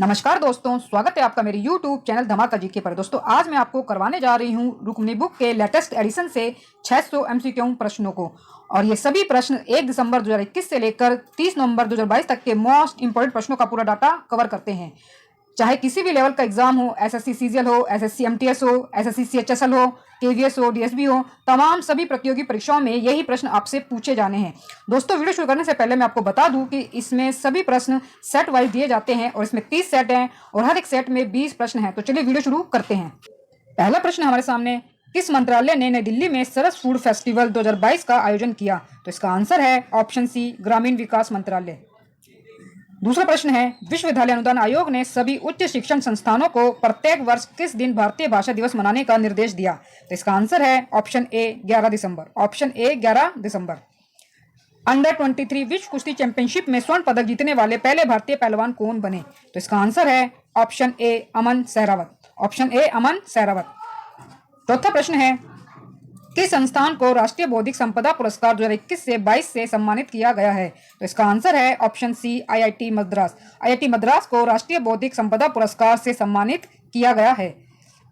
नमस्कार दोस्तों, स्वागत है आपका मेरे YouTube चैनल धमाका जीके पर। दोस्तों आज मैं आपको करवाने जा रही हूँ रुक्मिणी बुक के लेटेस्ट एडिशन से 600 MCQ प्रश्नों को। और ये सभी प्रश्न 1 दिसंबर 2021 से लेकर 30 नवंबर 2022 तक के मोस्ट इंपोर्टेंट प्रश्नों का पूरा डाटा कवर करते हैं। चाहे किसी भी लेवल का एग्जाम हो, SSC CGL हो, SSC MTS हो, SSC CHSL हो, KVS हो, DSB हो, तमाम सभी प्रतियोगी परीक्षाओं में यही प्रश्न आपसे पूछे जाने हैं। दोस्तों वीडियो शुरू करने से पहले मैं आपको बता दूं कि इसमें सभी प्रश्न सेट वाइज दिए जाते हैं और इसमें 30 सेट हैं और हर एक सेट में 20 प्रश्न हैं। तो चलिए वीडियो शुरू करते हैं। पहला प्रश्न हमारे सामने, किस मंत्रालय ने नई दिल्ली में सरस फूड फेस्टिवल 2022 का आयोजन किया? तो इसका आंसर है ऑप्शन सी, ग्रामीण विकास मंत्रालय। दूसरा प्रश्न है, विश्वविद्यालय अनुदान आयोग ने सभी उच्च शिक्षण संस्थानों को प्रत्येक वर्ष किस दिन भारतीय भाषा दिवस मनाने का निर्देश दिया? तो इसका आंसर है option A, 11 December. Option A, 11 December. Under 23 विश्व कुश्ती चैंपियनशिप में स्वर्ण पदक जीतने वाले पहले भारतीय पहलवान कौन बने? तो इसका आंसर है option A, Aman Sehrawat. Option A, Aman Sehrawat. चौथा प्रश्न है, किस संस्थान को राष्ट्रीय बौद्धिक संपदा पुरस्कार 2021 से 22 से सम्मानित किया गया है? तो इसका आंसर है option C, IIT Madras. IIT Madras को राष्ट्रीय बौद्धिक संपदा पुरस्कार से सम्मानित किया गया है।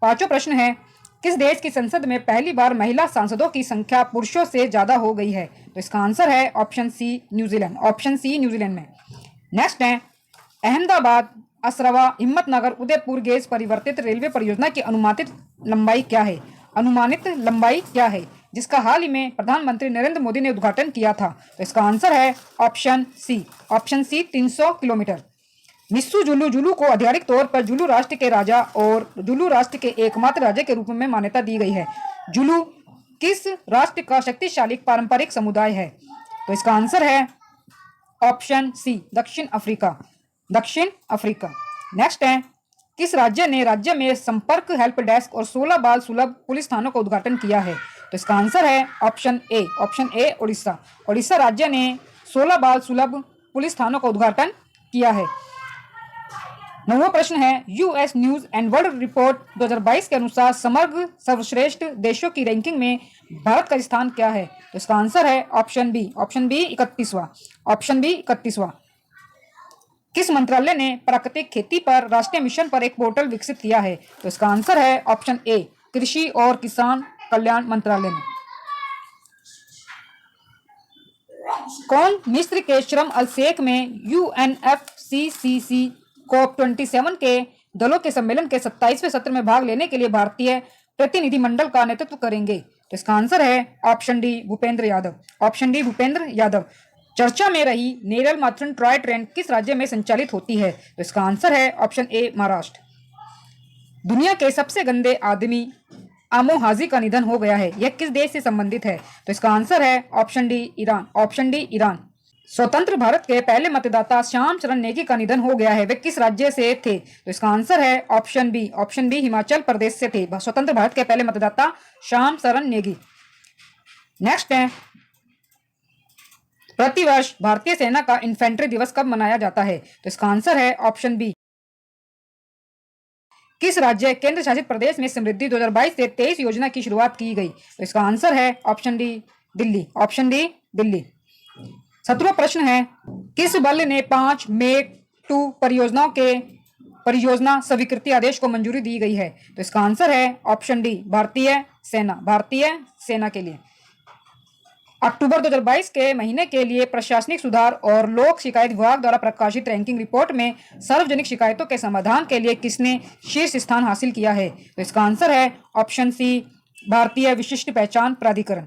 पांचवा प्रश्न है, किस देश की संसद में पहली बार महिला सांसदों की संख्या पुरुषों से ज्यादा हो गई है? तो इसका आंसर है option C, New Zealand. Option C, New Zealand में। नेक्स्ट है, अहमदाबाद असरवा हिम्मतनगर उदयपुर गेज परिवर्तित रेलवे परियोजना की अनुमानित लंबाई क्या है? अनुमानित लंबाई क्या है जिसका हाल ही में प्रधानमंत्री नरेंद्र मोदी ने उद्घाटन किया था? तो इसका आंसर है option C. Option C, 300 kilometre. Misuzulu Zulu को आधिकारिक तौर पर जुलू राष्ट्र के राजा और जुलू राष्ट्र के एकमात्र राजा के रूप में मान्यता दी गई है। जुलू किस राष्ट्र का शक्तिशाली पारंपरिक समुदाय है? तो इसका आंसर है ऑप्शन सी, दक्षिण अफ्रीका। दक्षिण अफ्रीका। नेक्स्ट है, किस राज्य ने राज्य में संपर्क हेल्प डेस्क और 16 बाल सुलभ पुलिस थानों का उद्घाटन किया है? तो इसका आंसर है option A. Option A, Orissa. Orissa राज्य ने 16 बाल सुलभ पुलिस थानों का उद्घाटन किया है। नौवां प्रश्न है, US news and world report 2022 के अनुसार समग्र सर्वश्रेष्ठ देशों की रैंकिंग में भारत का स्थान क्या है? तो इसका आंसर है ऑप्शन बी। ऑप्शन बी, 31वां। ऑप्शन बी, 31वां। किस मंत्रालय ने प्राकृतिक खेती पर राष्ट्रीय मिशन पर एक पोर्टल विकसित किया है? तो इसका आंसर है ऑप्शन ए, कृषि और किसान कल्याण मंत्रालय ने। कौन मिस्र के शर्म अल शेख में UNFCCC COP27 के दलों के सम्मेलन के 27वें सत्र में भाग लेने के लिए भारतीय प्रतिनिधिमंडल का नेतृत्व करेंगे? तो इसका आंसर है option D, Bhupendra Yadav. Option D, Bhupendra Yadav. चर्चा में रही नेरल माथुरन टॉय ट्रेन किस राज्य में संचालित होती है? तो इसका आंसर है ऑप्शन ए, महाराष्ट्र। दुनिया के सबसे गंदे आदमी आमो हाजी का निधन हो गया है, यह किस देश से संबंधित है? तो इसका आंसर है option D, Iran. Option D, Iran. स्वतंत्र भारत के पहले मतदाता श्याम चरण नेगी का निधन हो गया है, वे किस राज्य से थे? तो इसका आंसर है option B. Option B, Himachal Pradesh से थे स्वतंत्र भारत के पहले मतदाता श्याम चरण नेगी। नेक्स्ट है, प्रतिवर्ष भारतीय सेना का इन्फेंट्री दिवस कब मनाया जाता है? तो इसका आंसर है ऑप्शन बी। किस राज्य केंद्र शासित प्रदेश में समृद्धि 2022 से 23 योजना की शुरुआत की गई? तो इसका आंसर है option D, Delhi. Option D, Delhi. 17वां प्रश्न है, किस बल ने 5 मेक 2 परियोजनाओं के परियोजना स्वीकृति आदेश को मंजूरी दी गई है? तो इसका आंसर है ऑप्शन डी, भारतीय सेना। भारतीय सेना के लिए। अक्टूबर 2022 के महीने के लिए प्रशासनिक सुधार और लोक शिकायत विभाग द्वारा प्रकाशित रैंकिंग रिपोर्ट में सार्वजनिक शिकायतों के समाधान के लिए किसने शीर्ष स्थान हासिल किया है? तो इसका आंसर है ऑप्शन सी, भारतीय विशिष्ट पहचान प्राधिकरण।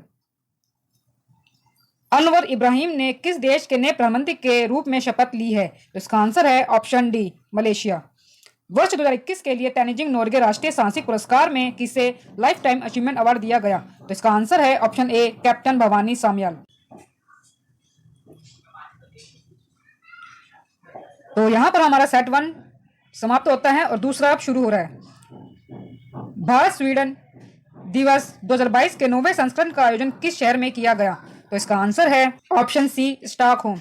अनवर इब्राहिम ने किस देश के नए प्रधानमंत्री के रूप में शपथ ली है? तो इसका आंसर है ऑप्शन डी, मलेशिया। वर्ष 2021 के लिए तेनजिंग नोर्गे राष्ट्रीय साहसिक पुरस्कार में किसे लाइफ टाइम अचीवमेंट अवार्ड दिया गया? तो इसका आंसर है ऑप्शन ए, कैप्टन भवानी साम्याल। तो यहां पर हमारा सेट 1 समाप्त होता है और दूसरा अब शुरू हो रहा है। भारत स्वीडन दिवस 2022 के 9वें संस्करण का आयोजन किस शहर में किया गया? तो इसका आंसर है ऑप्शन सी, स्टॉकहोम।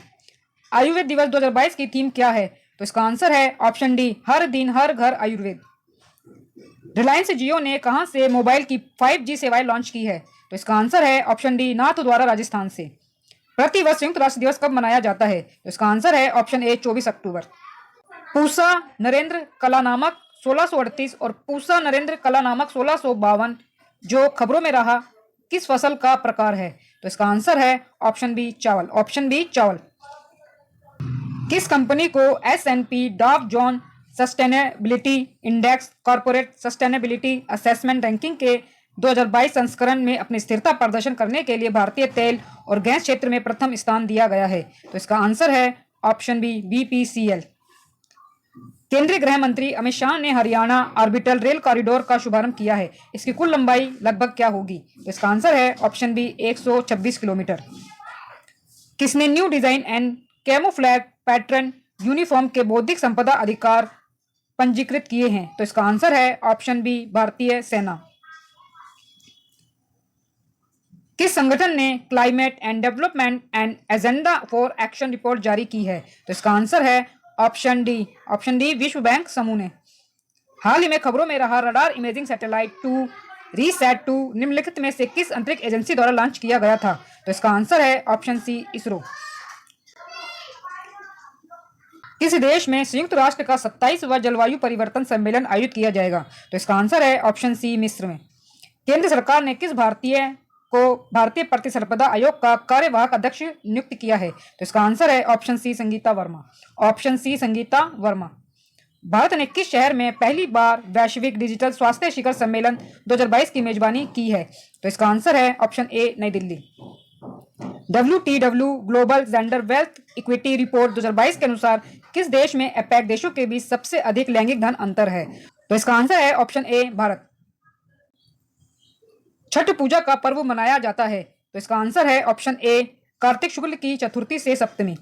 आयुर्वेद दिवस 2022 की थीम क्या है? तो इसका आंसर है ऑप्शन डी, हर दिन हर घर आयुर्वेद। रिलायंस जियो ने कहां से मोबाइल की 5G सेवाएं लॉन्च की है? तो इसका आंसर है ऑप्शन डी, नाथद्वारा राजस्थान से। प्रतिवर्ष संयुक्त राष्ट्र दिवस कब मनाया जाता है? तो इसका आंसर है ऑप्शन ए, 24 अक्टूबर। पूसा नरेंद्र कला नामक 1638 और पूसा नरेंद्र कला नामक 1652 जो खबरों में रहा किस फसल का प्रकार है? तो इसका आंसर है ऑप्शन बी चावल। ऑप्शन बी चावल। किस कंपनी को S&P Dow zone sustainability index corporate sustainability assessment ranking के 2022 संस्करण में अपनी स्थिरता प्रदर्शन करने के लिए भारतीय तेल और गैस क्षेत्र में प्रथम स्थान दिया गया है? तो इसका आंसर है ऑप्शन बी BPCL। केंद्रीय गृह मंत्री अमित शाह ने हरियाणा ऑर्बिटल रेल कॉरिडोर का शुभारंभ किया है। इसकी कुल लंबाई लगभग क्या होगी? तो इसका आंसर है ऑप्शन बी 126 किलोमीटर। किसने new design and camouflage pattern uniform के बौद्धिक संपदा अधिकार पंजीकृत किए हैं? तो इसका आंसर है ऑप्शन बी भारतीय सेना। किस संगठन ने climate and development and agenda for action report जारी की है? तो इसका आंसर है ऑप्शन डी। ऑप्शन डी विश्व बैंक समूह ने। हाल ही में खबरों में रहा रडार इमेजिंग सैटेलाइट 2 रीसैट 2 निम्नलिखित में से किस अंतरिक्ष एजेंसी द्वारा लॉन्च किया गया था? तो इसका आंसर है ऑप्शन सी इसरो। किस देश में संयुक्त राष्ट्र का 27वां जलवायु परिवर्तन सम्मेलन आयोजित किया जाएगा? तो इसका आंसर है ऑप्शन सी मिस्र में। केंद्र सरकार ने किस भारतीय को भारतीय प्रतिस्पर्धा आयोग का कार्यवाहक अध्यक्ष नियुक्त किया है? तो इसका आंसर है option C Sangeeta Verma. Option C Sangeeta Verma. Bharat ने किस शहर में पहली बार वैश्विक डिजिटल स्वास्थ्य शिखर सम्मेलन 2022 की मेजबानी की है? तो इसका आंसर है ऑप्शन ए नई Delhi. WTW global gender wealth equity report 2022 के अनुसार किस देश में एपेक देशों के बीच सबसे अधिक लैंगिक धन अंतर है? तो इसका आंसर है ऑप्शन ए भारत। छठ पूजा का पर्व मनाया जाता है? तो इसका आंसर है ऑप्शन ए कार्तिक शुक्ल की चतुर्थी से सप्तमी।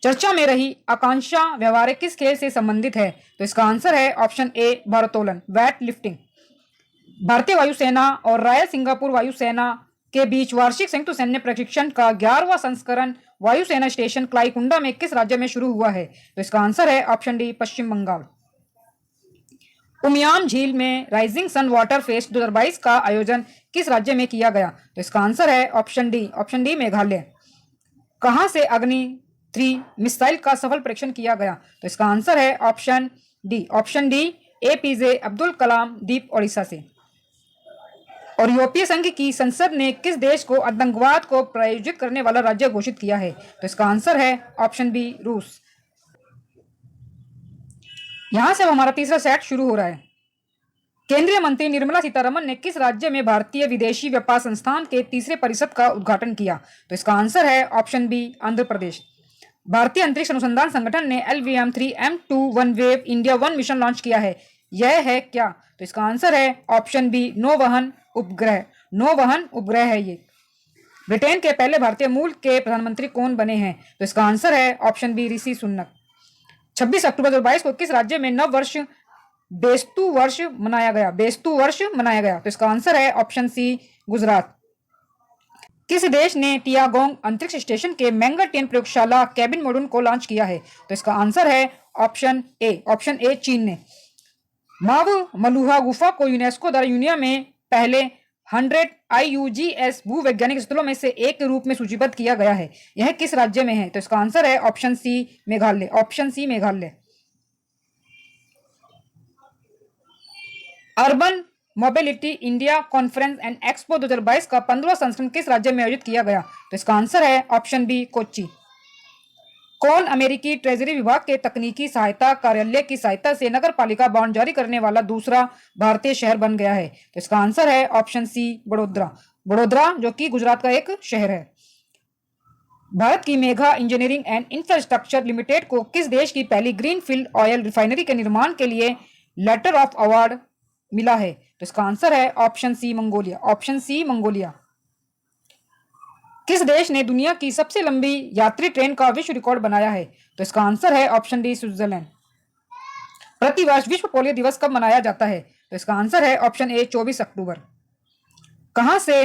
चर्चा में रही आकांक्षा व्यवहार किस खेल से संबंधित है? तो इसका आंसर है ऑप्शन ए भारोत्तोलन वेट लिफ्टिंग। भारतीय वायुसेना और रॉयल सिंगापुर वायुसेना के बीच वार्षिक संयुक्त सैन्य प्रशिक्षण का 11वां संस्करण वायुसेना स्टेशन क्लाईकुंडा में किस राज्य में शुरू हुआ है? तो इसका आंसर है ऑप्शन डी पश्चिम बंगाल। उमियाम झील में राइजिंग सन वाटर फेस्ट 2022 का आयोजन किस राज्य में किया गया? तो इसका आंसर है ऑप्शन डी मेघालय। कहां से अग्नि 3 मिसाइल का सफल परीक्षण किया गया? तो इसका आंसर है option D APJ Abdul Kalam द्वीप ओडिशा से। और यूरोपीय संघ की संसद ने किस देश को आतंकवाद को प्रायोजित करने वाला राज्य घोषित किया है? तो इसका आंसर है ऑप्शन बी रूस। यहां से हमारा तीसरा सेट शुरू हो रहा है। केंद्रीय मंत्री निर्मला सीतारमण ने किस राज्य में भारतीय विदेशी व्यापार संस्थान के तीसरे परिषद का उद्घाटन किया? तो इसका आंसर है ऑप्शन बी आंध्र प्रदेश। भारतीय अंतरिक्ष अनुसंधान संगठन ने LVM-3 M2 one wave India 1 mission launch किया है। यह है क्या? तो इसका आंसर है ऑप्शन बी नौवहन उपग्रह। नौवहन उपग्रह है ये। ब्रिटेन के पहले भारतीय मूल के प्रधानमंत्री कौन बने हैं? तो इसका आंसर है ऑप्शन बी ऋषि सुनक। 26 अक्टूबर 2022 को किस राज्य में नव वर्ष बेस्तु वर्ष मनाया गया? बेस्तु वर्ष मनाया गया। तो इसका आंसर है ऑप्शन सी गुजरात। किस देश ने टियागोंग अंतरिक्ष स्टेशन के मैंगर-10 प्रयोगशाला कैबिन मॉड्यूल को लॉन्च किया है? तो इसका आंसर है ऑप्शन ए चीन ने। माव मलुहा गुफा को यूनेस्को द्वारा दुनिया में पहले 100 IUGS भूवैज्ञानिक स्थलों में से एक के रूप में सूचीबद्ध किया गया है। यह किस राज्य में है? तो इसका आंसर है option C Meghalaya. Option C Meghalaya. Urban mobility India conference and expo 2022 का 15वां संस्करण किस राज्य में आयोजित किया गया? तो इसका आंसर है ऑप्शन बी कोच्चि। कौन अमेरिकी ट्रेजरी विभाग के तकनीकी सहायता कार्यालय की सहायता से नगर पालिका बॉन्ड जारी करने वाला दूसरा भारतीय शहर बन गया है? तो इसका आंसर है ऑप्शन सी बड़ोदरा। बड़ोदरा जो कि गुजरात का एक शहर है। भारत की Megha engineering and infrastructure limited को किस देश की पहली ग्रीनफील्ड ऑयल रिफाइनरी के निर्माण के लिए लेटर ऑफ अवार्ड मिला है? तो इसका आंसर है option C Mongolia. Option C Mongolia. किस देश ने दुनिया की सबसे लंबी यात्री ट्रेन का विश्व रिकॉर्ड बनाया है? तो इसका आंसर है ऑप्शन डी स्विट्जरलैंड। प्रतिवर्ष विश्व पोलियो दिवस कब मनाया जाता है? तो इसका आंसर है ऑप्शन ए 24 अक्टूबर। कहां से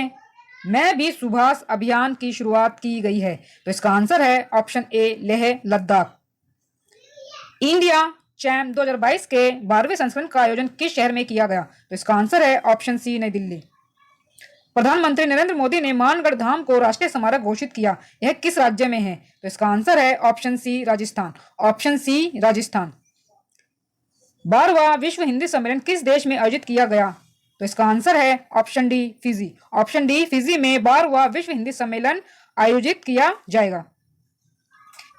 मैं भी सुभाष अभियान की शुरुआत की गई है? तो इसका आंसर है ऑप्शन ए लेह लद्दाख। इंडिया चैम 2022 के 12वें संस्करण का आयोजन किस शहर में किया गया? तो इसका आंसर है ऑप्शन सी नई दिल्ली। प्रधानमंत्री नरेंद्र मोदी ने मानगढ़ धाम को राष्ट्रीय स्मारक घोषित किया, यह किस राज्य में है? तो इसका आंसर है option C Rajasthan. Option C Rajasthan. 12वां विश्व हिंदी सम्मेलन किस देश में आयोजित किया गया? तो इसका आंसर है option D Fiji. Option D Fiji में 12वां विश्व हिंदी सम्मेलन आयोजित किया जाएगा।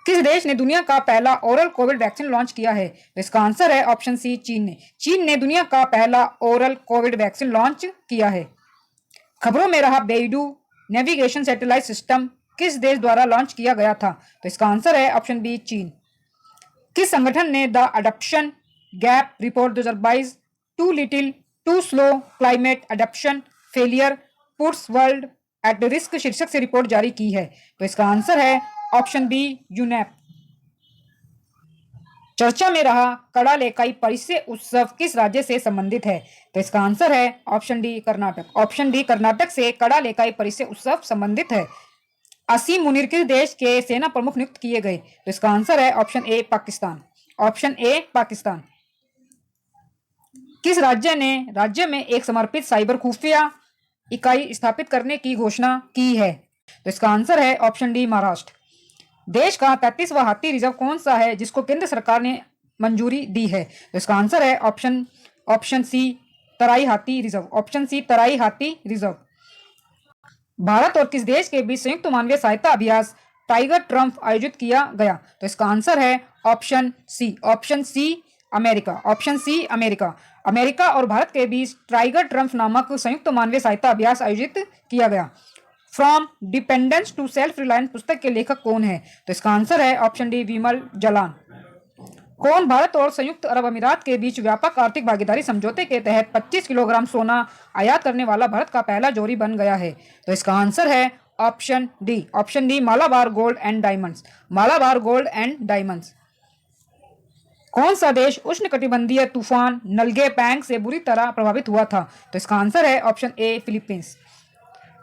किस देश ने दुनिया का पहला ओरल कोविड वैक्सीन लॉन्च किया है? तो इसका आंसर है ऑप्शन सी चीन ने। चीन ने दुनिया का पहला ओरल कोविड वैक्सीन लॉन्च किया है। खबरों में रहा बेइडू नेविगेशन सैटेलाइट सिस्टम किस देश द्वारा लॉन्च किया गया था? तो इसका आंसर है ऑप्शन बी चीन। किस संगठन ने the adoption gap report 2022 too little too slow climate adoption failure puts world at risk शीर्षक से रिपोर्ट जारी की है? तो इसका आंसर है ऑप्शन बी यूनेप। चर्चा में रहा कड़ा लेकाई परिसय उत्सव किस राज्य से संबंधित है? तो इसका आंसर है option D Karnataka. Option D Karnataka से कड़ा लेकाई परिसय उत्सव संबंधित है। असीम मुनीर किस देश के सेना प्रमुख नियुक्त किए गए? तो इसका आंसर है option A Pakistan. Option A Pakistan. किस राज्य में एक समर्पित साइबर खुफिया इकाई स्थापित करने की घोषणा की है? तो इसका आंसर है ऑप्शन डी महाराष्ट्र। देश का 33वां हाथी रिजर्व कौन सा है जिसको केंद्र सरकार ने मंजूरी दी है? तो इसका आंसर है ऑप्शन सी तराई हाथी रिजर्व। ऑप्शन सी तराई हाथी रिजर्व। भारत और किस देश के बीच संयुक्त मानवीय सहायता अभ्यास टाइगर ट्रम्प आयोजित किया गया? तो इसका आंसर है option C America. Option C America. America और भारत के बीच टाइगर ट्रम्प नामक संयुक्त मानवीय सहायता अभ्यास आयोजित किया गया। From dependence to self reliance पुस्तक के लेखक कौन है? तो इसका आंसर है ऑप्शन डी विमल जलान। कौन भारत और संयुक्त अरब अमीरात के बीच व्यापक आर्थिक भागीदारी समझौते के तहत 25 किलोग्राम सोना आयात करने वाला भारत का पहला जोड़ी बन गया है? तो इसका आंसर है option D Malabar gold and diamonds. Malabar gold and diamonds. कौन सा देश उष्णकटिबंधीय तूफान नलगे पैंग से बुरी तरह प्रभावित हुआ था? तो इसका आंसर है ऑप्शन ए फिलीपींस।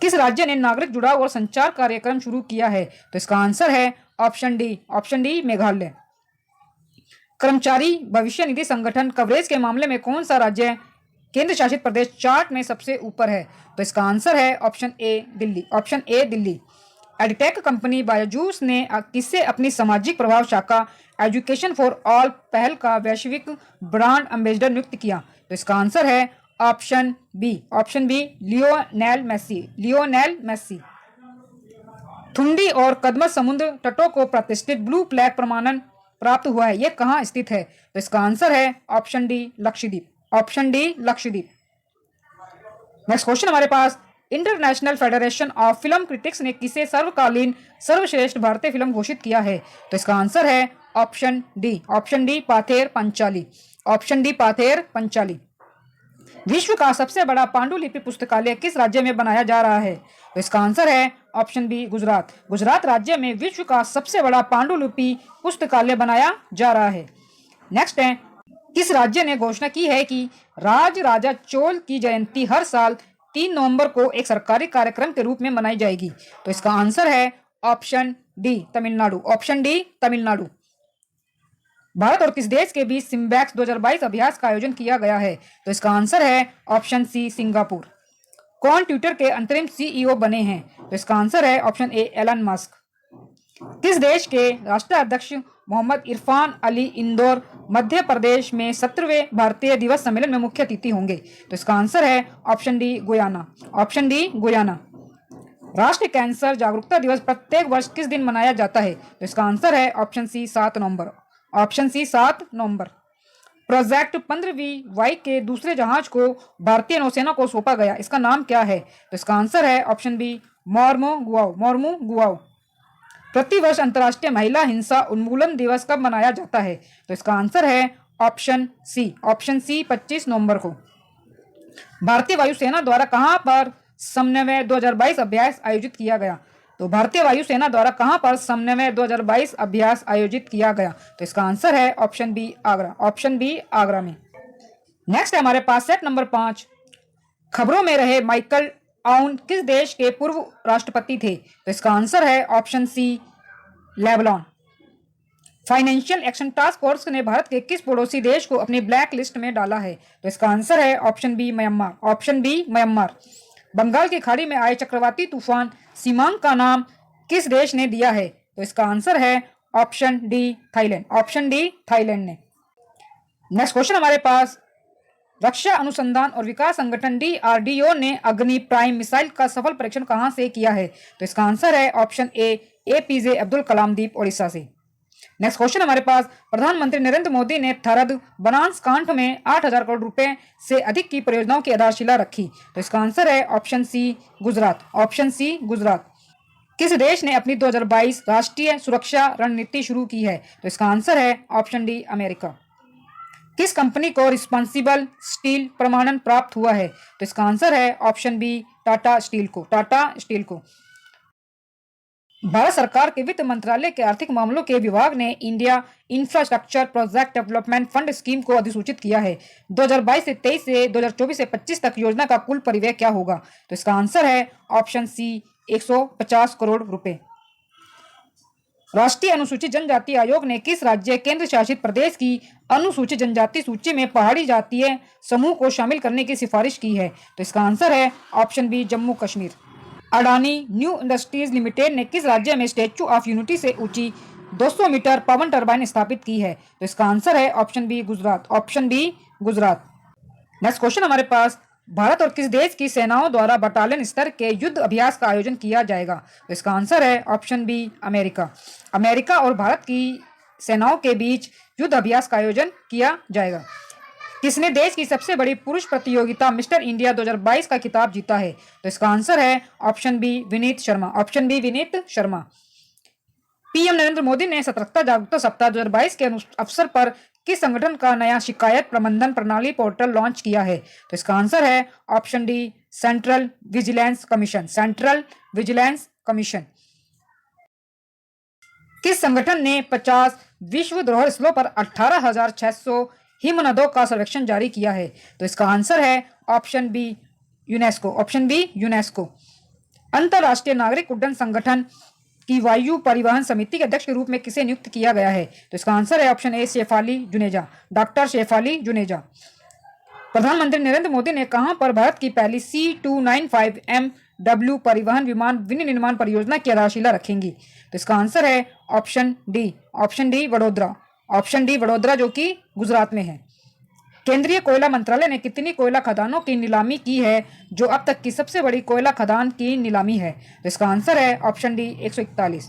किस राज्य ने नागरिक जुड़ाव और संचार कार्यक्रम शुरू किया है? तो इसका आंसर है ऑप्शन डी मेघालय। कर्मचारी भविष्य निधि संगठन कवरेज के मामले में कौन सा राज्य केंद्र शासित प्रदेश चार्ट में सबसे ऊपर है? तो इसका आंसर है ऑप्शन ए दिल्ली। एडटेक कंपनी बायोजूस ने किससे अपनी सामाजिक प्रभाव शाखा एजुकेशन फॉर ऑल पहल का वैश्विक ब्रांड एम्बेसडर नियुक्त किया? तो इसका आंसर है option B Lionel Messi. Thundi और कदमत समुद्र तटों को प्रतिष्ठित ब्लू फ्लैग प्रमाणन प्राप्त हुआ है, यह कहाँ स्थित है? तो इसका आंसर है option D Lakshadweep. Next question हमारे पास, International federation of film critics ने किसे सर्वकालीन सर्वश्रेष्ठ भारतीय फिल्म घोषित किया है? तो इसका आंसर है ऑप्शन डी पाथेर पंचाली। विश्व का सबसे बड़ा पांडुलिपि पुस्तकालय किस राज्य में बनाया जा रहा है? तो इसका आंसर है ऑप्शन बी गुजरात राज्य में विश्व का सबसे बड़ा पांडुलिपि पुस्तकालय बनाया जा रहा है। नेक्स्ट है, किस राज्य ने घोषणा की है कि राजा चोल की जयंती हर साल 3 नवंबर को एक सरकारी कार्यक्रम के रूप में मनाई जाएगी? तो इसका आंसर है ऑप्शन डी तमिलनाडु। भारत और किस देश के बीच सिम्बैक्स 2022 अभ्यास का आयोजन किया गया है? तो इसका आंसर है ऑप्शन सी सिंगापुर। कौन ट्विटर के अंतरिम सीईओ बने हैं? तो इसका आंसर है ऑप्शन ए एलन मस्क। किस देश के राष्ट्राध्यक्ष मोहम्मद इरफान अली इंदौर मध्य प्रदेश में 17वें भारतीय दिवस सम्मेलन में मुख्य अतिथि होंगे? तो इसका आंसर है ऑप्शन डी गुयाना। राष्ट्रीय कैंसर जागरूकता दिवस प्रत्येक वर्ष किस दिन मनाया जाता है? तो इसका आंसर है ऑप्शन सी 7 नवंबर। प्रोजेक्ट 15वीं वाई के दूसरे जहाज को भारतीय नौसेना को सौंपा गया, इसका नाम क्या है? तो इसका आंसर है ऑप्शन बी मोर्मुगुआओ। प्रतिवर्ष अंतर्राष्ट्रीय महिला हिंसा उन्मूलन दिवस कब मनाया जाता है? तो इसका आंसर है ऑप्शन सी 25 नवंबर को। भारतीय वायुसेना द्वारा कहां पर समन्वय 2022 अभ्यास आयोजित किया गया? तो भारतीय वायुसेना द्वारा कहां पर समन्वय 2022 अभ्यास आयोजित किया गया? तो इसका आंसर है ऑप्शन बी आगरा में। नेक्स्ट है हमारे पास सेट नंबर 5, खबरों में रहे माइकल आउन किस देश के पूर्व राष्ट्रपति थे? तो इसका आंसर है option C Lebanon. Financial action task force ने भारत के किस पड़ोसी देश को अपनी ब्लैक लिस्ट में डाला है? तो इसका आंसर है ऑप्शन बी म्यांमार। बंगाल की खाड़ी में आए चक्रवाती तूफान सीमांग का नाम किस देश ने दिया है? तो इसका आंसर है option D Thailand. Option D Thailand ने। नेक्स्ट क्वेश्चन हमारे पास, रक्षा अनुसंधान और विकास संगठन DRDO ने अग्नि प्राइम मिसाइल का सफल परीक्षण कहां से किया है? तो इसका आंसर है ऑप्शन ए APJ अब्दुल कलाम द्वीप ओडिशा से। नेक्स्ट क्वेश्चन हमारे पास, प्रधानमंत्री नरेंद्र मोदी ने थरद बनासकांठ में 8,000 करोड़ रुपए से अधिक की परियोजनाओं की आधारशिला रखी। तो इसका आंसर है option C Gujarat. Option C Gujarat. किस देश ने अपनी 2022 राष्ट्रीय सुरक्षा रणनीति शुरू की है? तो इसका आंसर है ऑप्शन डी अमेरिका। किस कंपनी को रिस्पॉन्सिबल स्टील प्रमाणन प्राप्त हुआ है? तो इसका आंसर है ऑप्शन बी टाटा स्टील को। टाटा स्टील को। भारत सरकार के वित्त मंत्रालय के आर्थिक मामलों के विभाग ने India infrastructure project development fund scheme को अधिसूचित किया है। 2022 से 23 से 2024 से 25 तक योजना का कुल परिव्यय क्या होगा? तो इसका आंसर है ऑप्शन सी 150 करोड़ रुपए। राष्ट्रीय अनुसूचित जनजाति आयोग ने किस राज्य केंद्र शासित प्रदेश की अनुसूचित जनजाति सूची में पहाड़ी जातीय समूह को शामिल करने की सिफारिश की है? तो इसका आंसर है option B Jammu Kashmir. Adani new industries limited ने किस राज्य में स्टैच्यू ऑफ यूनिटी से ऊंची 200 मीटर पवन टरबाइन स्थापित की है? तो इसका आंसर है option B Gujarat. Option B Gujarat. Next question हमारे पास, भारत और किस देश की सेनाओं द्वारा बटालियन स्तर के युद्ध अभ्यास का आयोजन किया जाएगा? तो इसका आंसर है ऑप्शन बी अमेरिका। अमेरिका और भारत की सेनाओं के बीच युद्ध अभ्यास का आयोजन किया जाएगा। किसने देश की सबसे बड़ी पुरुष प्रतियोगिता मिस्टर इंडिया 2022 का खिताब जीता है? तो इसका आंसर है option B Vineet Sharma. Option B Vineet Sharma. PM Narendra Modi ने सतर्कता जागरूकता सप्ताह 2022 के अवसर पर किस संगठन का नया शिकायत प्रबंधन प्रणाली पोर्टल लॉन्च किया है? तो इसका आंसर है option D central vigilance commission. Central vigilance commission. किस संगठन ने 50 विश्व धरोहर स्थलों पर 18,600 हिमनदों का सर्वेक्षण जारी किया है? तो इसका आंसर है option B UNESCO. Option B UNESCO. अंतरराष्ट्रीय नागरिक उड्डयन संगठन की वायु परिवहन समिति के अध्यक्ष के रूप में किसे नियुक्त किया गया है? तो इसका आंसर है option A Shefali Juneja. Doctor Shefali Juneja. प्रधानमंत्री नरेंद्र मोदी ने कहां पर भारत की पहली C295MW परिवहन विमान विनिर्माण परियोजना की आधारशिला रखेंगी? तो इसका आंसर है option D. Option D Vadodara. Option D Vadodara, जो कि गुजरात में है। केंद्रीय कोयला मंत्रालय ने कितनी कोयला खदानों की नीलामी की है, जो अब तक की सबसे बड़ी कोयला खदान की नीलामी है? तो इसका आंसर है ऑप्शन डी 141।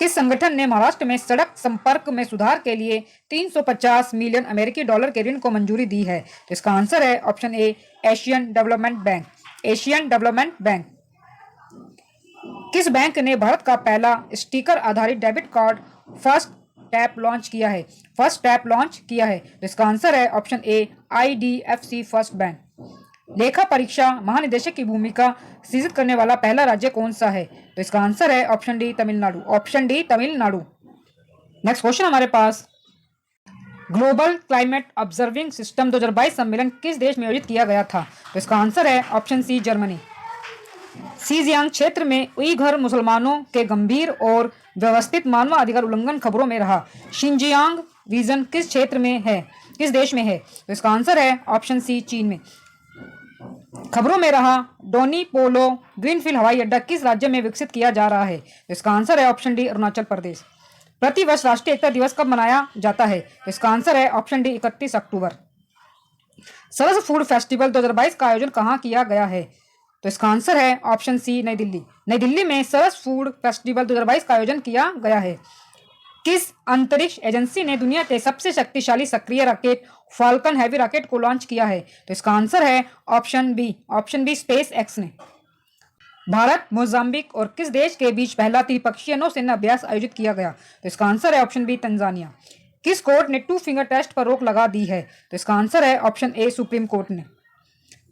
किस संगठन ने महाराष्ट्र में सड़क संपर्क में सुधार के लिए 350 मिलियन अमेरिकी डॉलर के ऋण को मंजूरी दी है? तो इसका आंसर है ऑप्शन ए Asian development bank. Asian development bank. किस बैंक ने भारत का पहला स्टिकर आधारित debit card first tap launch किया है? फर्स्ट टैप लॉन्च किया है। तो इसका आंसर है ऑप्शन ए IDFC फर्स्ट बैंक। लेखा परीक्षा महानिदेशक की भूमिका सृजित करने वाला पहला राज्य कौन सा है? तो इसका आंसर है option D Tamil Nadu. Option D Tamil Nadu. Next question हमारे पास, ग्लोबल क्लाइमेट ऑब्जर्विंग सिस्टम 2022 सम्मेलन किस देश में आयोजित किया गया था? तो इसका आंसर है ऑप्शन सी जर्मनी। सीजियांग क्षेत्र में उइघर मुसलमानों के गंभीर और व्यवस्थित मानवाधिकार उल्लंघन खबरों में रहा। शिंजियांग रीजन किस क्षेत्र में है, किस देश में है? तो इसका आंसर है ऑप्शन सी चीन में। खबरों में रहा डोनी पोलो ग्रीनफील्ड हवाई अड्डा किस राज्य में विकसित किया जा रहा है? तो इसका आंसर है ऑप्शन डी अरुणाचल प्रदेश। प्रतिवर्ष राष्ट्रीय एकता दिवस कब मनाया जाता है? तो इसका आंसर है ऑप्शन डी 31 अक्टूबर। सरस फूड फेस्टिवल 2022 का आयोजन कहाँ किया गया है? तो इसका आंसर है ऑप्शन सी नई दिल्ली। नई दिल्ली में सरस फूड फेस्टिवल 2022 का आयोजन किया गया है। किस अंतरिक्ष एजेंसी ने दुनिया के सबसे शक्तिशाली सक्रिय रॉकेट फाल्कन हैवी रॉकेट को लॉन्च किया है? तो इसका आंसर है ऑप्शन बी स्पेस एक्स ने। भारत मोजाम्बिक और किस देश के बीच पहला त्रिपक्षीय नौसेना अभ्यास आयोजित किया गया? तो इसका आंसर है ऑप्शन बी तंजानिया। किस कोर्ट ने 2 फिंगर टेस्ट पर रोक लगा दी है? तो इसका आंसर है ऑप्शन ए सुप्रीम कोर्ट ने।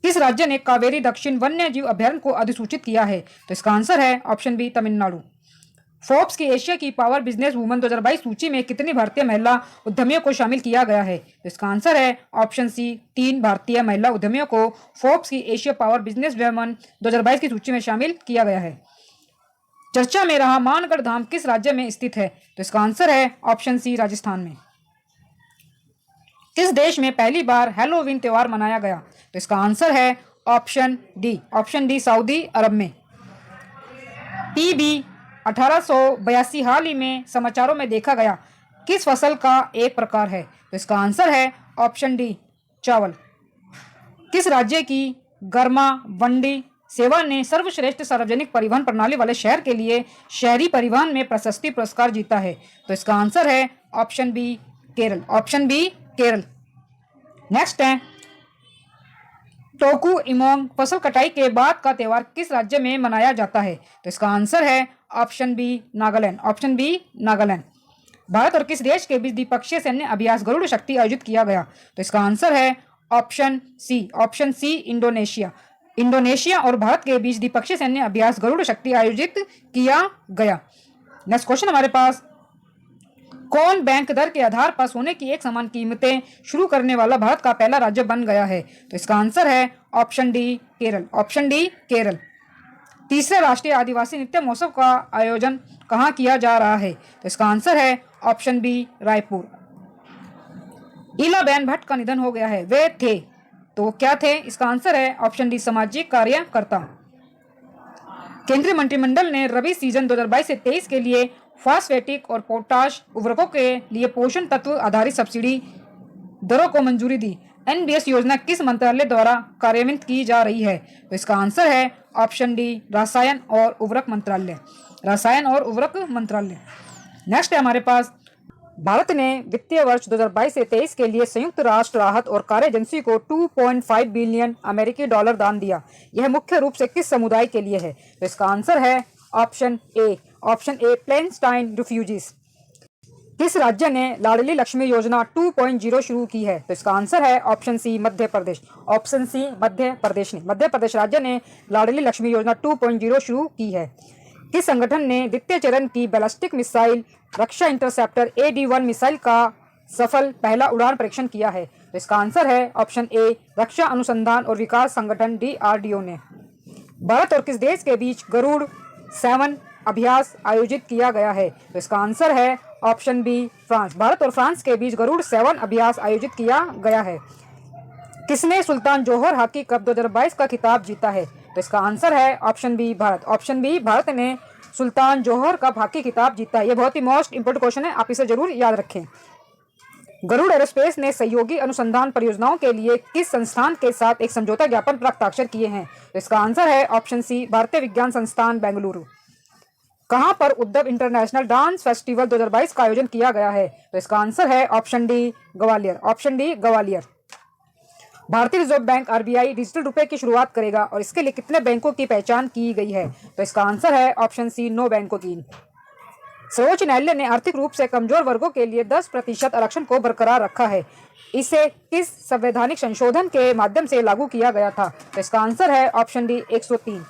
किस राज्य ने कावेरी दक्षिण वन्य जीव अभ्यारण्य को अधिसूचित किया है? तो इसका आंसर है ऑप्शन बी तमिलनाडु। फोर्ब्स की एशिया की पावर बिजनेस वुमन 2022 सूची में कितनी भारतीय महिला उद्यमियों को शामिल किया गया है? तो इसका आंसर है ऑप्शन सी 3 भारतीय महिला उद्यमियों को फोर्ब्स की एशिया पावर बिजनेस वुमन 2022 की सूची में शामिल किया गया है। चर्चा में रहा मानगढ़ धाम किस राज्य में स्थित है? तो इसका आंसर है ऑप्शन सी राजस्थान में। किस देश में पहली बार हैलोवीन त्योहार मनाया गया? तो इसका आंसर है ऑप्शन डी सऊदी अरब में। टीबी 1882 हाल ही में समाचारों में देखा गया किस फसल का एक प्रकार है? तो इसका आंसर है ऑप्शन डी चावल। किस राज्य की गर्मा वंडी सेवा ने सर्वश्रेष्ठ सार्वजनिक परिवहन प्रणाली वाले शहर के लिए शहरी परिवहन में प्रशस्ति पुरस्कार जीता है? तो इसका आंसर है ऑप्शन बी केरल। नेक्स्ट है टोकू इमोंग फसल कटाई के बाद का त्योहार किस राज्य में मनाया जाता है? तो इसका आंसर है ऑप्शन बी नागालैंड। भारत और किस देश के बीच द्विपक्षीय सैन्य अभ्यास गरुड़ शक्ति आयोजित किया गया? तो इसका आंसर है ऑप्शन सी इंडोनेशिया और भारत के बीच द्विपक्षीय सैन्य अभ्यास गरुड़ शक्ति आयोजित किया गया। नेक्स्ट क्वेश्चन हमारे पास, कौन बैंक दर के आधार पर सोने की एक समान कीमतें शुरू करने वाला भारत का पहला राज्य बन गया है? तो इसका आंसर है ऑप्शन डी केरल। तीसरे राष्ट्रीय आदिवासी नृत्य महोत्सव का आयोजन कहाँ किया जा रहा है? तो इसका आंसर है ऑप्शन बी रायपुर। इलाबेन भट्ट का निधन हो गया है, वे थे तो क्या थे? इसका आंसर है ऑप्शन डी सामाजिक कार्यकर्ता। केंद्रीय मंत्रिमंडल ने रबी सीजन 2022 से 23 के लिए फास्फेटिक और पोटाश उर्वरकों के लिए पोषण तत्व आधारित सब्सिडी दरों को मंजूरी दी। एनबीएस योजना किस मंत्रालय द्वारा कार्यान्वित की जा रही है? तो इसका आंसर है ऑप्शन डी रसायन और उर्वरक मंत्रालय। नेक्स्ट है हमारे पास, भारत ने वित्तीय वर्ष 2022 से 23 के लिए संयुक्त राष्ट्र राहत और कार्य एजेंसी को 2.5 बिलियन अमेरिकी डॉलर दान दिया। यह मुख्य रूप से किस समुदाय के लिए है? तो इसका आंसर है ऑप्शन ए प्लेनस्टाइन रिफ्यूजीज। किस राज्य ने लाडली लक्ष्मी योजना 2.0 शुरू की है? तो इसका आंसर है ऑप्शन सी मध्य प्रदेश राज्य ने लाडली लक्ष्मी योजना 2.0 शुरू की है। किस संगठन ने द्वितीय चरण की बैलिस्टिक मिसाइल रक्षा इंटरसेप्टर AD-1 मिसाइल का सफल पहला उड़ान परीक्षण किया है? तो इसका आंसर है ऑप्शन ए रक्षा अनुसंधान और विकास संगठन DRDO ने। भारत और किस देश के बीच गरुड़ 7 अभ्यास आयोजित किया गया है? तो इसका आंसर है ऑप्शन बी फ्रांस। भारत और फ्रांस के बीच गरुड़ 7 अभ्यास आयोजित किया गया है। किसने सुल्तान जोहर हॉकी कप 2022 का खिताब जीता है? तो इसका आंसर है ऑप्शन बी भारत ने सुल्तान जोहर कप हॉकी खिताब जीता है। यह बहुत ही मोस्ट इंपोर्टेंट क्वेश्चन है, आप इसे जरूर याद रखें। गरुड़ एरोस्पेस ने सहयोगी अनुसंधान परियोजनाओं के लिए किस संस्थान के साथ एक समझौता ज्ञापन पर हस्ताक्षर किए हैं? तो इसका आंसर है ऑप्शन सी भारतीय विज्ञान संस्थान बेंगलुरु। कहां पर उद्धव इंटरनेशनल डांस फेस्टिवल 2022 का आयोजन किया गया है? तो इसका आंसर है ऑप्शन डी ग्वालियर। भारतीय रिजर्व बैंक RBI डिजिटल रुपए की शुरुआत करेगा और इसके लिए कितने बैंकों की पहचान की गई है? तो इसका आंसर है ऑप्शन सी 9 बैंकों की। सर्वोच्च न्यायालय ने आर्थिक रूप से कमजोर वर्गों के लिए 10% आरक्षण को बरकरार रखा है। इसे किस संवैधानिक संशोधन के माध्यम से लागू किया गया था? तो इसका आंसर है ऑप्शन डी 103।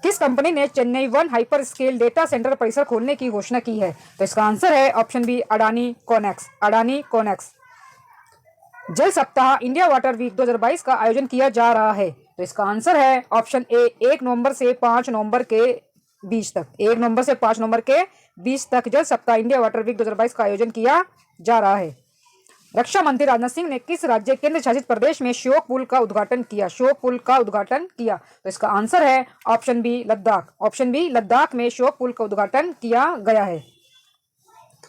किस कंपनी ने Chennai 1 hyper scale data centre परिसर खोलने की घोषणा की है? तो इसका आंसर है ऑप्शन बी अडानी कोनेक्स। जल सप्ताह इंडिया वाटर वीक 2022 का आयोजन किया जा रहा है। तो इसका आंसर है ऑप्शन ए 1 नवंबर से 5 नवंबर के बीच तक जल सप्ताह इंडिया वाटर वीक 2022 का आयोजन किया जा रहा है। रक्षा मंत्री राजनाथ सिंह ने किस राज्य केंद्र शासित प्रदेश में श्योक पुल का उद्घाटन किया? तो इसका आंसर है ऑप्शन बी लद्दाख में श्योक पुल का उद्घाटन किया गया है।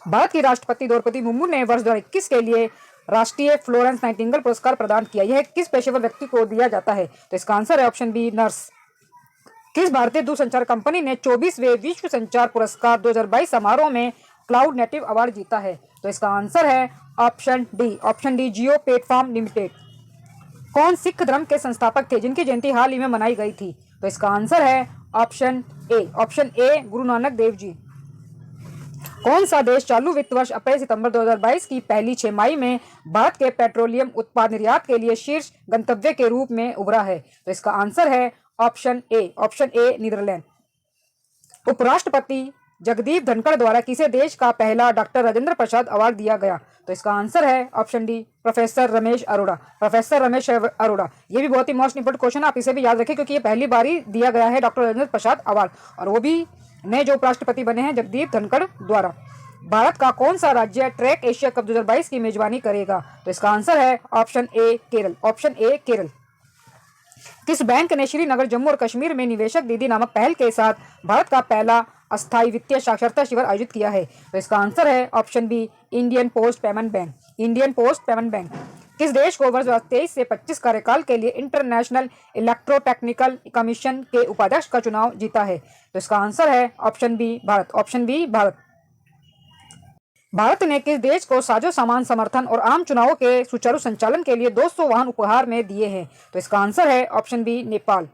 भारत की राष्ट्रपति द्रौपदी मुर्मू ने वर्ष 2021 के लिए राष्ट्रीय फ्लोरेंस नाइटिंगेल पुरस्कार प्रदान किया। यह किस पेशेवर व्यक्ति को दिया जाता है? तो इसका आंसर है ऑप्शन बी नर्स। किस भारतीय दूरसंचार कंपनी ने 24वें विश्व संचार पुरस्कार 2022 समारोह में क्लाउड नेटिव अवार्ड जीता है? तो इसका आंसर है ऑप्शन डी जियो प्लेटफॉर्म लिमिटेड। कौन सिख धर्म के संस्थापक थे जिनकी जयंती हाल ही में मनाई गई थी? तो इसका आंसर है ऑप्शन ए गुरु नानक देव जी। कौन सा देश चालू वित्त वर्ष अप्रैल सितंबर 2022 की पहली 6 माही में भारत के पेट्रोलियम उत्पाद निर्यात के लिए शीर्ष गंतव्य के रूप में उभरा है? तो इसका आंसर है ऑप्शन ए नीदरलैंड। उपराष्ट्रपति जगदीप धनखड़ द्वारा किसे देश का पहला डॉक्टर राजेंद्र प्रसाद अवार्ड दिया गया? तो इसका आंसर है option D professor Ramesh Arora. ये भी बहुत ही मोस्ट इंपोर्टेंट क्वेश्चन, आप इसे भी याद रखें क्योंकि ये पहली बार ही दिया गया है डॉक्टर राजेंद्र प्रसाद अवार्ड, और वो भी नए जो उपराष्ट्रपति बने हैं जगदीप धनखड़ द्वारा। भारत का कौन सा राज्य ट्रैक एशिया कप 2022 की मेजबानी करेगा? तो इसका आंसर है ऑप्शन ए केरल। किस बैंक ने श्रीनगर, जम्मू और कश्मीर में निवेशक दीदी नामक पहल के साथ भारत का पहला अस्थायी वित्तीय साक्षरता शिविर आयोजित किया है? तो इसका आंसर है option B, Indian post payment bank. Indian post payment bank. किस देश को वर्ष 2023 से 25 कार्यकाल के लिए इंटरनेशनल इलेक्ट्रोटेक्निकल कमीशन के उपाध्यक्ष का चुनाव जीता है? तो इसका आंसर है option B, Bharat. Option B, Bharat. Bharat ने किस देश को साजो सामान समर्थन और आम चुनावों के सुचारू संचालन के लिए 200 वाहन उपहार में दिए हैं? तो इसका आंसर है ऑप्शन बी, नेपाल।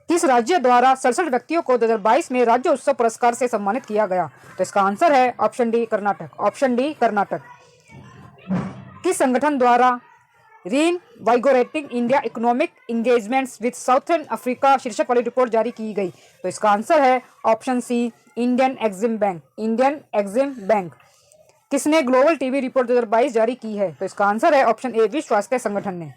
किस राज्य द्वारा 67 व्यक्तियों को 2022 में राज्य उत्सव पुरस्कार से सम्मानित किया गया? तो इसका आंसर है option D, Karnataka. Option D, Karnataka. किस संगठन द्वारा reinvigorating India economic engagements with southern Africa शीर्षक वाली रिपोर्ट जारी की गई? तो इसका आंसर है option C, Indian EXIM bank. Indian EXIM bank. किसने ग्लोबल टीबी रिपोर्ट 2022 जारी की है? तो इसका आंसर है ऑप्शन ए, विश्व स्वास्थ्य संगठन ने।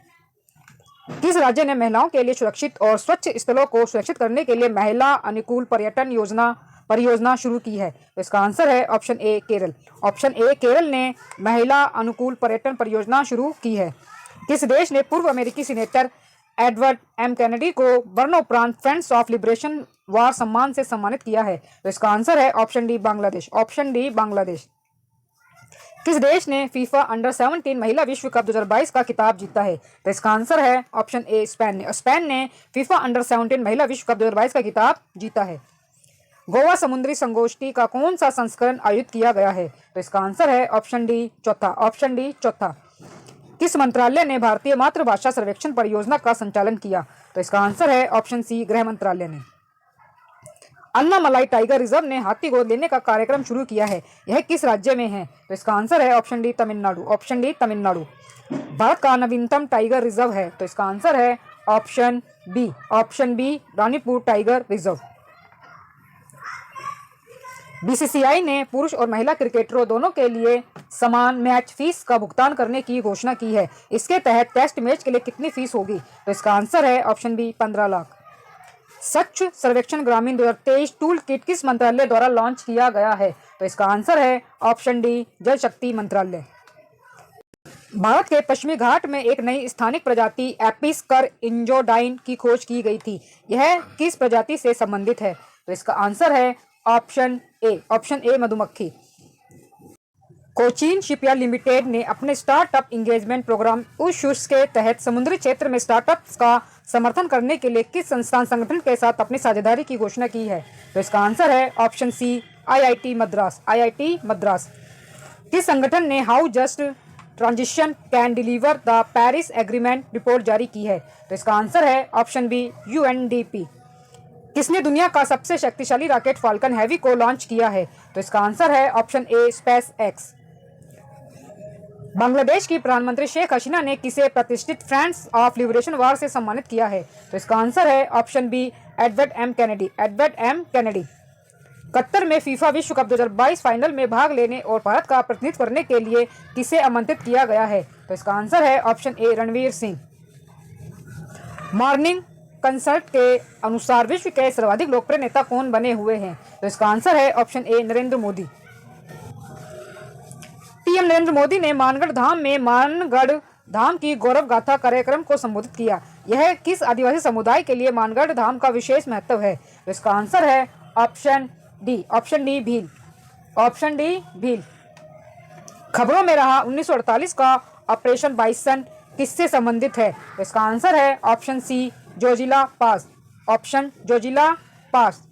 किस राज्य ने महिलाओं के लिए सुरक्षित और स्वच्छ स्थलों को सुरक्षित करने के लिए महिला अनुकूल पर्यटन परियोजना शुरू की है? तो इसका आंसर है option A, Kerala. Option A, Kerala ने महिला अनुकूल पर्यटन परियोजना शुरू की है। किस देश ने पूर्व अमेरिकी सीनेटर एडवर्ड एम कैनेडी को मरणोपरांत फ्रेंड्स ऑफ लिबरेशन वार सम्मान से सम्मानित किया है? तो इसका आंसर है option D, Bangladesh. Option D, Bangladesh. किस देश ने फीफा अंडर 17 महिला विश्व कप 2022 का खिताब जीता है? तो इसका आंसर है ऑप्शन ए, स्पेन ने। स्पेन ने फीफा अंडर 17 महिला विश्व कप 2022 का खिताब जीता है। गोवा समुद्री संगोष्ठी का कौन सा संस्करण आयोजित किया गया है? तो इसका आंसर है ऑप्शन डी, चौथा। ऑप्शन डी, चौथा। किस मंत्रालय ने भारतीय मातृभाषा सर्वेक्षण परियोजना का संचालन किया? तो इसका आंसर है ऑप्शन सी, गृह मंत्रालय ने। अन्नामलाई टाइगर रिजर्व ने हाथी गोद लेने का कार्यक्रम शुरू किया है, यह किस राज्य में है? तो इसका आंसर है option D, Tamil Nadu. Option D, Tamil Nadu. Bharat का नवीनतम टाइगर रिजर्व है? तो इसका आंसर है option B. Option B, Ranipur tiger reserve. BCCI ने पुरुष और महिला क्रिकेटरों दोनों के लिए समान मैच फीस का भुगतान करने की घोषणा की है। इसके तहत टेस्ट मैच के लिए कितनी फीस होगी? तो इसका आंसर है ऑप्शन बी, 15 लाख। स्वच्छ सर्वेक्षण ग्रामीण 2023 टूल किट किस मंत्रालय द्वारा लॉन्च किया गया है? तो इसका आंसर है ऑप्शन डी, जल शक्ति मंत्रालय। भारत के पश्चिमी घाट में एक नई स्थानिक प्रजाति एपिस कर इंजोडाइन की खोज की गई थी, यह किस प्रजाति से संबंधित है? तो इसका आंसर है ऑप्शन ए। ऑप्शन ए, मधुमक्खी। कोचीन शिपयार्ड लिमिटेड ने अपने स्टार्टअप इंगेजमेंट प्रोग्राम उशुस के तहत समुद्री क्षेत्र में स्टार्टअप्स का समर्थन करने के लिए किस संगठन के साथ अपनी साझेदारी की घोषणा की है? तो इसका आंसर है option C, IIT Madras. IIT Madras. किस संगठन ने how just transition can deliver the Paris agreement report जारी की है? तो इसका आंसर है ऑप्शन बी, यूएनडीपी। किसने दुनिया का सबसे शक्तिशाली रॉकेट फाल्कन हैवी को लॉन्च किया है? तो इसका आंसर है ऑप्शन ए, स्पेस एक्स। बांग्लादेश की प्रधानमंत्री शेख हसीना ने किसे प्रतिष्ठित फ्रेंड्स ऑफ लिबरेशन वार से सम्मानित किया है? तो इसका आंसर है option B, Edward M Kennedy. Edward M Kennedy. Qatar में फीफा विश्व कप 2022 फाइनल में भाग लेने और भारत का प्रतिनिधित्व करने के लिए किसे आमंत्रित किया गया है? तो इसका आंसर है ऑप्शन ए, रणवीर सिंह। मॉर्निंग कंसल्ट के अनुसार विश्व के सर्वाधिक लोकप्रिय नेता कौन बने हुए हैं? तो इसका आंसर है ऑप्शन ए, नरेंद्र मोदी। पीएम नरेंद्र मोदी ने मानगढ़ धाम में मानगढ़ धाम की गौरव गाथा कार्यक्रम को संबोधित किया, यह किस आदिवासी समुदाय के लिए मानगढ़ धाम का विशेष महत्व है? तो इसका आंसर है option D. Option D, Bhil. Option D, Bhil. खबरों में रहा 1948 का ऑपरेशन बाइसन किससे संबंधित है? तो इसका आंसर है ऑप्शन सी, जोजिला पास। ऑप्शन जोजिला पास।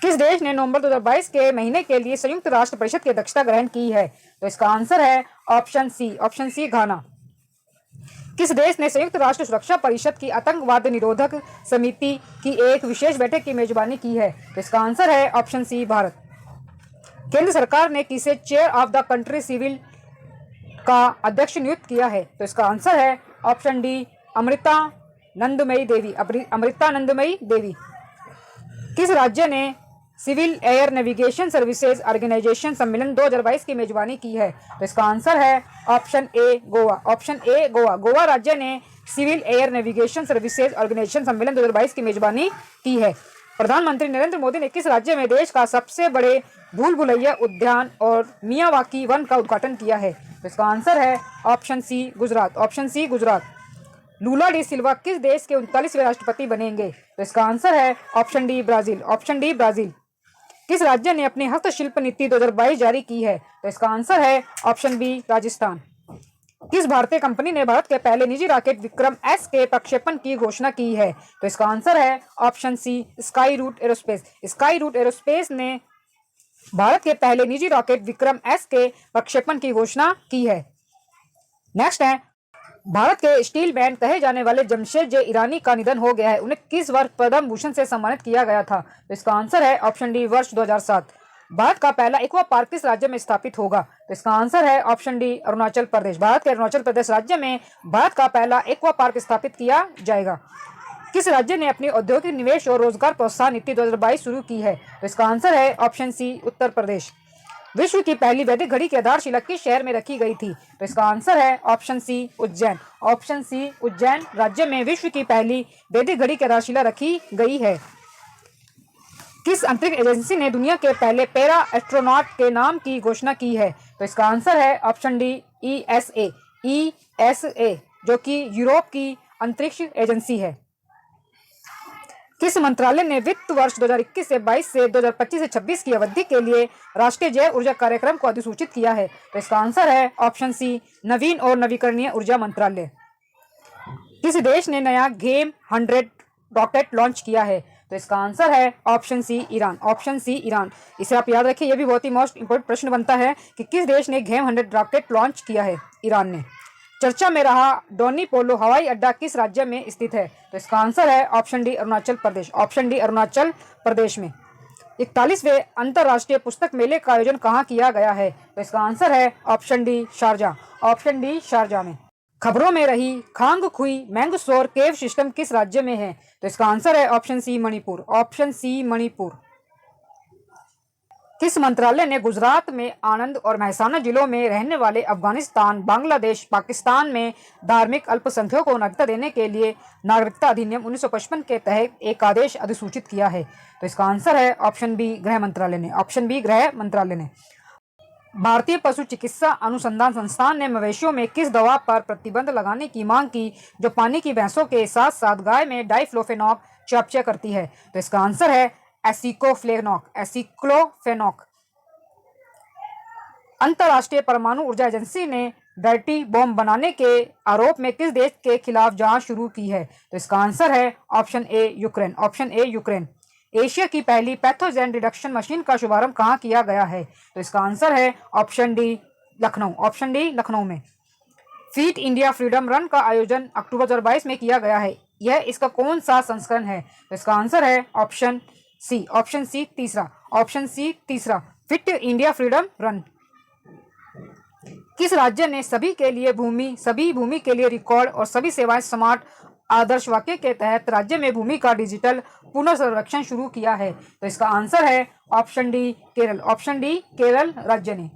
किस देश ने नवंबर 2022 के महीने के लिए संयुक्त राष्ट्र परिषद की अध्यक्षता ग्रहण की है? तो इसका आंसर है ऑप्शन सी। ऑप्शन सी, घाना। किस देश ने संयुक्त राष्ट्र सुरक्षा परिषद की आतंकवाद निरोधक समिति की एक विशेष बैठक की मेजबानी की है? तो इसका आंसर है ऑप्शन सी, भारत। केंद्र सरकार ने किसे chair of the country civil का अध्यक्ष नियुक्त किया है? तो इसका आंसर है ऑप्शन डी, अमृता नंदमयी देवी। अमृता नंदमयी देवी। किस राज्य ने civil air navigation services organisation सम्मेलन 2022 की मेजबानी की है? तो इसका आंसर है option A, Goa. Option A, Goa. Goa राज्य ने civil air navigation services organisation सम्मेलन 2022 की मेजबानी की है। प्रधानमंत्री नरेंद्र मोदी ने किस राज्य में देश का सबसे बड़े भूल भुलैया उद्यान और मियावाकी वन का उद्घाटन किया है? तो इसका आंसर है option C, Gujarat. Option C, Gujarat. Lula da Silva किस देश के 39वें राष्ट्रपति बनेंगे? तो इसका आंसर है option D Brazil. Option D Brazil. किस राज्य ने अपनी हस्तशिल्प नीति 2022 जारी की है? तो इसका आंसर है ऑप्शन बी राजस्थान। किस भारतीय कंपनी ने भारत के पहले निजी रॉकेट विक्रम एस के प्रक्षेपण की घोषणा की है? तो इसका आंसर है option C Skyroot aerospace. Skyroot aerospace ने भारत के पहले निजी रॉकेट विक्रम एस के प्रक्षेपण की घोषणा की है। नेक्स्ट है, भारत के स्टील मैन कहे जाने वाले जमशेद जे ईरानी का निधन हो गया है। उन्हें किस वर्ष पद्म भूषण से सम्मानित किया गया था? तो इसका आंसर है ऑप्शन डी वर्ष 2007। भारत का पहला एक्वा पार्क किस राज्य में स्थापित होगा? तो इसका आंसर है ऑप्शन डी अरुणाचल प्रदेश। भारत के अरुणाचल प्रदेश राज्य में भारत का पहला एक्वा पार्क स्थापित किया जाएगा। किस राज्य ने अपनी औद्योगिक निवेश और रोजगार प्रोत्साहन नीति 2022 शुरू की है? तो इसका आंसर है ऑप्शन सी उत्तर प्रदेश। विश्व की पहली वैदिक घड़ी की आधारशिला किस शहर में रखी गई थी? तो इसका आंसर है option C Ujjain. Option C Ujjain राज्य में विश्व की पहली वैदिक घड़ी की आधारशिला रखी गई है। किस अंतरिक्ष एजेंसी ने दुनिया के पहले पैरा एस्ट्रोनॉट के नाम की घोषणा की है? तो इसका आंसर है ऑप्शन डी ईएसए। ईएसए जो कि यूरोप की अंतरिक्ष एजेंसी है। किस मंत्रालय ने वित्त वर्ष 2021 से 22 से 2025 से 26 की अवधि के लिए राष्ट्रीय जैव ऊर्जा कार्यक्रम को अधिसूचित किया है? तो इसका आंसर है ऑप्शन सी नवीन और नवीकरणीय ऊर्जा मंत्रालय। किस देश ने नया घेम 100 रॉकेट लॉन्च किया है? तो इसका आंसर है option C Iran. Option C Iran. इसे आप याद रखिए, यह भी बहुत ही मोस्ट इंपोर्टेंट प्रश्न बनता है कि किस देश ने घेम 100 रॉकेट लॉन्च किया है? ईरान ने। चर्चा में रहा डोनी पोलो हवाई अड्डा किस राज्य में स्थित है? तो इसका आंसर है option D Arunachal Pradesh. Option D Arunachal Pradesh में। 41वें अंतर्राष्ट्रीय पुस्तक मेले का आयोजन कहाँ किया गया है? तो इसका आंसर है option D Sharjah. Option D Sharjah में। खबरों में रही खांग खुई मैंगसोर केव सिस्टम किस राज्य में है? तो इसका आंसर है option C Manipur. Option C Manipur. किस मंत्रालय ने गुजरात में आनंद और मेहसाना जिलों में रहने वाले अफगानिस्तान, बांग्लादेश, पाकिस्तान में धार्मिक अल्पसंख्यकों को नागरिकता देने के लिए नागरिकता अधिनियम 1955 के तहत एक आदेश अधिसूचित किया है? तो इसका आंसर है ऑप्शन बी गृह मंत्रालय ने। ऑप्शन बी गृह मंत्रालय ने। भारतीय पशु चिकित्सा अनुसंधान संस्थान ने मवेशियों में किस दवा पर प्रतिबंध लगाने की मांग की जो पानी की भैंसों के साथ साथ गाय में डाइफ्लोफेनॉक चयापचय करती है? तो इसका आंसर है एसिक्लोफेनॉक। एसिक्लोफेनॉक। अंतर्राष्ट्रीय परमाणु ऊर्जा एजेंसी ने डर्टी बॉम्ब बनाने के आरोप में किस देश के खिलाफ जांच शुरू की है? तो इसका आंसर है option A Ukraine. Option A Ukraine. Asia की पहली पैथोजेन रिडक्शन मशीन का शुभारंभ कहाँ किया गया है? तो इसका आंसर है option D Lucknow. Option D Lucknow में। फीट इंडिया फ्रीडम रन का आयोजन अक्टूबर 2022 में किया गया है। यह इसका कौन सा संस्करण है? तो इसका आंसर है ऑप्शन सी। ऑप्शन सी तीसरा। ऑप्शन सी तीसरा। Fit India freedom run. किस राज्य ने सभी भूमि के लिए रिकॉर्ड और सभी सेवाएं स्मार्ट आदर्श वाक्य के तहत राज्य में भूमि का डिजिटल पुनर्संरक्षण शुरू किया है? तो इसका आंसर है option D Kerala. Option D Kerala राज्य ने।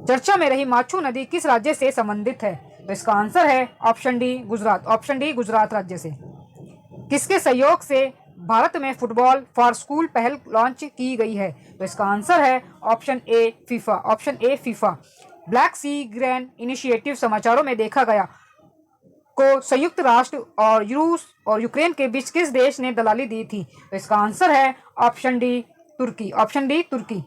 चर्चा में रही माचू नदी किस राज्य से संबंधित है? तो इसका आंसर है option D Gujarat. Option D Gujarat राज्य से। किसके सहयोग से भारत में फुटबॉल फॉर स्कूल पहल लॉन्च की गई है? तो इसका आंसर है option A FIFA. Option A FIFA. Black sea grand initiative समाचारों में देखा गया को संयुक्त राष्ट्र और रूस और यूक्रेन के बीच किस देश ने दलाली दी थी? तो इसका आंसर है ऑप्शन डी तुर्की। ऑप्शन डी तुर्की।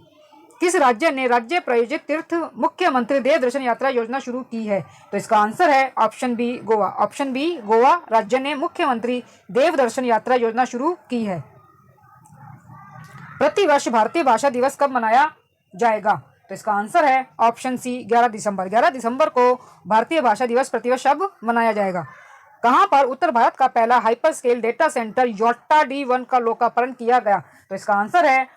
किस राज्य ने राज्य प्रायोजित तीर्थ मुख्यमंत्री देव दर्शन यात्रा योजना शुरू की है? तो इसका आंसर है option B Goa. Option B Goa राज्य ने मुख्यमंत्री देव दर्शन यात्रा योजना शुरू की है। प्रतिवर्ष भारतीय भाषा दिवस कब मनाया जाएगा? तो इसका आंसर है ऑप्शन सी 11 दिसंबर। 11 दिसंबर को भारतीय भाषा दिवस प्रतिवर्ष अब मनाया जाएगा। कहां पर उत्तर भारत का पहला hyperscale data centre Yotta D1 का लोकार्पण किया गया? तो इसका आंसर है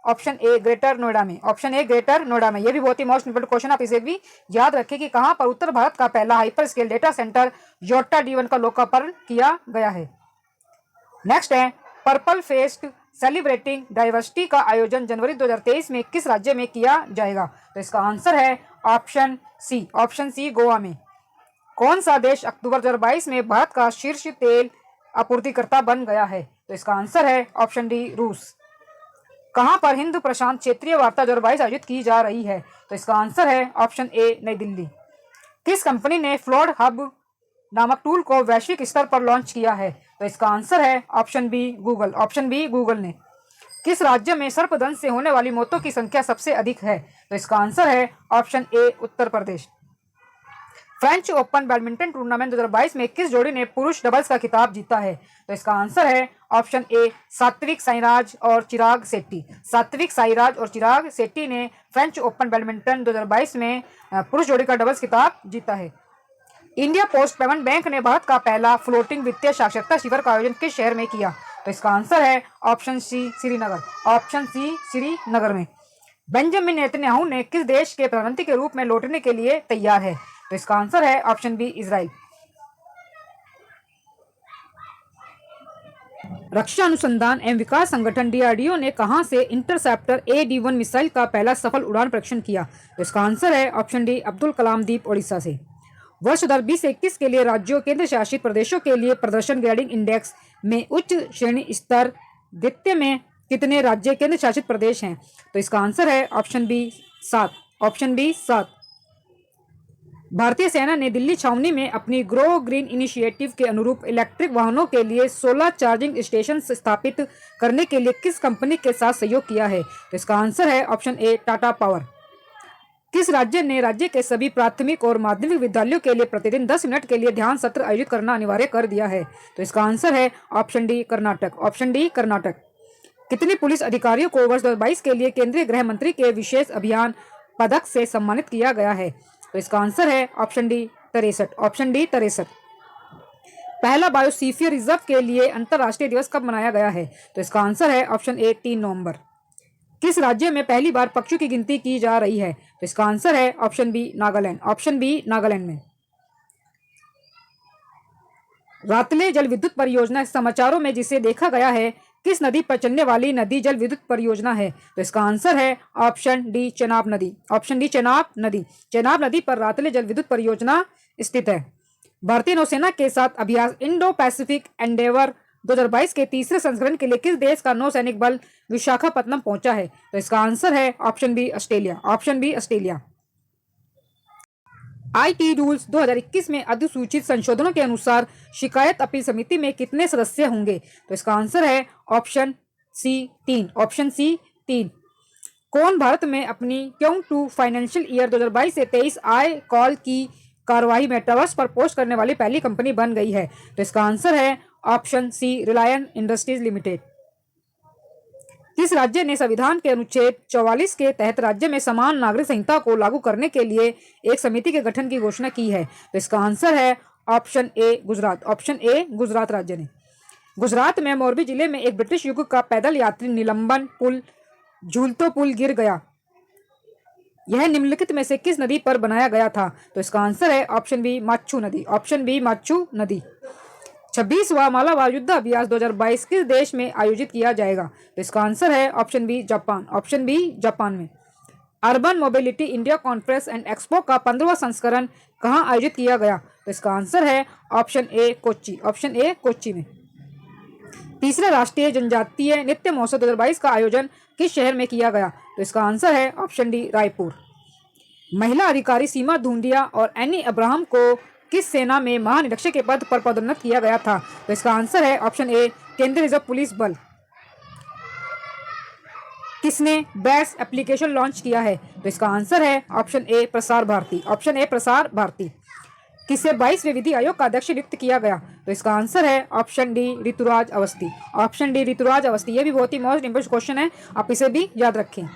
ऑप्शन ए ग्रेटर नोएडा में। ऑप्शन ए ग्रेटर नोएडा में। यह भी बहुत ही मोस्ट इंपोर्टेंट क्वेश्चन, आप इसे भी याद रखें कि कहां पर उत्तर भारत का पहला hyperscale data centre Yotta D1 का लोकार्पण किया गया है। नेक्स्ट है पर्पल फेस्ट सेलिब्रेटिंग डाइवर्सिटी का आयोजन जनवरी 2023 में किस राज्य में किया जाएगा? तो इसका आंसर है option C. Option C Goa में। कौन सा देश अक्टूबर 2022 में भारत का शीर्ष तेल आपूर्तिकर्ता बन गया है? तो इसका आंसर है ऑप्शन डी रूस। कहां पर हिंद प्रशांत क्षेत्रीय वार्ता 2022 आयोजित की जा रही है? तो इसका आंसर है ऑप्शन ए नई दिल्ली। किस कंपनी ने फ्लड हब नामक टूल को वैश्विक स्तर पर लॉन्च किया है? तो इसका आंसर है option B Google. Option B Google ने। किस राज्य में सर्पदंश से होने वाली मौतों की संख्या सबसे अधिक है? तो इसका आंसर है ऑप्शन ए Uttar Pradesh. French open badminton tournament 2022 में किस जोड़ी ने पुरुष डबल्स का खिताब जीता है? तो इसका आंसर है ऑप्शन ए सात्विक साईराज और चिराग शेट्टी। सात्विक साईराज और चिराग शेट्टी ने फ्रेंच ओपन बैडमिंटन 2022 में पुरुष जोड़ी का डबल्स खिताब जीता है। इंडिया पोस्ट पेमेंट बैंक ने भारत का पहला फ्लोटिंग वित्तीय साक्षरता शिविर का आयोजन किस शहर में किया? तो इसका आंसर है option C Srinagar. Option C Srinagar में। बेंजामिन नेतन्याहू ने किस देश के प्रधानमंत्री के रूप में लौटने के लिए तैयार है? तो इसका आंसर है ऑप्शन बी इजराइल। रक्षा अनुसंधान एवं विकास संगठन डीआरडीओ ने कहां से इंटरसेप्टर AD-1 मिसाइल का पहला सफल उड़ान परीक्षण किया? तो इसका आंसर है ऑप्शन डी अब्दुल कलाम द्वीप ओडिशा से। वर्ष 2020-21 के लिए राज्यों केंद्र शासित प्रदेशों के लिए प्रदर्शन ग्रेडिंग इंडेक्स में उच्च श्रेणी स्तर द्वितीय में कितने राज्य केंद्र शासित प्रदेश हैं? तो इसका आंसर है ऑप्शन बी 7। Option B 7। भारतीय सेना ने दिल्ली छावनी में अपनी ग्रो ग्रीन इनिशिएटिव के अनुरूप इलेक्ट्रिक वाहनों के लिए 16 चार्जिंग स्टेशन स्थापित करने के लिए किस कंपनी के साथ सहयोग किया है? तो इसका आंसर है ऑप्शन ए टाटा पावर। किस राज्य ने राज्य के सभी प्राथमिक और माध्यमिक विद्यालयों के लिए प्रतिदिन 10 मिनट के लिए ध्यान सत्र आयोजित करना अनिवार्य कर दिया है? तो इसका आंसर है option D Karnataka. Option D Karnataka. कितने पुलिस अधिकारियों को वर्ष 2022 के लिए केंद्रीय गृह मंत्री के विशेष अभियान पदक से सम्मानित किया गया है? तो इसका आंसर है ऑप्शन डी 63। Option D 63। पहला बायोस्फीयर रिजर्व के लिए अंतर्राष्ट्रीय दिवस कब मनाया गया है? तो इसका आंसर है ऑप्शन ए 3 नवंबर। किस राज्य में पहली बार पक्षियों की गिनती की जा रही है? तो इसका आंसर है option B Nagaland. Option B Nagaland में। रातले जल विद्युत परियोजना समाचारों में जिसे देखा गया है किस नदी पर चलने वाली नदी जल विद्युत परियोजना है? तो इसका आंसर है ऑप्शन डी चेनाब नदी। ऑप्शन डी चेनाब नदी। चेनाब नदी पर रातले जल विद्युत परियोजना स्थित है। भारतीय नौसेना के साथ अभ्यास इंडो पैसिफिक एंडेवर 2022 के तीसरे संस्करण के लिए किस देश का नौसैनिक बल विशाखापत्तनम पहुंचा है? तो इसका आंसर है option B Australia. Option B Australia. IT rules 2021 में अधिसूचित संशोधनों के अनुसार शिकायत अपील समिति में कितने सदस्य होंगे? तो इसका आंसर है ऑप्शन सी 3। Option C 3। कौन भारत में अपनी Q2 फाइनेंशियल ईयर 2022 से 23 आय कॉल की कार्यवाही मेटावर्स पर पोस्ट करने वाली पहली कंपनी बन गई है? तो इसका आंसर है option C Reliance industries limited. किस राज्य ने संविधान के अनुच्छेद 44 के तहत राज्य में समान नागरिक संहिता को लागू करने के लिए एक समिति के गठन की घोषणा की है? तो इसका आंसर है option A Gujarat. Option A Gujarat राज्य ने। गुजरात में मोरबी जिले में एक ब्रिटिश युग का पैदल यात्री निलंबन पुल झूलतो पुल गिर गया। यह निम्नलिखित में से किस नदी पर बनाया गया था? तो इसका आंसर है ऑप्शन बी माच्छु नदी। ऑप्शन बी माच्छु नदी। 26वां मालाबार युद्ध अभ्यास 2022 किस देश में आयोजित किया जाएगा? तो इसका आंसर है option B Japan. Option B Japan में। Urban mobility India conference and expo का 15वां संस्करण कहां आयोजित किया गया? तो इसका आंसर है option A Kochi. Option A Kochi में। तीसरा राष्ट्रीय जनजातीय नृत्य महोत्सव 2022 का आयोजन किस शहर में किया गया? तो इसका आंसर है ऑप्शन डी रायपुर। महिला अधिकारी सीमा धूंडिया और एनी अब्राहम को किस सेना में महानिरीक्षक के पद पर पदोन्नत किया गया था? तो इसका आंसर है ऑप्शन ए केंद्रीय रिजर्व पुलिस बल। किसने बैट्स एप्लीकेशन लॉन्च किया है? तो इसका आंसर है option A Prasar Bharati. Option A Prasar Bharati. किसे 22वें विधि आयोग का अध्यक्ष नियुक्त किया गया? तो इसका आंसर है option D Rituraj Awasthi. Option D Rituraj Awasthi. यह भी बहुत ही मोस्ट इंपोर्टेंट क्वेश्चन है, आप इसे भी याद रखें।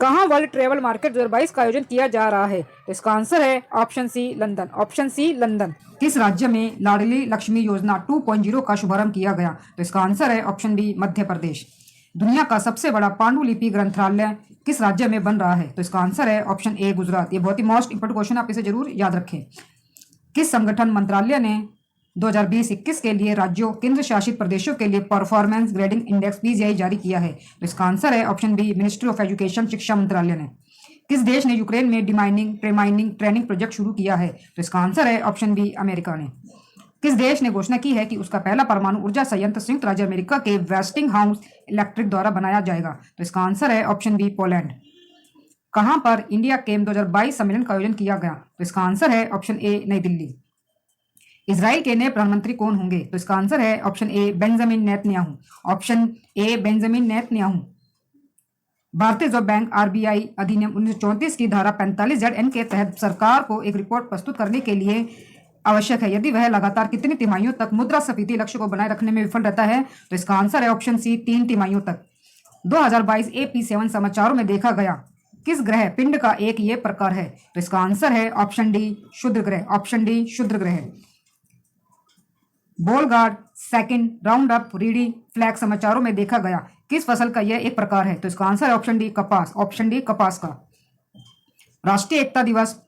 कहां वर्ल्ड ट्रेवल मार्केट 2022 का आयोजन किया जा रहा है? तो इसका आंसर है option C London. Option C London. किस राज्य में लाडली लक्ष्मी योजना 2.0 का शुभारंभ किया गया? तो इसका आंसर है ऑप्शन बी मध्य प्रदेश। दुनिया का सबसे बड़ा पांडुलिपि ग्रंथालय किस राज्य में बन रहा है? तो इसका आंसर है ऑप्शन ए गुजरात। ये बहुत ही मोस्ट इंपोर्टेंट क्वेश्चन, आप इसे जरूर याद रखें। किस संगठन मंत्रालय ने 2020-21 के लिए राज्यों केंद्र शासित प्रदेशों के लिए परफॉर्मेंस ग्रेडिंग इंडेक्स PGI जारी किया है? तो इसका आंसर है option B ministry of education शिक्षा मंत्रालय ने। किस देश ने यूक्रेन में डिमाइनिंग प्रेमाइनिंग ट्रेनिंग प्रोजेक्ट शुरू किया है? तो इसका आंसर है ऑप्शन बी अमेरिका ने। किस देश ने घोषणा की है कि उसका पहला परमाणु ऊर्जा संयंत्र संयुक्त राज्य अमेरिका के वेस्टिंग हाउस इलेक्ट्रिक द्वारा बनाया जाएगा? तो इसका आंसर है ऑप्शन बी पोलैंड। कहां पर इंडिया केम 2022 सम्मेलन का आयोजन किया गया? तो इसका आंसर है ऑप्शन ए नई दिल्ली। इसराइल के नए प्रधानमंत्री कौन होंगे? तो इसका आंसर है option A Benjamin Netanyahu. Option A Benjamin Netanyahu. भारतीय रिजर्व बैंक आरबीआई अधिनियम 1934 की धारा 45ZN के तहत सरकार को एक रिपोर्ट प्रस्तुत करने के लिए आवश्यक है यदि वह लगातार कितनी तिमाहियों तक मुद्रास्फीति लक्ष्य को बनाए रखने में विफल रहता है? तो इसका आंसर है ऑप्शन सी 3 तिमाहियों तक। 2022 AP7 समाचारों में देखा गया किस ग्रह पिंड का एक ये प्रकार है? तो इसका आंसर है ऑप्शन डी क्षुद्र ग्रह। ऑप्शन डी क्षुद्र ग्रह। Bollgard, second, round up, Reedy, flag समाचारों में देखा गया किस फसल का यह एक प्रकार है? तो इसका आंसर है ऑप्शन डी कपास। ऑप्शन डी कपास का। राष्ट्रीय एकता दिवस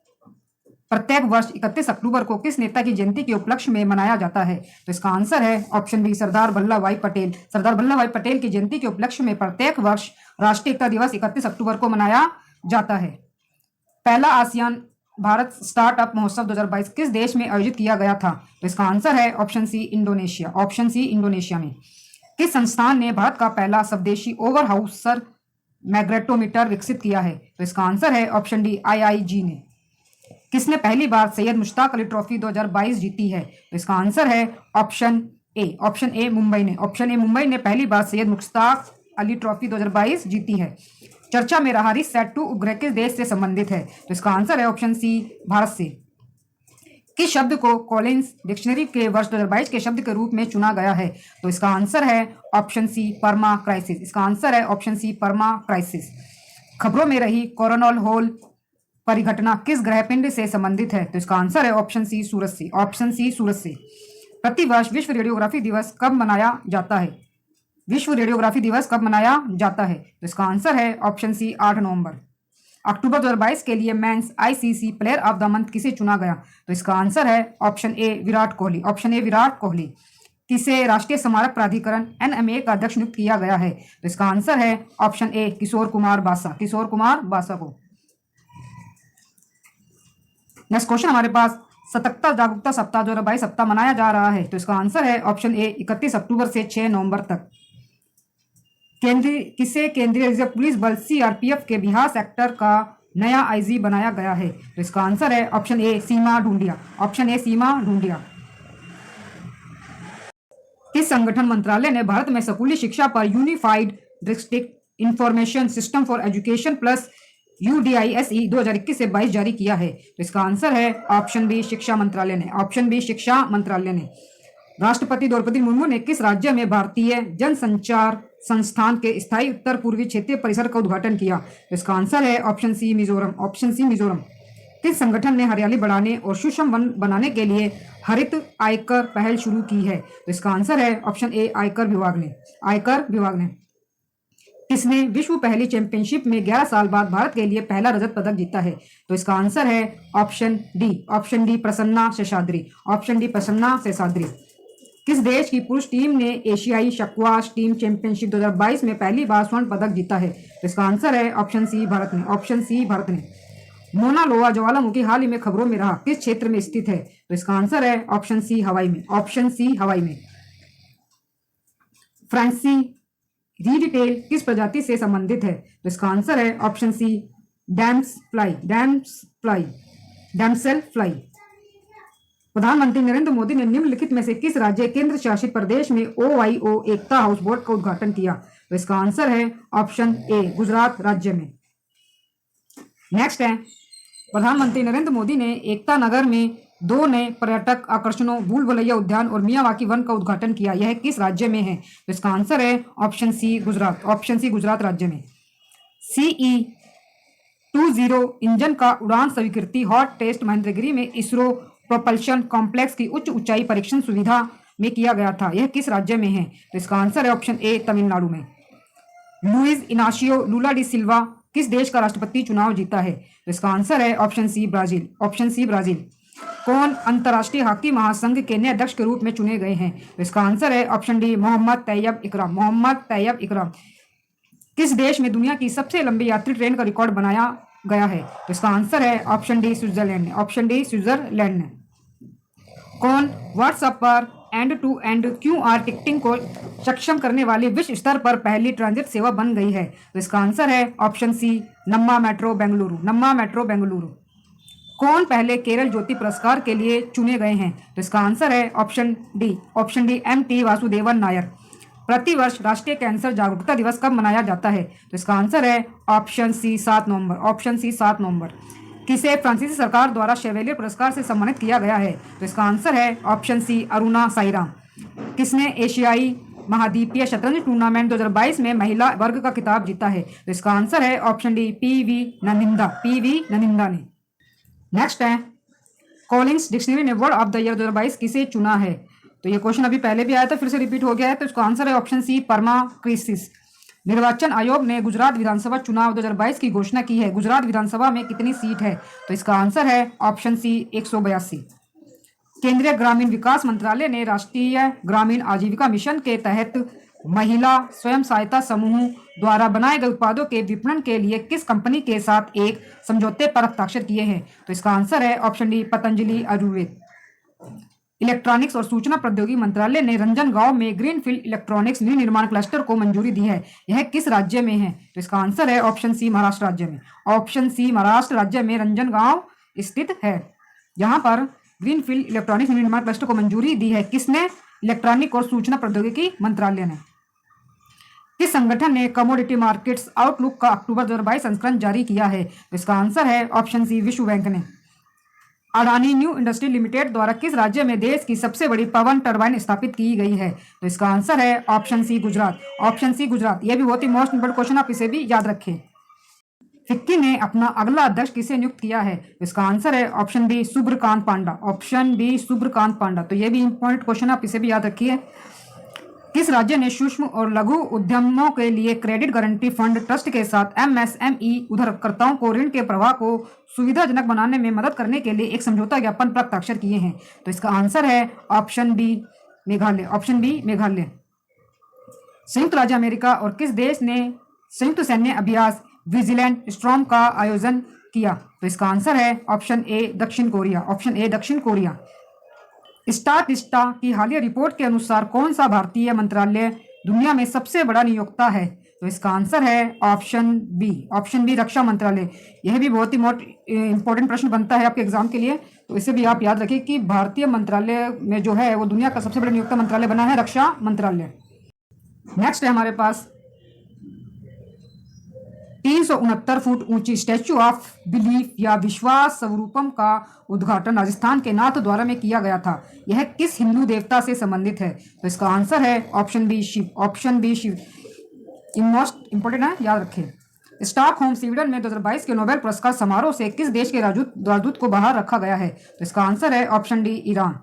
प्रत्येक वर्ष 31 अक्टूबर को किस नेता की जयंती के उपलक्ष्य में मनाया जाता है? तो इसका आंसर है ऑप्शन बी सरदार वल्लभ भाई पटेल। सरदार वल्लभ भाई पटेल की जयंती के उपलक्ष्य में प्रत्येक वर्ष राष्ट्रीय एकता दिवस 31 अक्टूबर को मनाया जाता है। पहला आसियान भारत स्टार्टअप महोत्सव 2022 किस देश में आयोजित किया गया था? तो इसका आंसर है option C Indonesia. Option C Indonesia में। किस संस्थान ने भारत का पहला स्वदेशी ओवर हाउसर मैग्नेटोमीटर विकसित किया है? तो इसका आंसर है ऑप्शन डी IIG ने। किसने पहली बार सैयद मुश्ताक अली ट्रॉफी 2022 जीती है? तो इसका आंसर है option A. Option A Mumbai ने। ऑप्शन ए मुंबई ने पहली बार सैयद मुश्ताक अली ट्रॉफी 2022 जीती है। चर्चा में रहा रिसैट 2 उपग्रह किस देश से संबंधित है? तो इसका आंसर है ऑप्शन सी भारत से। किस शब्द को कॉलिंस डिक्शनरी के वर्ष 2022 के शब्द के रूप में चुना गया है? तो इसका आंसर है ऑप्शन सी परमा क्राइसिस। इसका आंसर है ऑप्शन सी परमा क्राइसिस। खबरों में रही कोरोनल होल परिघटना किस ग्रह पिंड से संबंधित है? तो इसका आंसर है ऑप्शन सी सूरज से। ऑप्शन सी सूरज से। प्रतिवर्ष विश्व रेडियोग्राफी दिवस कब मनाया जाता है? विश्व रेडियोग्राफी दिवस कब मनाया जाता है? तो इसका आंसर है ऑप्शन सी 8 नवंबर। अक्टूबर 2022 के लिए men's ICC player of the month किसे चुना गया? तो इसका आंसर है option A Virat Kohli. Option A Virat Kohli. किसे राष्ट्रीय स्मारक प्राधिकरण NMA का अध्यक्ष नियुक्त किया गया है? तो इसका आंसर है ऑप्शन ए किशोर कुमार बासा। किशोर कुमार बासा को। नेक्स्ट क्वेश्चन हमारे पास सतर्कता जागरूकता सप्ताह 2022 सप्ताह मनाया जा रहा है। तो इसका आंसर है ऑप्शन ए 31 अक्टूबर से 6 नवंबर तक। किसे केंद्रीय रिजर्व पुलिस बल CRPF के बिहार सेक्टर का नया IG बनाया गया है? तो इसका आंसर है option A Seema ढूंढिया। Option A सीमा ढूंढिया। किस संगठन मंत्रालय ने भारत में स्कूली शिक्षा पर unified district information system for education plus UDISE 2021 से 22 जारी किया है? तो इसका आंसर है ऑप्शन बी शिक्षा मंत्रालय ने। ऑप्शन बी शिक्षा मंत्रालय ने। राष्ट्रपति द्रौपदी मुर्मू ने किस राज्य में भारतीय जनसंचार संस्थान के स्थायी उत्तर पूर्वी क्षेत्रीय परिसर का उद्घाटन किया? तो इसका आंसर है option C Mizoram. Option C Mizoram. किस संगठन ने हरियाली बढ़ाने और सुषम वन बनाने के लिए हरित आयकर पहल शुरू की है? तो इसका आंसर है ऑप्शन ए आयकर विभाग ने। आयकर विभाग ने। किसने विश्व पहली चैंपियनशिप में 11 साल बाद भारत के लिए पहला रजत पदक जीता है? तो इसका आंसर है option D. Option D Prasanna Seshadri. Option D Prasanna Seshadri. किस देश की पुरुष टीम ने एशियाई स्क्वैश टीम चैंपियनशिप 2022 में पहली बार स्वर्ण पदक जीता है? तो इसका आंसर है ऑप्शन सी भारत ने। ऑप्शन सी भारत ने। मोना लोआ ज्वालामुखी हाल ही में खबरों में रहा किस क्षेत्र में स्थित है? तो इसका आंसर है ऑप्शन सी हवाई में। ऑप्शन सी हवाई में। फ्रांसी रीड टेल किस प्रजाति से संबंधित है? तो इसका आंसर है option C damsel fly. Damsel fly. Damsel fly. प्रधानमंत्री नरेंद्र मोदी ने निम्नलिखित में से किस राज्य केंद्र शासित प्रदेश में OIO एकता हाउस बोट का उद्घाटन किया? तो इसका आंसर है ऑप्शन ए गुजरात राज्य में। नेक्स्ट है प्रधानमंत्री नरेंद्र मोदी ने एकता नगर में 2 नए पर्यटक आकर्षणों भूल भुलैया उद्यान और मियावाकी वन का उद्घाटन किया। यह किस राज्य में है? तो इसका आंसर है option C Gujarat. Option C Gujarat राज्य में। CE-20 इंजन का उड़ान स्वीकृति हॉट टेस्ट महेंद्रगिरी में इसरो प्रोपल्शन कॉम्प्लेक्स की उच्च ऊंचाई परीक्षण सुविधा में किया गया था। यह किस राज्य में है? तो इसका आंसर है ऑप्शन ए तमिलनाडु में। लुइस इनाशियो लूला डी सिल्वा किस देश का राष्ट्रपति चुनाव जीता है? तो इसका आंसर है option C Brazil. Option C Brazil. कौन अंतर्राष्ट्रीय हॉकी महासंघ के नए अध्यक्ष के रूप में चुने गए हैं? तो इसका आंसर है ऑप्शन डी मोहम्मद तैयब इकराम। मोहम्मद तैयब इकराम। किस देश में दुनिया की सबसे लंबी यात्री ट्रेन का रिकॉर्ड बनाया गया है? तो इसका आंसर है ऑप्शन डी स्विट्जरलैंड ने। ऑप्शन डी स्विट्जरलैंड ने। कौन व्हाट्सएप पर end to end QR ticketing को सक्षम करने वाली विश्व स्तर पर पहली ट्रांजिट सेवा बन गई है? तो इसका आंसर है option C Namma metro Bengaluru. Namma metro Bengaluru. कौन पहले केरल ज्योति पुरस्कार के लिए चुने गए हैं? तो इसका आंसर है option D MT. Vasudevan Nair. प्रतिवर्ष राष्ट्रीय कैंसर जागरूकता दिवस कब मनाया जाता है? तो इसका आंसर है ऑप्शन सी 7 नवंबर। ऑप्शन सी 7 नवंबर। किसे फ्रांसीसी सरकार द्वारा शेवेलियर पुरस्कार से सम्मानित किया गया है? तो इसका आंसर है ऑप्शन सी अरुणा साईराम। किसने एशियाई महाद्वीपीय शतरंज टूर्नामेंट 2022 में महिला वर्ग का खिताब जीता है? तो इसका आंसर है ऑप्शन डी पीवी ननिंदा ने। नेक्स्ट है कॉलिंस डिक्शनरी ने वर्ड ऑफ द ईयर 2022 किसे चुना है? तो ये क्वेश्चन अभी पहले भी आया था, फिर से रिपीट हो गया है, तो इसका आंसर है ऑप्शन सी परमा क्रिसिस। निर्वाचन आयोग ने गुजरात विधानसभा चुनाव 2022 की घोषणा की है। गुजरात विधानसभा में कितनी सीट है? तो इसका आंसर है ऑप्शन सी 182। केंद्रीय ग्रामीण विकास मंत्रालय ने राष्ट्रीय ग्रामीण आजीविका मिशन के तहत महिला स्वयं सहायता समूह द्वारा बनाए गए उत्पादों के विपणन के लिए किस कंपनी के साथ एक समझौते पर हस्ताक्षर किए हैं? तो इसका आंसर है option D Patanjali Ayurveda. Electronics और सूचना प्रौद्योगिकी मंत्रालय ने रंजनगांव में ग्रीनफील्ड इलेक्ट्रॉनिक्स निर्माण क्लस्टर को मंजूरी दी है। यह किस राज्य में है? तो इसका आंसर है ऑप्शन सी महाराष्ट्र राज्य में। ऑप्शन सी महाराष्ट्र राज्य में रंजनगांव स्थित है, जहां पर ग्रीनफील्ड इलेक्ट्रॉनिक्स निर्माण क्लस्टर को मंजूरी दी है। किसने? इलेक्ट्रॉनिक और सूचना प्रौद्योगिकी मंत्रालय ने। किस संगठन ने कमोडिटी मार्केट्स आउटलुक का अक्टूबर 2022 संस्करण जारी किया है? तो इसका आंसर है ऑप्शन सी विश्व बैंक ने। अडानी न्यू इंडस्ट्री लिमिटेड द्वारा किस राज्य में देश की सबसे बड़ी पवन टरबाइन स्थापित की गई है? तो इसका आंसर है option C Gujarat. Option C Gujarat. यह भी बहुत ही मोस्ट इंपोर्टेंट क्वेश्चन, आप इसे भी याद रखें। फिक्की ने अपना अगला अध्यक्ष किसे नियुक्त किया है? तो इसका आंसर है ऑप्शन बी सुब्रकांत पांडा। ऑप्शन बी सुब्रकांत पांडा। तो यह भी इंपॉर्टेंट क्वेश्चन, आप इसे भी याद रखिए। किस राज्य ने सूक्ष्म और लघु उद्यमों के लिए क्रेडिट गारंटी फंड ट्रस्ट के साथ एमएसएमई उधारकर्ताओं को ऋण के प्रवाह को सुविधाजनक बनाने में मदद करने के लिए एक समझौता ज्ञापन पर हस्ताक्षर किए हैं? तो इसका आंसर है option B Meghalaya. Option B Meghalaya. संयुक्त राज्य अमेरिका और किस देश ने संयुक्त सैन्य अभ्यास विजिलेंट स्टॉर्म का आयोजन किया? तो इसका आंसर है ऑप्शन ए दक्षिण कोरिया। ऑप्शन ए दक्षिण कोरिया। स्टाटिस्टा की हालिया रिपोर्ट के अनुसार कौन सा भारतीय मंत्रालय दुनिया में सबसे बड़ा नियोक्ता है? तो इसका आंसर है ऑप्शन बी। ऑप्शन बी रक्षा मंत्रालय। यह भी बहुत ही इंपॉर्टेंट प्रश्न बनता है आपके एग्जाम के लिए, तो इसे भी आप याद रखिए कि भारतीय मंत्रालय में जो है वो दुनिया का सबसे बड़ा नियोक्ता मंत्रालय बना है रक्षा मंत्रालय। नेक्स्ट है हमारे पास 369 फुट ऊंची स्टैच्यू ऑफ बिलीफ या विश्वास स्वरूपम का उद्घाटन राजस्थान के नाथद्वारा में किया गया था। यह किस हिंदू देवता से संबंधित है? तो इसका आंसर है option B Shiv. Option B Shiv. Most important है, याद रखें। स्टॉकहोम स्वीडन में 2022 के नोबेल पुरस्कार समारोह से किस देश के राजदूत को बाहर रखा गया है? तो इसका आंसर है option D Iran.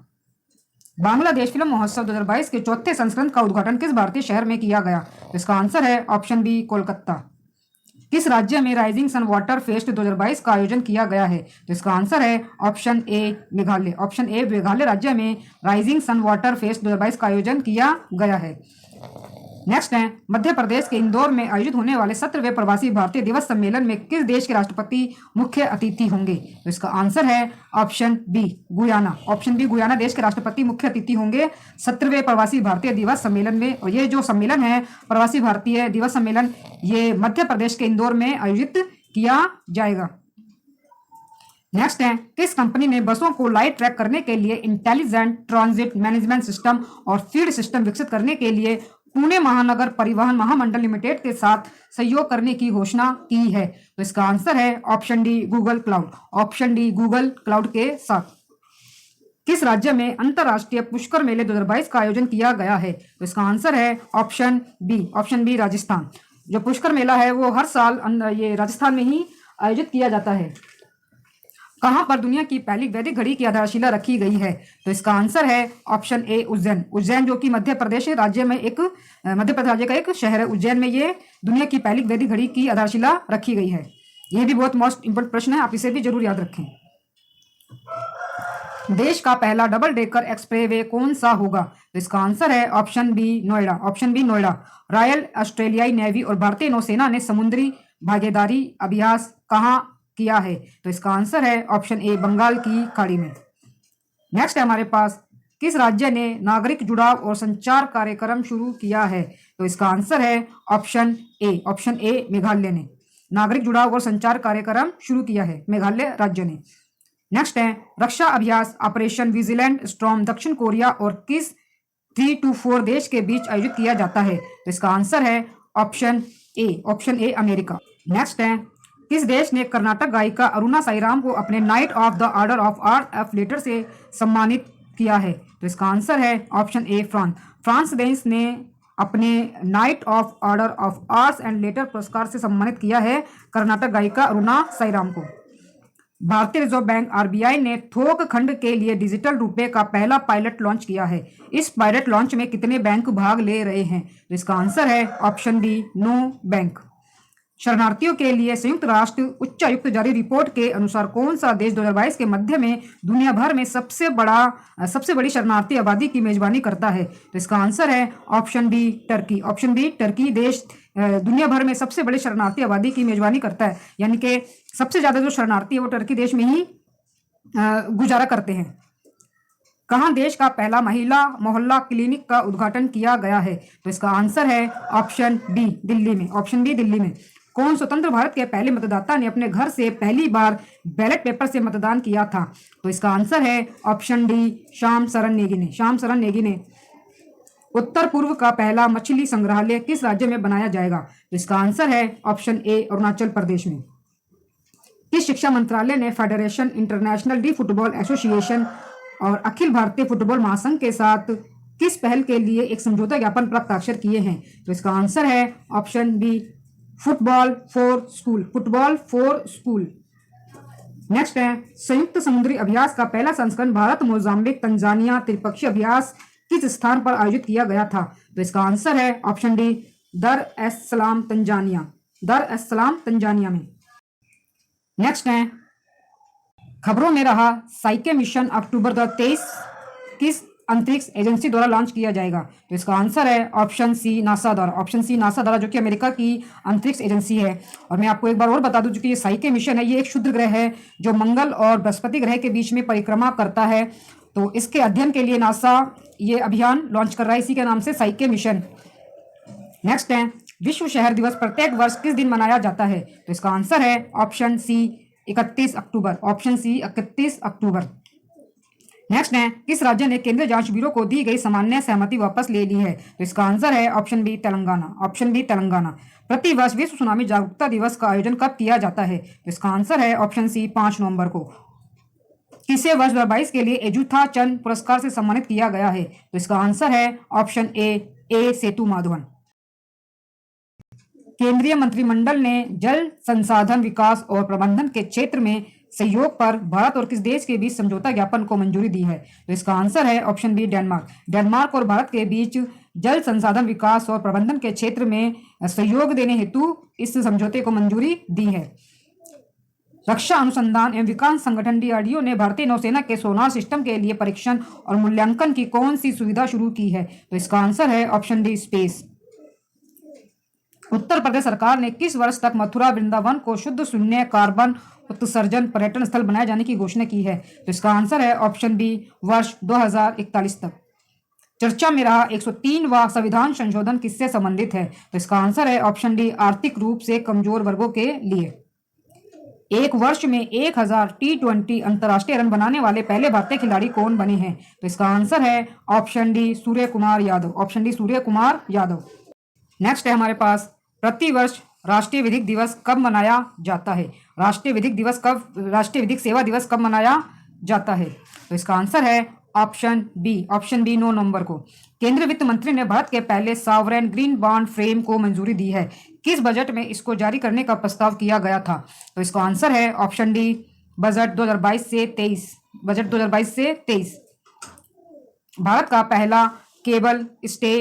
Bangladesh film महोत्सव 2022 के चौथे संस्करण का उद्घाटन किस भारतीय शहर में किया गया? तो इसका आंसर है ऑप्शन बी कोलकाता। किस राज्य में राइजिंग सन वाटर फेस्ट 2022 का आयोजन किया गया है? तो इसका आंसर है option A Meghalaya. Option A Meghalaya राज्य में राइजिंग सन वाटर फेस्ट 2022 का आयोजन किया गया है। नेक्स्ट है मध्य प्रदेश के इंदौर में आयोजित होने वाले 17वें प्रवासी भारतीय दिवस सम्मेलन में किस देश के राष्ट्रपति मुख्य अतिथि होंगे? तो इसका आंसर है option B Guyana. Option B Guyana देश के राष्ट्रपति मुख्य अतिथि होंगे 17वें प्रवासी भारतीय दिवस सम्मेलन में। और ये जो सम्मेलन है प्रवासी भारतीय दिवस सम्मेलन, ये मध्य प्रदेश के इंदौर में आयोजित किया जाएगा। नेक्स्ट है किस कंपनी ने बसों को लाइट ट्रैक करने के लिए इंटेलिजेंट ट्रांजिट मैनेजमेंट सिस्टम और फीड सिस्टम विकसित करने के लिए पुणे महानगर परिवहन महामंडल लिमिटेड के साथ सहयोग करने की घोषणा की है? तो इसका आंसर है option D Google cloud. Option D Google cloud के साथ। किस राज्य में अंतरराष्ट्रीय पुष्कर मेले 2022 का आयोजन किया गया है? तो इसका आंसर है option B. Option B Rajasthan. जो पुष्कर मेला है वो हर साल ये राजस्थान में ही आयोजित किया जाता है। कहां पर दुनिया की पहली वैदिक घड़ी की आधारशिला रखी गई है? तो इसका आंसर है ऑप्शन ए उज्जैन। उज्जैन जो कि मध्य प्रदेश राज्य में एक मध्य प्रदेश राज्य का एक शहर है। उज्जैन में ये दुनिया की पहली वैदिक घड़ी की आधारशिला रखी गई है। यह भी बहुत मोस्ट इंपोर्टेंट प्रश्न है, आप इसे भी जरूर याद रखें। देश का पहला डबल डेकर एक्सप्रेसवे कौन सा होगा? तो इसका आंसर है option B Noida. Option B Noida. Royal ऑस्ट्रेलियाई नेवी और भारतीय नौसेना ने समुद्री भागीदारी अभ्यास कहां किया है? तो इसका आंसर है ऑप्शन ए बंगाल की खाड़ी में। नेक्स्ट है हमारे पास किस राज्य ने नागरिक जुड़ाव और संचार कार्यक्रम शुरू किया है? तो इसका आंसर है option A. Option A Meghalaya ने नागरिक जुड़ाव और संचार कार्यक्रम शुरू किया है, मेघालय राज्य ने। नेक्स्ट है रक्षा अभ्यास ऑपरेशन विजिलेंट स्टॉर्म दक्षिण कोरिया और किस 3 to 4 देश के बीच आयोजित किया जाता है? तो इसका आंसर है ऑप्शन ए अमेरिका। नेक्स्ट है किस देश ने कर्नाटक गायिका अरुणा साईराम को अपने knight of the order of art of letter से सम्मानित किया है? तो इसका आंसर है ऑप्शन ए फ्रांस। फ्रांस देश ने अपने knight of order of arts and later पुरस्कार से सम्मानित किया है कर्नाटक गायिका अरुणा साईराम को। भारतीय रिजर्व बैंक आरबीआई ने थोक खंड के लिए डिजिटल रुपए का पहला पायलट लॉन्च किया है। इस पायलट लॉन्च में कितने बैंक भाग ले रहे हैं? तो इसका आंसर है ऑप्शन डी 9 बैंक। शरणार्थियों के लिए संयुक्त राष्ट्र उच्चायुक्त जारी रिपोर्ट के अनुसार कौन सा देश 2022 के मध्य में दुनिया भर में सबसे बड़ी शरणार्थी आबादी की मेजबानी करता है? तो इसका आंसर है option B Turkey. Option B Turkey देश दुनिया भर में सबसे बड़े शरणार्थी आबादी की मेजबानी करता है, यानी कि सबसे ज्यादा जो शरणार्थी है वो टर्की देश में ही गुजारा करते हैं। कहाँ देश का पहला महिला मोहल्ला क्लिनिक का उद्घाटन किया गया है? तो इसका आंसर है ऑप्शन बी दिल्ली में। ऑप्शन बी दिल्ली में। कौन स्वतंत्र भारत के पहले मतदाता ने अपने घर से पहली बार बैलेट पेपर से मतदान किया था? तो इसका आंसर है ऑप्शन डी श्याम शरण नेगी ने। श्याम शरण नेगी ने। उत्तर पूर्व का पहला मछली संग्रहालय किस राज्य में बनाया जाएगा? तो इसका आंसर है ऑप्शन ए अरुणाचल प्रदेश में। किस शिक्षा मंत्रालय ने federation international D football association और अखिल भारतीय फुटबॉल महासंघ के साथ किस पहल के लिए एक समझौता ज्ञापन पर हस्ताक्षर किए हैं? तो इसका आंसर है option B football for school. Football for school. Next है संयुक्त समुद्री अभ्यास का पहला संस्करण भारत मोजाम्बिक तंजानिया त्रिपक्षीय अभ्यास किस स्थान पर आयोजित किया गया था? तो इसका आंसर है ऑप्शन डी दर एस सलाम तंजानिया। दर एस सलाम तंजानिया में। नेक्स्ट है खबरों में रहा साइके मिशन अक्टूबर 2023 किस अंतरिक्ष एजेंसी द्वारा लॉन्च किया जाएगा? तो इसका आंसर है ऑप्शन सी नासा द्वारा। ऑप्शन सी नासा द्वारा, जो कि अमेरिका की अंतरिक्ष एजेंसी है। और मैं आपको एक बार और बता दूं, जो कि ये साइके मिशन है, ये एक क्षुद्र ग्रह है जो मंगल और बृहस्पति ग्रह के बीच में परिक्रमा करता है। तो इसके अध्ययन के लिए नासा ये अभियान लॉन्च कर रहा है, इसी के नाम से साइके मिशन। नेक्स्ट है विश्व शहर दिवस प्रत्येक वर्ष किस दिन मनाया जाता है? तो इसका आंसर है ऑप्शन सी 31 अक्टूबर। ऑप्शन सी 31 अक्टूबर। नेक्स्ट है किस राज्य ने केंद्रीय जांच ब्यूरो को दी गई सामान्य सहमति वापस ले ली है? तो इसका आंसर है option B Telangana. Option B Telangana. प्रतिवर्ष विश्व सुनामी जागरूकता दिवस का आयोजन कब किया जाता है? तो इसका आंसर है ऑप्शन सी 5 नवंबर को। किसे वर्ष 2022 के लिए एजुथा चंद पुरस्कार से सम्मानित किया गया है? तो इसका आंसर है ऑप्शन ए सेतु माधवन। केंद्रीय मंत्रिमंडल ने जल संसाधन विकास और प्रबंधन के क्षेत्र में सहयोग पर भारत और किस देश के बीच समझौता ज्ञापन को मंजूरी दी है? तो इसका आंसर है ऑप्शन बी डेनमार्क। डेनमार्क और भारत के बीच जल संसाधन विकास और प्रबंधन के क्षेत्र में सहयोग देने हेतु इस समझौते को मंजूरी दी है। रक्षा अनुसंधान एवं विकास संगठन डीआरडीओ ने भारतीय नौसेना के सोनार सिस्टम के लिए परीक्षण और मूल्यांकन की कौन सी सुविधा शुरू की है? तो इसका आंसर है option D space. Uttar Pradesh सरकार ने किस वर्ष तक मथुरा वृंदावन को शुद्ध शून्य कार्बन उत्सर्जन पर्यटन स्थल बनाए जाने की घोषणा की है? तो इसका आंसर है ऑप्शन बी वर्ष 2041 तक। चर्चा में रहा 103वां संविधान संशोधन किससे संबंधित है? तो इसका आंसर है ऑप्शन डी आर्थिक रूप से कमजोर वर्गों के लिए। एक वर्ष में 1000 T20 अंतर्राष्ट्रीय रन बनाने वाले पहले भारतीय खिलाड़ी कौन बने हैं? तो इसका आंसर है option D Surya Kumar Yadav. Option D Surya Kumar Yadav. Next है हमारे पास प्रतिवर्ष राष्ट्रीय विधिक दिवस कब मनाया जाता है? राष्ट्रीय विधिक सेवा दिवस कब मनाया जाता है? तो इसका आंसर है ऑप्शन बी 9 नवंबर को। केंद्रीय वित्त मंत्री ने भारत के पहले सॉवरेन ग्रीन बॉन्ड फ्रेम को मंजूरी दी है। किस बजट में इसको जारी करने का प्रस्ताव किया गया था? तो इसका आंसर है ऑप्शन डी बजट 2022 से 23। बजट 2022 से 23। भारत का पहला केबल स्टे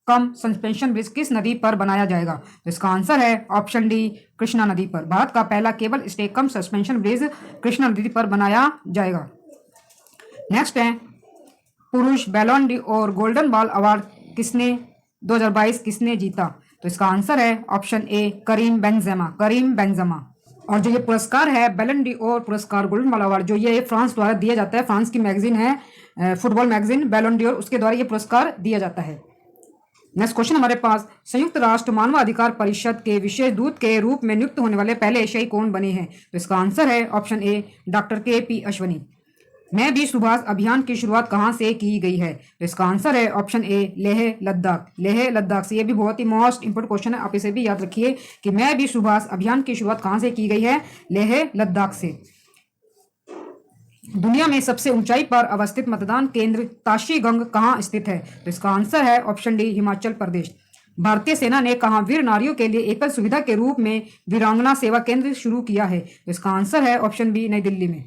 कम सस्पेंशन ब्रिज किस नदी पर बनाया जाएगा? तो इसका आंसर है ऑप्शन डी कृष्णा नदी पर। भारत का पहला केबल स्टे कम सस्पेंशन ब्रिज कृष्णा नदी पर बनाया जाएगा। नेक्स्ट है पुरुष बैलोन डी और गोल्डन बॉल अवार्ड 2022 किसने जीता? तो इसका आंसर है ऑप्शन ए करीम बेंजेमा। और जो ये पुरस्कार है बैलन डी और पुरस्कार गोल्डन बॉल अवार्ड, जो ये फ्रांस द्वारा दिया जाता है, फ्रांस की मैगजीन है फुटबॉल मैगजीन बैलन डी और, उसके द्वारा ये पुरस्कार दिया जाता है। नेक्स्ट क्वेश्चन हमारे पास, संयुक्त राष्ट्र मानवाधिकार परिषद के विशेष दूत के रूप में नियुक्त होने वाले पहले एशियाई कौन बने हैं? तो इसका आंसर है option A doctor KP Ashwani. मैं भी सुभाष अभियान की शुरुआत कहाँ से की गई है? तो इसका आंसर है ऑप्शन ए लेह लद्दाख। लेह लद्दाख से। ये भी बहुत ही मोस्ट इंपोर्टेंट क्वेश्चन है, आप इसे भी याद रखिए कि मैं भी सुभाष अभियान की शुरुआत कहाँ से की गई है? लेह लद्दाख से। दुनिया में सबसे ऊंचाई पर अवस्थित मतदान केंद्र ताशीगंग कहाँ स्थित है? तो इसका आंसर है ऑप्शन डी हिमाचल प्रदेश। भारतीय सेना ने कहाँ वीर नारियों के लिए एकल सुविधा के रूप में वीरांगना सेवा केंद्र शुरू किया है? तो इसका आंसर है ऑप्शन बी नई दिल्ली में।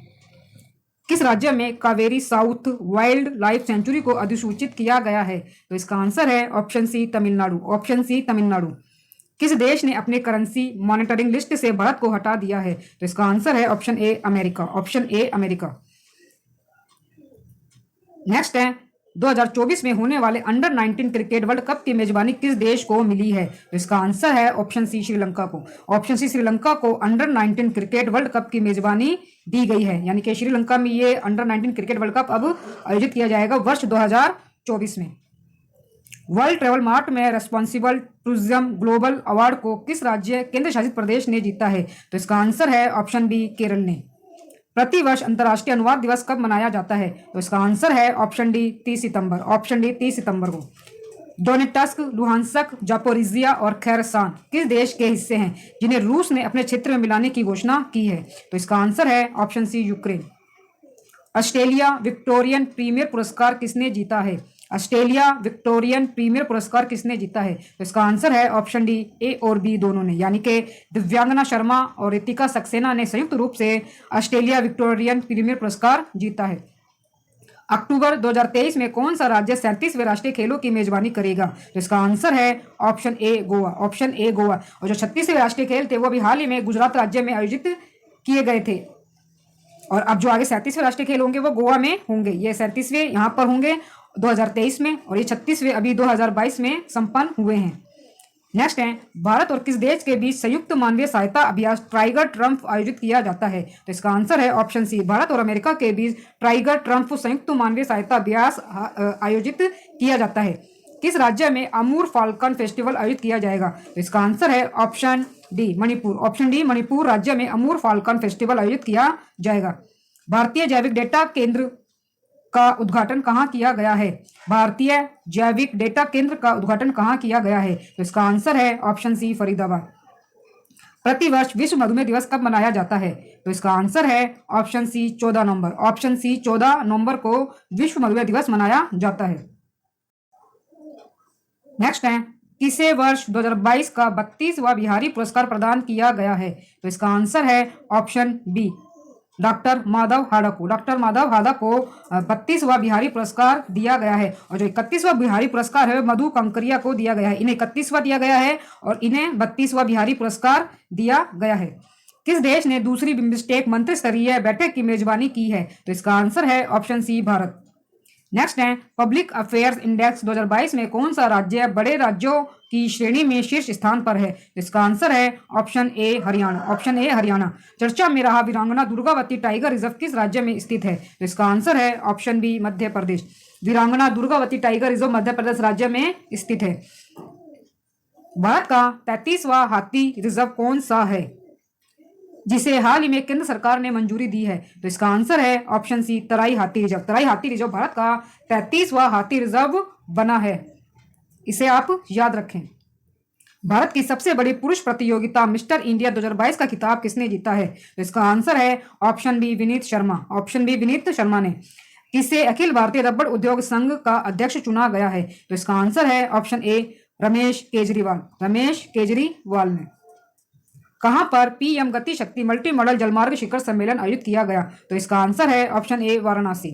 किस राज्य में Kaveri south wildlife sanctuary को अधिसूचित किया गया है? तो इसका आंसर है option C Tamil Nadu. Option C Tamil Nadu. किस देश ने अपने करेंसी मॉनिटरिंग लिस्ट से भारत को हटा दिया है? तो इसका आंसर है option A America. Option A America. Next है 2024 में होने वाले अंडर 19 क्रिकेट वर्ल्ड कप की मेजबानी किस देश को मिली है? तो इसका आंसर है ऑप्शन सी श्रीलंका को। ऑप्शन सी श्रीलंका को अंडर 19 क्रिकेट वर्ल्ड कप की मेजबानी दी गई है, यानी कि श्रीलंका में ये अंडर 19 क्रिकेट वर्ल्ड कप अब आयोजित किया जाएगा वर्ष 2024 में। वर्ल्ड ट्रेवल मार्ट में रेस्पॉन्सिबल टूरिज्म ग्लोबल अवार्ड को किस राज्य केंद्र शासित प्रदेश ने जीता है? तो इसका आंसर है ऑप्शन बी केरल ने। प्रतिवर्ष अंतर्राष्ट्रीय अनुवाद दिवस कब मनाया जाता है? तो इसका आंसर है ऑप्शन डी 30 सितंबर। ऑप्शन डी 30 सितंबर को। डोनेट्स्क, लुहांस्क, जापोरिजिया और खैरसान किस देश के हिस्से हैं जिन्हें रूस ने अपने क्षेत्र में मिलाने की घोषणा की है? तो इसका आंसर है option C Ukraine. Australia Victorian premier पुरस्कार किसने जीता है? ऑस्ट्रेलिया विक्टोरियन प्रीमियर पुरस्कार किसने जीता है? तो इसका आंसर है ऑप्शन डी ए और बी दोनों ने, यानी कि दिव्यांगना शर्मा और रितिका सक्सेना ने संयुक्त रूप से ऑस्ट्रेलिया विक्टोरियन प्रीमियर पुरस्कार जीता है। अक्टूबर 2023 में कौन सा राज्य 37वें राष्ट्रीय खेलों की मेजबानी करेगा? तो इसका आंसर है option A Goa. Option A Goa. और जो 36वें राष्ट्रीय खेल थे वो अभी हाल ही में गुजरात राज्य में आयोजित किए गए थे, और अब जो आगे 37वें राष्ट्रीय खेल होंगे वो गोवा में होंगे। ये 37वें यहाँ पर होंगे 2023 में, और ये 36वें अभी 2022 में संपन्न हुए हैं। नेक्स्ट है, भारत और किस देश के बीच संयुक्त मानवीय सहायता अभ्यास ट्राइगर ट्रम्प आयोजित किया जाता है? तो इसका आंसर है ऑप्शन सी भारत और अमेरिका के बीच ट्राइगर ट्रम्प संयुक्त मानवीय सहायता अभ्यास आयोजित किया जाता है। किस राज्य में अमूर फाल्कन फेस्टिवल आयोजित किया जाएगा? तो इसका आंसर है option D Manipur. Option D Manipur राज्य में अमूर फाल्कन फेस्टिवल आयोजित किया जाएगा। भारतीय जैविक डेटा केंद्र का उद्घाटन कहाँ किया गया है? भारतीय जैविक डेटा केंद्र का उद्घाटन कहाँ किया गया है? तो इसका आंसर है ऑप्शन सी फरीदाबाद। प्रतिवर्ष विश्व मधुमेह दिवस कब मनाया जाता है? तो इसका आंसर है ऑप्शन सी 14 नवंबर। ऑप्शन सी 14 नवंबर को विश्व मधुमेह दिवस मनाया जाता है। नेक्स्ट है, किसे वर्ष 2022 का 32वां बिहारी पुरस्कार प्रदान किया गया है? तो इसका आंसर है ऑप्शन बी डॉक्टर माधव हाड़ा को। डॉक्टर माधव हाड़ा को 32वां बिहारी पुरस्कार दिया गया है, और जो 31वां बिहारी पुरस्कार है मधु कंकरिया को दिया गया है। इन्हें 31वां दिया गया है और इन्हें 32वां बिहारी पुरस्कार दिया गया है। किस देश ने दूसरी बिम्स्टेक मंत्री स्तरीय बैठक की मेजबानी की है? तो इसका आंसर है ऑप्शन सी भारत। नेक्स्ट है, पब्लिक अफेयर्स इंडेक्स 2022 में कौन सा राज्य बड़े राज्यों की श्रेणी में शीर्ष स्थान पर है? इसका आंसर है option A Haryana. Option A Haryana. चर्चा में रहा वीरांगना दुर्गावती टाइगर रिजर्व किस राज्य में स्थित है? तो इसका आंसर है ऑप्शन बी मध्य प्रदेश। वीरांगना दुर्गावती टाइगर रिजर्व मध्य प्रदेश राज्य में स्थित है। भारत का 33वां हाथी रिजर्व कौन सा है जिसे हाल ही में केंद्र सरकार ने मंजूरी दी है? तो इसका आंसर है ऑप्शन सी तराई हाथी रिजर्व। तराई हाथी रिजर्व भारत का 33वां हाथी रिजर्व बना है, इसे आप याद रखें। भारत की सबसे बड़ी पुरुष प्रतियोगिता मिस्टर इंडिया 2022 का खिताब किसने जीता है? तो इसका आंसर है option B Vineet Sharma. Option B Vineet Sharma ने। किसे अखिल भारतीय रबड़ उद्योग संघ का अध्यक्ष चुना गया है? तो इसका आंसर है ऑप्शन ए रमेश केजरीवाल। रमेश केजरीवाल ने। कहां पर पीएम गति शक्ति मल्टी मॉडल जलमार्ग शिखर सम्मेलन आयोजित किया गया? तो इसका आंसर है ऑप्शन ए Varanasi.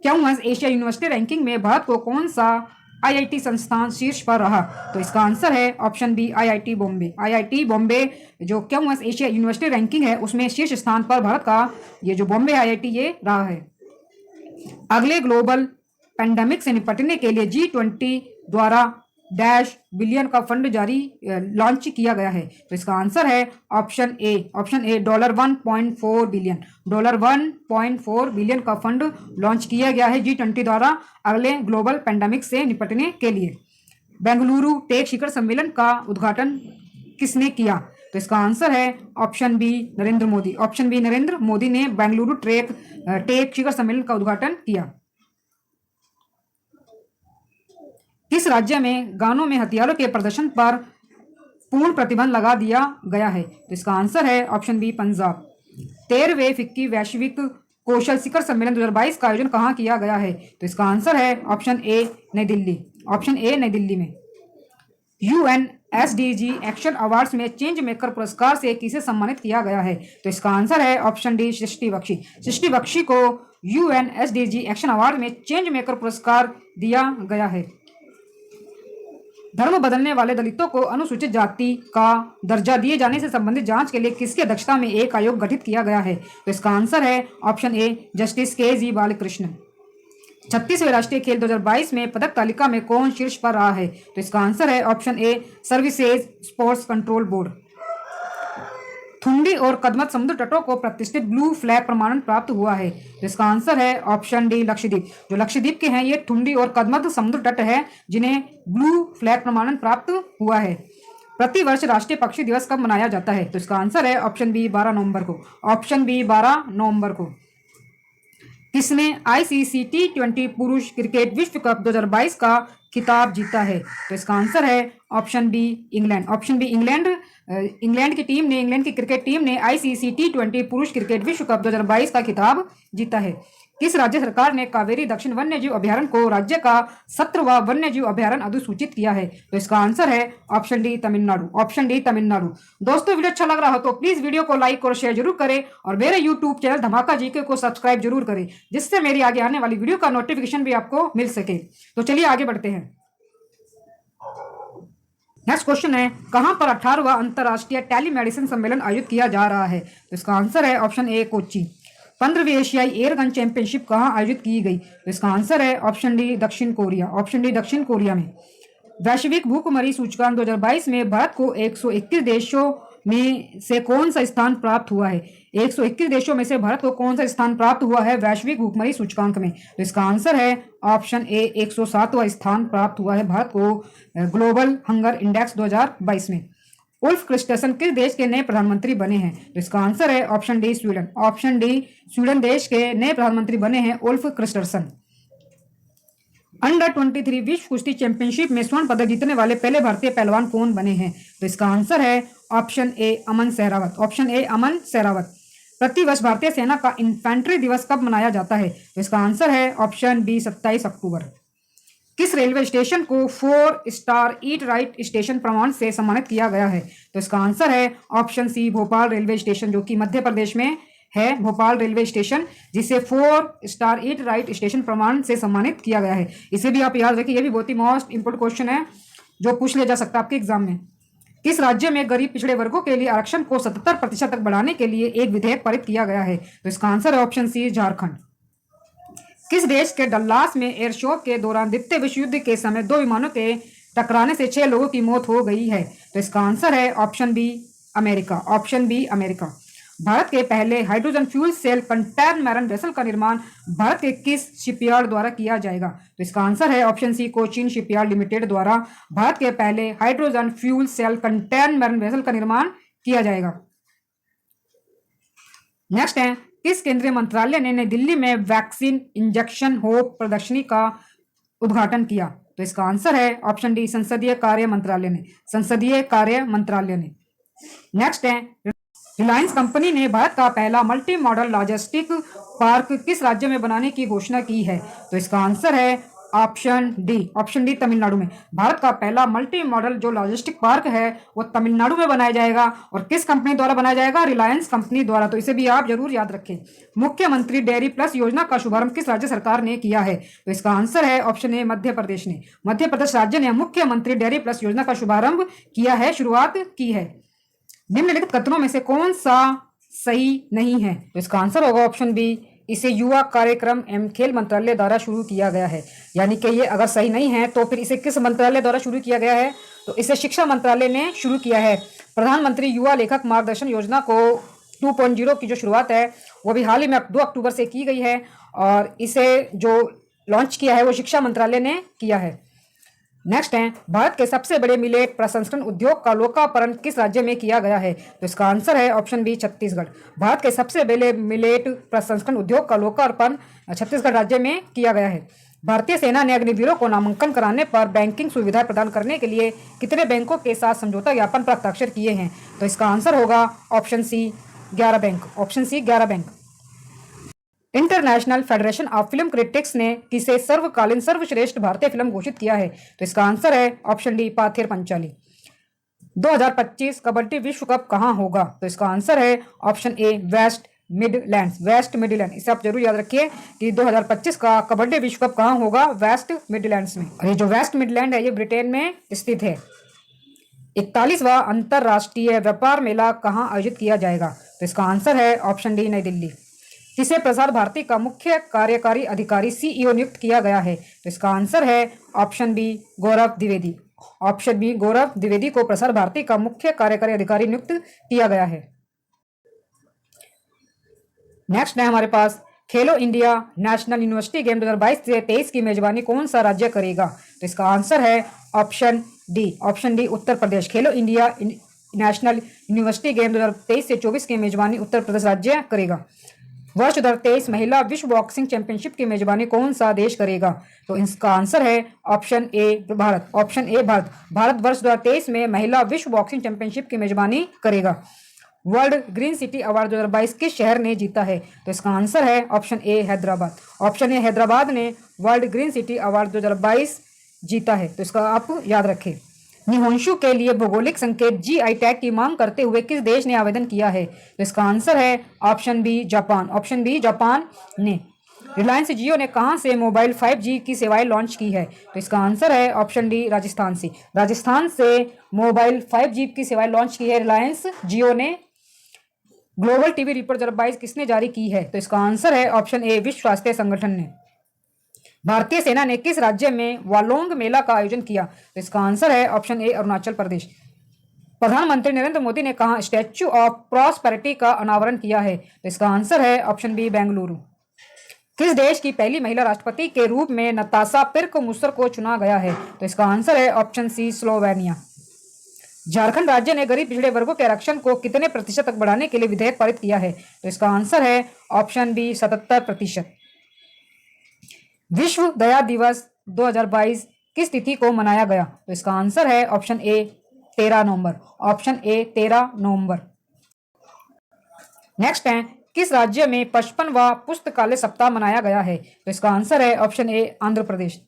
QS Asia university ranking में भारत को कौन सा आईआईटी संस्थान शीर्ष पर रहा? तो इसका आंसर है option B IIT Bombay. IIT Bombay जो क्यूएस एशिया यूनिवर्सिटी रैंकिंग है उसमें शीर्ष स्थान पर भारत का ये जो बॉम्बे आईआईटी ये रहा है। अगले ग्लोबल पेंडेमिक से निपटने के लिए G20 द्वारा डैश बिलियन का फंड जारी लॉन्च किया गया है। तो इसका आंसर है ऑप्शन ए $1.4 बिलियन। $1.4 बिलियन का फंड लॉन्च किया गया है G20 द्वारा अगले ग्लोबल पेंडेमिक से निपटने के लिए। बेंगलुरु टेक शिखर सम्मेलन का उद्घाटन किसने किया? तो इसका आंसर है option B Narendra Modi. Option B Narendra Modi ने बेंगलुरु टेक शिखर सम्मेलन का उद्घाटन किया। किस राज्य में गानों में हथियारों के प्रदर्शन पर पूर्ण प्रतिबंध लगा दिया गया है? तो इसका आंसर है ऑप्शन बी पंजाब। 13वें फिक्की वैश्विक कौशल शिखर सम्मेलन 2022 का आयोजन कहाँ किया गया है? तो इसका आंसर है ऑप्शन ए नई दिल्ली। ऑप्शन ए नई दिल्ली में। UNSDG एक्शन अवार्ड्स में चेंज मेकर पुरस्कार से किसे सम्मानित किया गया है? तो इसका आंसर है ऑप्शन डी सृष्टि बख्शी। सृष्टि बख्शी को UNSDG एक्शन अवार्ड में चेंज मेकर पुरस्कार दिया गया है। धर्म बदलने वाले दलितों को अनुसूचित जाति का दर्जा दिए जाने से संबंधित जांच के लिए किसकी अध्यक्षता में एक आयोग गठित किया गया है? तो इसका आंसर है option A justice KG Balakrishnan. 36वें राष्ट्रीय खेल 2022 में पदक तालिका में कौन शीर्ष पर रहा है? तो इसका आंसर है ऑप्शन ए services sports control board. Thundi और कदमत समुद्र तटों को प्रतिष्ठित ब्लू फ्लैग प्रमाणन प्राप्त हुआ है? तो इसका आंसर है ऑप्शन डी लक्षद्वीप। जो लक्षद्वीप के हैं ये थुंडी और कदमत समुद्र तट है जिन्हें ब्लू फ्लैग प्रमाणन प्राप्त हुआ है। प्रतिवर्ष राष्ट्रीय पक्षी दिवस कब मनाया जाता है? तो इसका आंसर है ऑप्शन बी 12 नवंबर को। ऑप्शन बी 12 नवंबर को। किसने ICC T20 पुरुष क्रिकेट विश्व कप 2022 का खिताब जीता है? तो इसका आंसर है option B England. Option B England. England की क्रिकेट टीम ने ICC T20 पुरुष क्रिकेट विश्व कप 2022 का खिताब जीता है। किस राज्य सरकार ने कावेरी दक्षिण वन्यजीव अभ्यारण्य को राज्य का 17वां वन्यजीव अभ्यारण्य अधिसूचित किया है? तो इसका आंसर है option D Tamil Nadu. Option D Tamil Nadu. दोस्तों वीडियो अच्छा लग रहा हो तो प्लीज वीडियो को लाइक और शेयर जरूर करें और मेरे यूट्यूब चैनल धमाका जीके को सब्सक्राइब जरूर करें जिससे मेरी आगे आने वाली वीडियो का नोटिफिकेशन भी आपको मिल सके। तो चलिए आगे बढ़ते हैं। नेक्स्ट क्वेश्चन है कहां पर 18वां अंतरराष्ट्रीय टेलीमेडिसिन सम्मेलन आयोजित किया जा रहा है? तो इसका आंसर है ऑप्शन ए कोच्चि। 15वीं एशियाई एयरगन चैंपियनशिप कहां आयोजित की गई? तो इसका आंसर है ऑप्शन डी दक्षिण कोरिया। ऑप्शन डी दक्षिण कोरिया में। वैश्विक भूखमरी सूचकांक 2022 में भारत को 121 देशों में से कौन सा स्थान प्राप्त हुआ है? 121 देशों में से भारत को कौन सा स्थान प्राप्त हुआ है वैश्विक भूखमरी सूचकांक में? तो इसका आंसर है ऑप्शन ए 107वां स्थान प्राप्त हुआ है भारत को ग्लोबल हंगर इंडेक्स 2022 में। उल्फ क्रिस्टरसन किस देश के नए प्रधानमंत्री बने हैं? तो इसका आंसर है option D Sweden. Option D Sweden देश के नए प्रधानमंत्री बने हैं उल्फ क्रिस्टरसन। अंडर 23 विश्व कुश्ती चैंपियनशिप में स्वर्ण पदक जीतने वाले पहले भारतीय पहलवान कौन बने हैं? तो इसका आंसर है option A Aman Sehrawat. Option A Aman Sehrawat. प्रतिवर्ष भारतीय सेना का इन्फेंट्री दिवस कब मनाया जाता है? तो इसका आंसर है ऑप्शन बी 27 अक्टूबर। किस रेलवे स्टेशन को 4 स्टार ईट राइट स्टेशन प्रमाण से सम्मानित किया गया है? तो इसका आंसर है option C Bhopal railway station जो कि मध्य प्रदेश में है। भोपाल रेलवे स्टेशन जिसे 4 स्टार ईट राइट स्टेशन प्रमाण से सम्मानित किया गया है। इसे भी आप याद रखिए, यह भी बहुत ही मोस्ट इंपोर्टेंट क्वेश्चन है जो पूछ लिया जा सकता है आपके एग्जाम में। किस राज्य में गरीब पिछड़े वर्गों के लिए आरक्षण को 77% तक बढ़ाने के लिए एक विधेयक पारित किया गया है? तो इसका आंसर है ऑप्शन सी झारखंड। किस देश के डल्लास में एयर शो के दौरान द्वितीय विश्व युद्ध के समय 2 विमानों के टकराने से 6 लोगों की मौत हो गई है? तो इसका आंसर है option B America. Option B America. Bharat के पहले hydrogen fuel cell catamaran vessel का निर्माण भारत के किस शिपयार्ड द्वारा किया जाएगा? तो इसका आंसर है option C Cochin shipyard limited द्वारा भारत के पहले hydrogen fuel cell catamaran vessel का निर्माण किया जाएगा। नेक्स्ट है किस केंद्रीय मंत्रालय ने नई दिल्ली में वैक्सीन इंजेक्शन होप प्रदर्शनी का उद्घाटन किया? तो इसका आंसर है ऑप्शन डी संसदीय कार्य मंत्रालय ने। संसदीय कार्य मंत्रालय ने। नेक्स्ट है रिलायंस कंपनी ने भारत का पहला मल्टी मॉडल लॉजिस्टिक पार्क किस राज्य में बनाने की घोषणा की है? तो इसका आंसर है ऑप्शन डी तमिलनाडु में। भारत का पहला मल्टी मॉडल जो लॉजिस्टिक पार्क है वो तमिलनाडु में बनाया जाएगा और किस कंपनी द्वारा बनाया जाएगा? रिलायंस कंपनी द्वारा। तो इसे भी आप जरूर याद रखें। मुख्यमंत्री डेयरी प्लस योजना का शुभारंभ किस राज्य सरकार ने किया है? तो इसका आंसर है ऑप्शन ए मध्य प्रदेश ने। मध्य प्रदेश राज्य ने मुख्यमंत्री डेयरी प्लस योजना का शुभारंभ किया है, शुरुआत की है। निम्नलिखित कथनों में से कौन सा सही नहीं है? तो इसका आंसर होगा ऑप्शन बी इसे युवा कार्यक्रम एवं खेल मंत्रालय द्वारा शुरू किया गया है। यानी कि ये अगर सही नहीं है तो फिर इसे किस मंत्रालय द्वारा शुरू किया गया है? तो इसे शिक्षा मंत्रालय ने शुरू किया है। प्रधानमंत्री युवा लेखक मार्गदर्शन योजना को 2.0 की जो शुरुआत है वो भी हाल ही में 2 अक्टूबर से की गई है और इसे जो लॉन्च किया है वो शिक्षा मंत्रालय ने किया है। नेक्स्ट है, भारत के सबसे बड़े मिलेट प्रसंस्करण उद्योग का लोकार्पण किस राज्य में किया गया है? तो इसका आंसर है ऑप्शन बी छत्तीसगढ़। भारत के सबसे बड़े मिलेट प्रसंस्करण उद्योग का लोकार्पण छत्तीसगढ़ राज्य में किया गया है। भारतीय सेना ने अग्निवीरों को नामांकन कराने पर बैंकिंग सुविधा प्रदान करने के लिए कितने बैंकों के साथ समझौता ज्ञापन पर हस्ताक्षर किए हैं? तो इसका आंसर होगा option C 11 bank. Option C 11 bank. International federation of film critics ने किसे सर्वकालीन सर्वश्रेष्ठ भारतीय फिल्म घोषित किया है? तो इसका आंसर है ऑप्शन डी पाथेर पंचाली। 2025 कबड्डी विश्व कप कहां होगा? तो इसका आंसर है option A West Midlands. West Midland, इसे आप जरूर याद रखिए कि 2025 का कबड्डी विश्व कप कहां होगा? वेस्ट मिडलैंड्स में। और ये जो वेस्ट मिडलैंड है ये ब्रिटेन में स्थित है। 41वां अंतरराष्ट्रीय व्यापार मेला कहां आयोजित किया जाएगा? तो इसका आंसर है ऑप्शन डी नई दिल्ली। किसे प्रसार भारती का मुख्य कार्यकारी अधिकारी सीईओ नियुक्त किया गया है? तो इसका आंसर है option B Gaurav Dwivedi. Option B Gaurav Dwivedi को प्रसार भारती का मुख्य कार्यकारी अधिकारी नियुक्त किया गया है। नेक्स्ट है हमारे पास, खेलो इंडिया नेशनल यूनिवर्सिटी गेम 2022 से 23 की मेजबानी कौन सा राज्य करेगा? तो इसका आंसर है option D. Option D Uttar Pradesh. खेलो इंडिया नेशनल यूनिवर्सिटी गेम 2023 से 24 की मेजबानी उत्तर प्रदेश राज्य करेगा। वर्ष 2023 महिला विश्व बॉक्सिंग चैंपियनशिप की मेजबानी कौन सा देश करेगा? तो इसका आंसर है option A Bharat. Option A Bharat. Bharat वर्ष 2023 में महिला विश्व बॉक्सिंग चैंपियनशिप की मेजबानी करेगा। वर्ल्ड ग्रीन सिटी अवार्ड 2022 किस शहर ने जीता है? तो इसका आंसर है option A Hyderabad. Option A Hyderabad ने वर्ल्ड ग्रीन सिटी अवार्ड 2022 जीता है। तो इसका आप याद रखें। निहोंशु के लिए भौगोलिक संकेत जीआई टैग की मांग करते हुए किस देश ने आवेदन किया है? तो इसका आंसर है option B Japan. Option B Japan ने। रिलायंस जियो ने कहां से मोबाइल 5G की सेवाएं लॉन्च की है? तो इसका आंसर है ऑप्शन डी राजस्थान से। राजस्थान से मोबाइल 5G की सेवाएं लॉन्च की है रिलायंस जियो ने। ग्लोबल टीवी रिपोर्ट 2022 किसने जारी की है? तो इसका आंसर है ऑप्शन ए विश्व स्वास्थ्य संगठन ने। भारतीय सेना ने किस राज्य में वालोंग मेला का आयोजन किया? तो इसका आंसर है ऑप्शन ए अरुणाचल प्रदेश। प्रधानमंत्री नरेंद्र मोदी ने कहा स्टैच्यू ऑफ प्रॉस्पेरिटी का अनावरण किया है? तो इसका आंसर है ऑप्शन बी बेंगलुरु। किस देश की पहली महिला राष्ट्रपति के रूप में नताशा पिर्क मुसर को चुना गया है? तो इसका आंसर है ऑप्शन सी स्लोवेनिया। झारखंड राज्य ने गरीब पिछड़े वर्गों के आरक्षण को कितने प्रतिशत तक बढ़ाने के लिए विधेयक पारित किया है? तो इसका आंसर है ऑप्शन बी 77%। विश्व दया दिवस 2022 किस तिथि को मनाया गया? तो इसका आंसर है option A 13 November. Option A 13 November. Next है, किस राज्य में 55वां पुस्तकालय सप्ताह मनाया गया है? तो इसका आंसर है ऑप्शन ए आंध्र प्रदेश।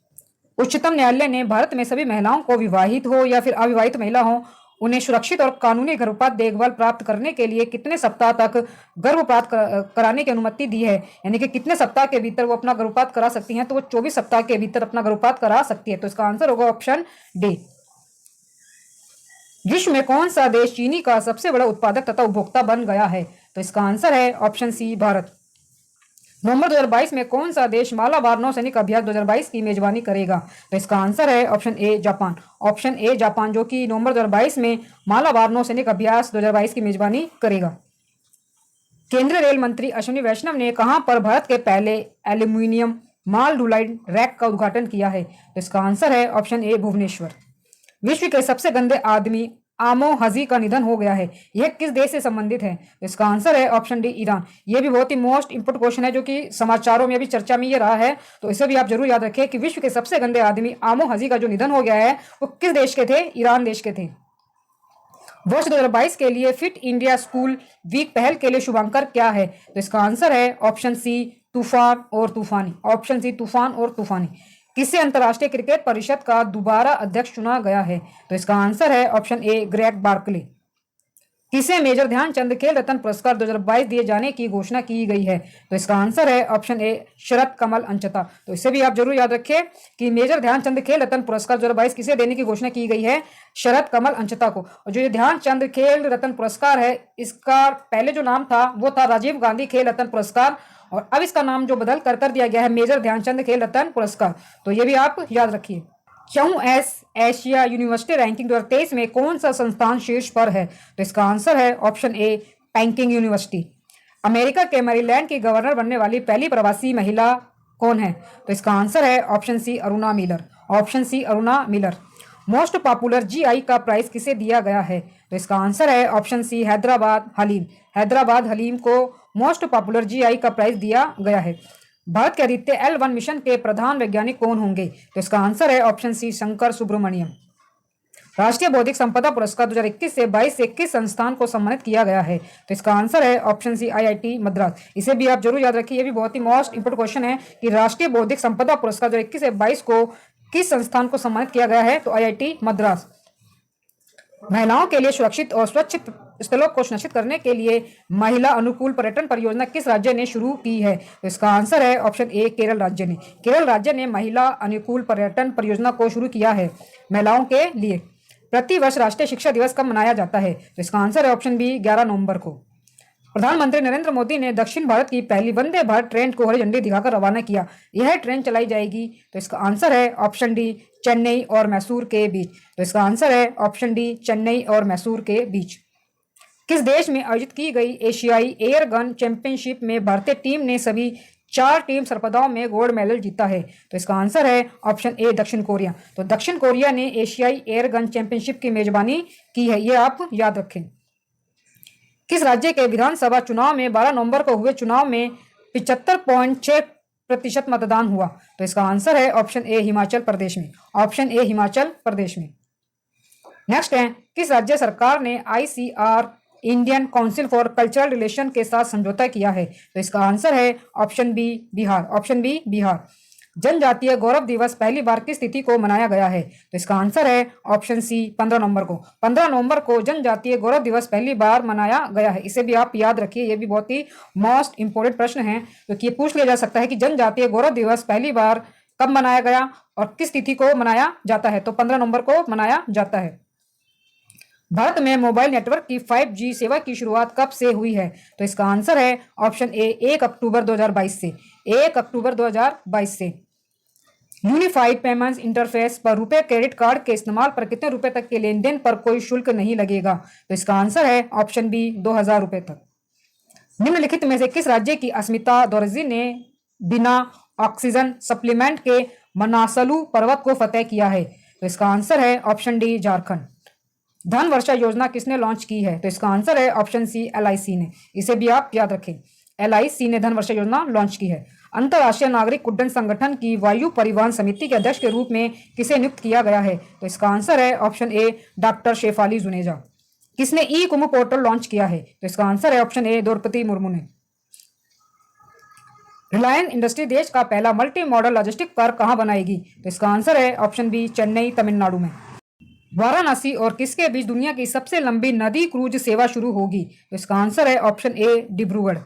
उच्चतम न्यायालय ने भारत में सभी महिलाओं को विवाहित हो या फिर अविवाहित महिला हो उन्हें सुरक्षित और कानूनी गर्भपात देखभाल प्राप्त करने के लिए कितने सप्ताह तक गर्भपात कराने की अनुमति दी है? यानी कि कितने सप्ताह के भीतर वो अपना गर्भपात करा सकती हैं? तो वो 24 सप्ताह के भीतर अपना गर्भपात करा सकती है। तो इसका आंसर होगा ऑप्शन डी। विश्व में कौन सा देश चीनी का सबसे बड़ा उत्पादक तथा उपभोक्ता बन गया है? तो इसका आंसर है ऑप्शन सी भारत। नवंबर 2022 में कौन सा देश मालाबार नौसैनिक अभ्यास 2022 की मेजबानी करेगा? तो इसका आंसर है option A Japan. Option A Japan, जो कि नवंबर 2022 में मालाबार नौसैनिक अभ्यास 2022 की मेजबानी करेगा। केंद्रीय रेल मंत्री अश्विनी वैष्णव ने कहां पर भारत के पहले एल्यूमिनियम माल ढुलाई रैक का उद्घाटन किया है? तो इसका आंसर है ऑप्शन ए भुवनेश्वर। विश्व के सबसे गंदे आदमी आमो हजी का निधन हो गया है, यह किस देश से संबंधित है? तो इसका आंसर है ऑप्शन डी ईरान। यह भी बहुत ही मोस्ट इंपोर्टेंट क्वेश्चन है जो कि समाचारों में अभी चर्चा में ये रहा है, तो इसे भी आप जरूर याद रखें कि विश्व के सबसे गंदे आदमी आमो हजी का जो निधन हो गया है वो किस देश के थे? ईरान देश के थे। वर्ष 2022 के लिए फिट इंडिया स्कूल वीक पहल के लिए शुभांकर क्या है? तो इसका आंसर है ऑप्शन सी तूफान और तूफानी। ऑप्शन सी तूफान और तूफानी। किसे अंतर्राष्ट्रीय क्रिकेट परिषद का दोबारा अध्यक्ष चुना गया है? तो इसका आंसर है ऑप्शन ए ग्रेग बार्कले। किसे मेजर ध्यानचंद खेल रत्न पुरस्कार 2022 दिए जाने की घोषणा की गई है? तो इसका आंसर है ऑप्शन ए शरद कमल अंचता। तो इसे भी आप जरूर याद रखें कि मेजर ध्यानचंद खेल रत्न पुरस्कार 2022 किसे देने की घोषणा की गई है? शरद कमल अंचता को। और जो ये ध्यानचंद खेल रत्न पुरस्कार है, इसका पहले जो नाम था वो था राजीव गांधी खेल रत्न पुरस्कार, और अब इसका नाम जो बदल कर दिया गया है मेजर ध्यानचंद खेल रत्न पुरस्कार। तो ये भी आप याद रखिए। क्यूएस एशिया यूनिवर्सिटी रैंकिंग 2023 में कौन सा संस्थान शीर्ष पर है? तो इसका आंसर है ऑप्शन ए पैंकिंग यूनिवर्सिटी। अमेरिका के मैरीलैंड की गवर्नर बनने वाली पहली प्रवासी महिला कौन है? तो इसका आंसर है option C Aruna Miller. Option C Aruna Miller. Most popular GI का प्राइज किसे दिया गया है? तो इसका आंसर है ऑप्शन सी हैदराबाद हलीम। हैदराबाद हलीम को मोस्ट पॉपुलर जीआई का प्राइज दिया गया है। भारत के आदित्य L1 मिशन के प्रधान वैज्ञानिक कौन होंगे? तो इसका आंसर है ऑप्शन सी शंकर सुब्रमण्यम। राष्ट्रीय बौद्धिक संपदा पुरस्कार 2021 से 22 से किस संस्थान को सम्मानित किया गया है? तो इसका आंसर है ऑप्शन सी आईआईटी मद्रास। इसे भी आप जरूर याद रखिए, ये भी बहुत ही मोस्ट इंपोर्टेंट क्वेश्चन है कि राष्ट्रीय बौद्धिक संपदा पुरस्कार 2021 से 22 को किस संस्थान को सम्मानित किया गया है? तो आईआईटी मद्रास। महिलाओं के लिए सुरक्षित और स्वच्छ स्थलों को सुनिश्चित करने के लिए महिला अनुकूल पर्यटन परियोजना किस राज्य ने शुरू की है? तो इसका आंसर है ऑप्शन ए केरल राज्य ने। केरल राज्य ने महिला अनुकूल पर्यटन परियोजना को शुरू किया है महिलाओं के लिए। प्रतिवर्ष राष्ट्रीय शिक्षा दिवस कब मनाया जाता है? तो इसका आंसर है ऑप्शन बी 11 नवंबर को। प्रधानमंत्री नरेंद्र मोदी ने दक्षिण भारत की पहली वंदे भारत ट्रेन को हरी झंडी दिखाकर रवाना किया। यह ट्रेन चलाई जाएगी, तो इसका आंसर है ऑप्शन डी चेन्नई और मैसूर के बीच। तो इसका आंसर है ऑप्शन डी चेन्नई और मैसूर के बीच। किस देश में आयोजित की गई एशियाई एयर गन चैंपियनशिप में भारतीय टीम ने सभी 4 टीम स्पर्धाओं में गोल्ड मेडल जीता है? तो इसका आंसर है ऑप्शन ए दक्षिण कोरिया। तो दक्षिण कोरिया ने एशियाई एयर गन चैंपियनशिप की मेजबानी की है, ये आप याद रखें। किस राज्य के विधानसभा चुनाव में 12 नवंबर को हुए चुनाव में 75.6% मतदान हुआ? तो इसका आंसर है ऑप्शन ए हिमाचल प्रदेश में। ऑप्शन ए हिमाचल प्रदेश में। नेक्स्ट है, किस राज्य सरकार ने ICR Indian council for cultural relation के साथ समझौता किया है? तो इसका आंसर है option B Bihar. Option B Bihar. जनजातीय गौरव दिवस पहली बार किस तिथि को मनाया गया है? तो इसका आंसर है ऑप्शन सी 15 नवंबर को। 15 नवंबर को जनजातीय गौरव दिवस पहली बार मनाया गया है। इसे भी आप याद रखिए, ये भी बहुत ही मोस्ट इंपोर्टेंट प्रश्न है, क्योंकि ये पूछ लिया जा सकता है कि जनजातीय गौरव दिवस पहली बार कब मनाया गया और किस तिथि को मनाया जाता है? तो 15 नवंबर को मनाया जाता है। भारत में मोबाइल नेटवर्क की 5G सेवा की शुरुआत कब से हुई है? तो इसका आंसर है ऑप्शन ए 1 अक्टूबर 2022 से। 1 अक्टूबर 2022 से। यूनिफाइड पेमेंट्स इंटरफेस पर रुपए क्रेडिट कार्ड के इस्तेमाल पर कितने रुपए तक के लेन देन पर कोई शुल्क नहीं लगेगा? तो इसका आंसर है ऑप्शन बी 2000 रुपए तक। निम्नलिखित में से किस राज्य की अस्मिता दोरजी ने बिना ऑक्सीजन सप्लीमेंट के मनासलू पर्वत को फतेह किया है? तो इसका आंसर है ऑप्शन डी झारखंड। धन वर्षा योजना किसने लॉन्च की है? तो इसका आंसर है ऑप्शन सी LIC ने। इसे भी आप याद रखें, LIC ने धन वर्षा योजना लॉन्च की है। अंतर्राष्ट्रीय नागरिक उड्डयन संगठन की वायु परिवहन समिति के अध्यक्ष के रूप में किसे नियुक्त किया गया है? तो इसका आंसर है option A doctor Shefali Juneja. किसने ई कुंभ पोर्टल लॉन्च किया है? तो इसका आंसर है ऑप्शन ए द्रौपदी मुर्मू ने। रिलायंस इंडस्ट्री देश का पहला मल्टी मॉडल लॉजिस्टिक पार्क कहां बनाएगी? तो इसका आंसर है ऑप्शन बी चेन्नई तमिलनाडु में। वाराणसी और किसके बीच दुनिया की सबसे लंबी नदी क्रूज सेवा शुरू होगी? तो इसका आंसर है ऑप्शन ए डिब्रूगढ़।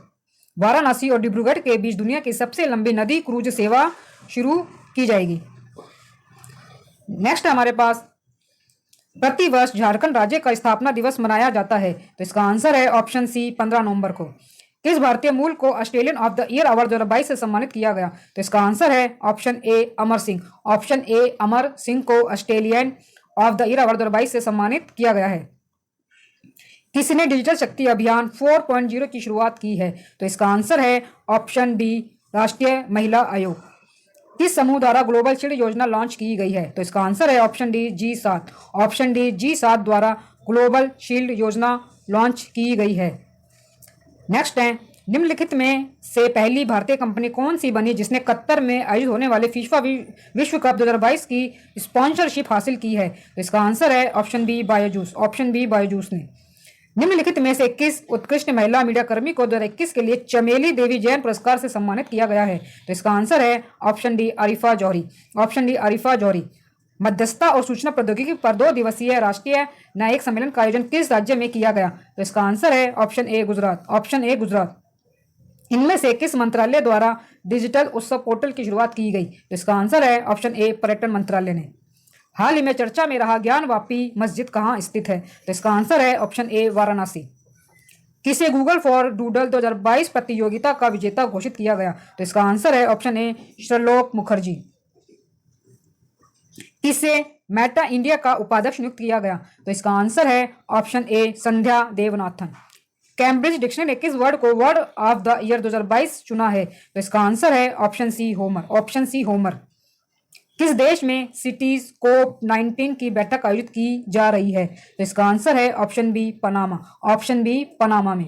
वाराणसी और डिब्रूगढ़ के बीच दुनिया की सबसे लंबी नदी क्रूज सेवा शुरू की जाएगी। नेक्स्ट हमारे पास, प्रतिवर्ष झारखंड राज्य का स्थापना दिवस मनाया जाता है? तो इसका आंसर है ऑप्शन सी 15 नवंबर को। किस भारतीय मूल को Australian of the year award 2022 से सम्मानित किया गया? तो इसका आंसर है option A Amar Singh. Option A Amar Singh को Australian of the year award 2022 से सम्मानित किया गया है। किसने डिजिटल शक्ति अभियान 4.0 की शुरुआत की है? तो इसका आंसर है ऑप्शन बी राष्ट्रीय महिला आयोग। किस समूह द्वारा ग्लोबल शील्ड योजना लॉन्च की गई है? तो इसका आंसर है option D G7। Option D G7 द्वारा ग्लोबल शील्ड योजना लॉन्च की गई है। नेक्स्ट है, निम्नलिखित में से पहली भारतीय कंपनी कौन सी बनी जिसने कतर में आयोजित होने वाले फीफा विश्व कप 2022 की स्पॉन्सरशिप हासिल की है? तो इसका आंसर है option B Byju's. Option B Byju's ने। निम्नलिखित में से किस उत्कृष्ट महिला मीडिया कर्मी को 2021 के लिए चमेली देवी जैन पुरस्कार से सम्मानित किया गया है? तो इसका आंसर है ऑप्शन डी आरिफा जौहरी। ऑप्शन डी आरिफा जौहरी। मध्यस्थता और सूचना प्रौद्योगिकी पर 2 दिवसीय राष्ट्रीय न्यायिक सम्मेलन का आयोजन किस राज्य में किया गया? तो इसका आंसर है option A Gujarat. Option A Gujarat. इनमें से किस मंत्रालय द्वारा डिजिटल उत्सव पोर्टल की शुरुआत की गई? तो इसका आंसर है ऑप्शन ए पर्यटन मंत्रालय ने। हाल ही में चर्चा में रहा ज्ञानवापी मस्जिद कहाँ स्थित है? तो इसका आंसर है ऑप्शन ए वाराणसी। किसे गूगल फॉर डूडल 2022 प्रतियोगिता का विजेता घोषित किया गया? तो इसका आंसर है ऑप्शन ए श्रलोक मुखर्जी। किसे मेटा इंडिया का उपाध्यक्ष नियुक्त किया गया? तो इसका आंसर है option A Sandhya Devanathan. Cambridge dictionary ने किस वर्ड को वर्ड ऑफ द ईयर 2022 चुना है? तो इसका आंसर है option C Homer. Option C Homer. किस देश में सिटीज कोप 19 की बैठक आयोजित की जा रही है? तो इसका आंसर है option B Panama. Option B Panama में।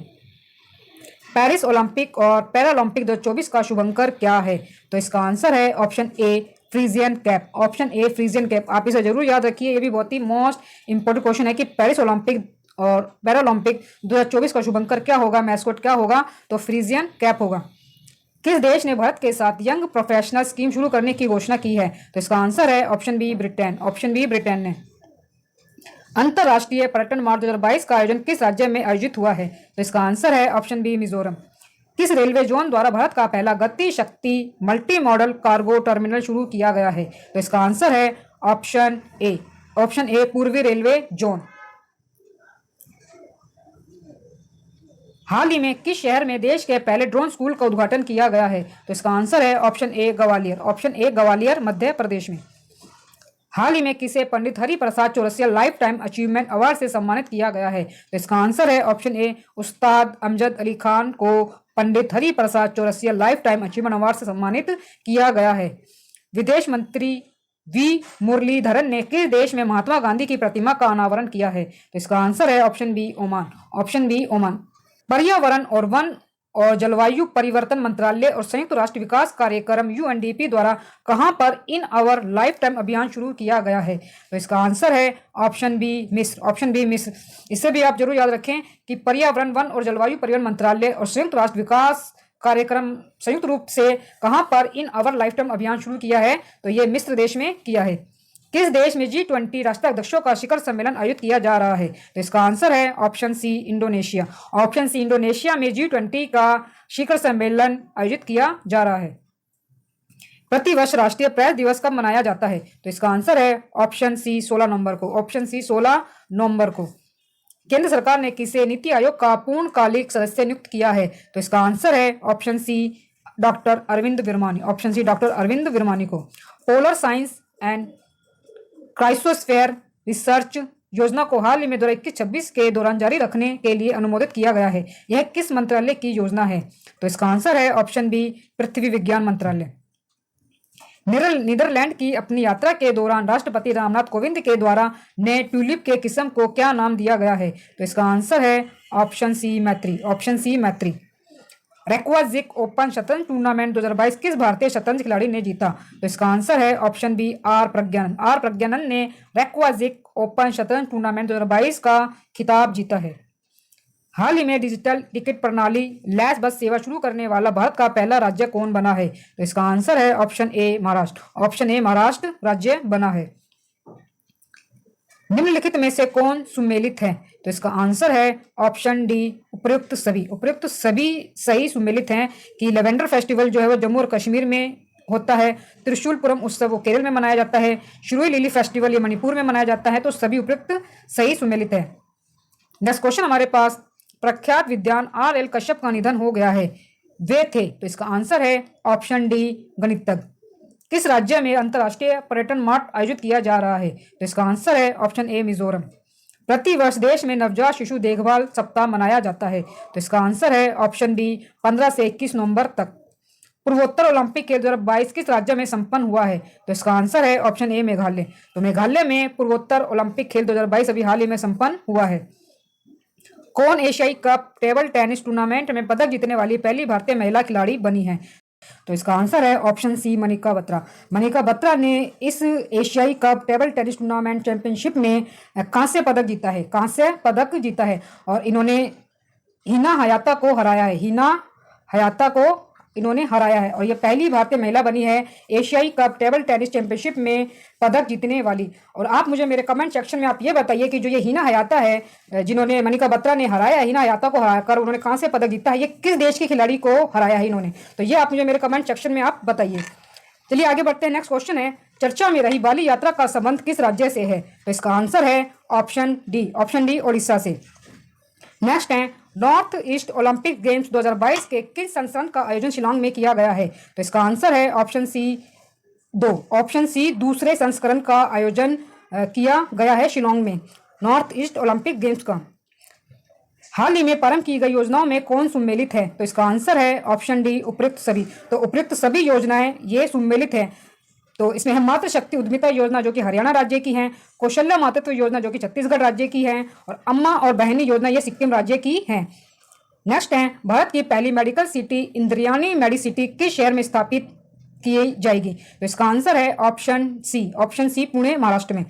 पेरिस ओलंपिक और पैरालंपिक 2024 का शुभंकर क्या है? तो इसका आंसर है option A Phrygian cap. Option A Phrygian cap. आप इसे जरूर याद रखिए, ये भी बहुत ही मोस्ट इंपोर्टेंट क्वेश्चन है कि पेरिस ओलंपिक और पैरालंपिक 2024 का शुभंकर क्या होगा, मैस्कॉट क्या होगा? तो फ्रीजियन कैप होगा। किस देश ने भारत के साथ यंग प्रोफेशनल स्कीम शुरू करने की घोषणा की है? तो इसका आंसर है option B Britain. Option B Britain ने। अंतरराष्ट्रीय पर्यटन मार्च 2022 का आयोजन किस राज्य में आयोजित हुआ है? तो इसका आंसर है ऑप्शन बी मिजोरम। किस रेलवे जोन द्वारा भारत का पहला गति शक्ति मल्टी मॉडल कार्गो टर्मिनल शुरू किया गया है? तो इसका आंसर है ऑप्शन ए। ऑप्शन ए पूर्वी रेलवे जोन। हाल ही में किस शहर में देश के पहले ड्रोन स्कूल का उद्घाटन किया गया है? तो इसका आंसर है option A Gwalior. Option A Gwalior Madhya Pradesh में। हाल ही में किसे Pandit Hari Prasad Chaurasia lifetime achievement award से सम्मानित किया गया है? तो इसका आंसर है ऑप्शन ए उस्ताद अमजद अली खान को Pandit Hari Prasad Chaurasia lifetime achievement award से सम्मानित किया गया है। विदेश मंत्री वी मुरलीधरन ने किस देश में महात्मा गांधी की प्रतिमा का अनावरण किया है? तो इसका आंसर है option B Oman. Option B Oman. पर्यावरण और वन और जलवायु परिवर्तन मंत्रालय और संयुक्त राष्ट्र विकास कार्यक्रम यूएनडीपी द्वारा कहां पर इन आवर लाइफ टाइम अभियान शुरू किया गया है? तो इसका आंसर है ऑप्शन बी मिस्र। ऑप्शन बी मिस्र। इससे भी आप जरूर याद रखें कि पर्यावरण वन और जलवायु परिवर्तन मंत्रालय और संयुक्त राष्ट्र विकास कार्यक्रम संयुक्त रूप से कहां पर इन आवर लाइफ टाइम अभियान शुरू किया है? तो ये मिस्र देश में किया है। किस देश में G20 राष्ट्राध्यक्षों का शिखर सम्मेलन आयोजित किया जा रहा है? तो इसका आंसर है option C Indonesia. Option C Indonesia में G20 का शिखर सम्मेलन आयोजित किया जा रहा है। प्रतिवर्ष राष्ट्रीय प्रेस दिवस कब मनाया जाता है? तो इसका आंसर है ऑप्शन सी 16 नवंबर को। ऑप्शन सी 16 नवंबर को। केंद्र सरकार ने किसे नीति आयोग का पूर्णकालिक सदस्य नियुक्त किया है? तो इसका आंसर है option C doctor Arvind Virmani. Option C doctor Arvind Virmani को। Polar science and cryosphere research योजना को हाल ही में 2021-26 के दौरान जारी रखने के लिए अनुमोदित किया गया है। यह किस मंत्रालय की योजना है? तो इसका आंसर है ऑप्शन बी पृथ्वी विज्ञान मंत्रालय। नीदरलैंड की अपनी यात्रा के दौरान राष्ट्रपति रामनाथ कोविंद के द्वारा नए ट्यूलिप के किस्म को क्या नाम दिया गया है? तो इसका आंसर है ऑप्शन सी मैत्री। ऑप्शन सी मैत्री। रेक्वाजिक ओपन शतरंज टूर्नामेंट 2022 किस भारतीय शतरंज खिलाड़ी ने जीता? तो इसका आंसर है option B R Praggnanandhaa. R Praggnanandhaa ने रेक्वाजिक ओपन शतरंज टूर्नामेंट 2022 का खिताब जीता है। हाल ही में डिजिटल टिकट प्रणाली लैस बस सेवा शुरू करने वाला भारत का पहला राज्य कौन बना है? तो इसका आंसर है option A Maharashtra. Option A Maharashtra राज्य बना है। निम्नलिखित में से कौन सुमेलित है? तो इसका आंसर है ऑप्शन डी उपयुक्त सभी। उपयुक्त सभी सही सुमेलित हैं कि लेवेंडर फेस्टिवल जो है वो जम्मू और कश्मीर में होता है। त्रिशूलपुरम उत्सव वो केरल में मनाया जाता है। शिरोई लिली फेस्टिवल ये मणिपुर में मनाया जाता है। तो सभी उपयुक्त सही सुमेलित है। नेक्स्ट क्वेश्चन हमारे पास, प्रख्यात विद्वान R.L. कश्यप का निधन हो गया है, वे थे? तो इसका आंसर है ऑप्शन डी गणितज्ञ। किस राज्य में अंतर्राष्ट्रीय पर्यटन मार्ट आयोजित किया जा रहा है? तो इसका आंसर है ऑप्शन ए मिजोरम। प्रतिवर्ष देश में नवजात शिशु देखभाल सप्ताह मनाया जाता है। तो इसका आंसर है ऑप्शन डी 15 से 21 नवंबर तक। पूर्वोत्तर ओलंपिक खेल 2022 किस राज्य में संपन्न हुआ है? तो इसका आंसर है ऑप्शन ए मेघालय। तो मेघालय में पूर्वोत्तर ओलंपिक खेल 2022 अभी हाल ही में संपन्न हुआ है। कौन एशियाई कप टेबल टेनिस टूर्नामेंट में पदक जीतने वाली पहली भारतीय महिला खिलाड़ी बनी है? तो इसका आंसर है ऑप्शन सी मनिका बत्रा। मनिका बत्रा ने इस एशियाई cup table tennis tournament championship में कांस्य पदक जीता है। कांस्य पदक जीता है और इन्होंने हिना हयाता को हराया है। हिना हयाता को इन्होंने हराया है और ये पहली भारतीय महिला बनी है एशियाई कप टेबल टेनिस चैंपियनशिप में पदक जीतने वाली। और आप मुझे मेरे कमेंट सेक्शन में आप ये बताइए कि जो ये हिना हयाता है, जिन्होंने मनिका बत्रा ने हराया, हिना हयाता को हराकर उन्होंने कांस्य पदक जीता है, ये किस देश के खिलाड़ी को हराया है इन्होंने? तो ये आप मुझे मेरे कमेंट सेक्शन में आप बताइए। चलिए आगे बढ़ते हैं। नेक्स्ट क्वेश्चन है, चर्चा में रही बाली यात्रा का संबंध किस राज्य से है? तो इसका आंसर है option D. Option D Orissa से। नेक्स्ट है, नॉर्थ ईस्ट ओलंपिक गेम्स 2022 के किस संस्करण का आयोजन शिलांग में किया गया है? तो इसका आंसर है ऑप्शन सी 2। ऑप्शन सी दूसरे संस्करण का आयोजन किया गया है शिलांग में नॉर्थ ईस्ट ओलंपिक गेम्स का। हाल ही में प्रारंभ की गई योजनाओं में कौन सम्मिलित है? तो इसका आंसर है ऑप्शन डी, उपयुक्त सभी। तो उपयुक्त सभी योजनाएं ये सम्मिलित है। तो इसमें है मातृशक्ति उद्यमिता योजना जो कि हरियाणा राज्य की है, कौशल्या मातृत्व योजना जो कि छत्तीसगढ़ राज्य की है, और अम्मा और बहनी योजना ये सिक्किम राज्य की है। नेक्स्ट है, भारत की पहली मेडिकल सिटी इंद्रियानी मेडिसिटी किस शहर में स्थापित की जाएगी? तो इसका आंसर है ऑप्शन सी पुणे, महाराष्ट्र में।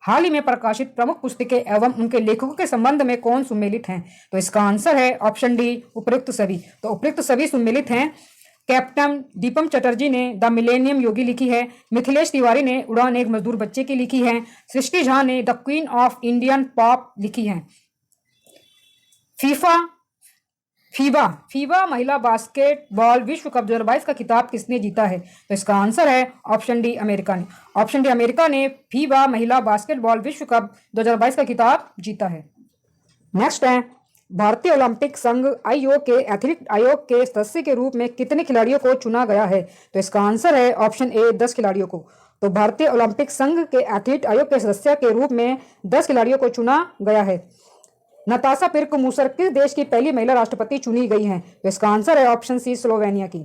हाल ही में प्रकाशित प्रमुख पुस्तकें एवं उनके लेखकों के संबंध में कौन सम्मिलित हैं? तो इसका आंसर है ऑप्शन डी, उपयुक्त सभी। तो उपयुक्त सभी सम्मिलित हैं। कैप्टन दीपम चटर्जी ने द मिलेनियम योगी लिखी है, मिथिलेश तिवारी ने उड़ान एक मजदूर बच्चे की लिखी है, सृष्टि झा ने the queen of Indian pop लिखी है। फीबा महिला बास्केटबॉल विश्व कप 2022 का खिताब किसने जीता है? तो इसका आंसर है ऑप्शन डी, अमेरिका ने फीबा महिला बास्केटबॉल विश्व कप 2022 का खिताब जीता है। नेक्स्ट है, भारतीय ओलंपिक संघ आयोग के एथलीट आयोग के सदस्य के रूप में कितने खिलाड़ियों को चुना गया है? तो इसका आंसर है ऑप्शन ए, 10 खिलाड़ियों को। तो भारतीय ओलंपिक संघ के एथलीट आयोग के सदस्य के रूप में 10 खिलाड़ियों को चुना गया है। नताशा पिर्क मूसर किस देश की पहली महिला राष्ट्रपति चुनी गई हैं? तो इसका आंसर है ऑप्शन सी, स्लोवेनिया की।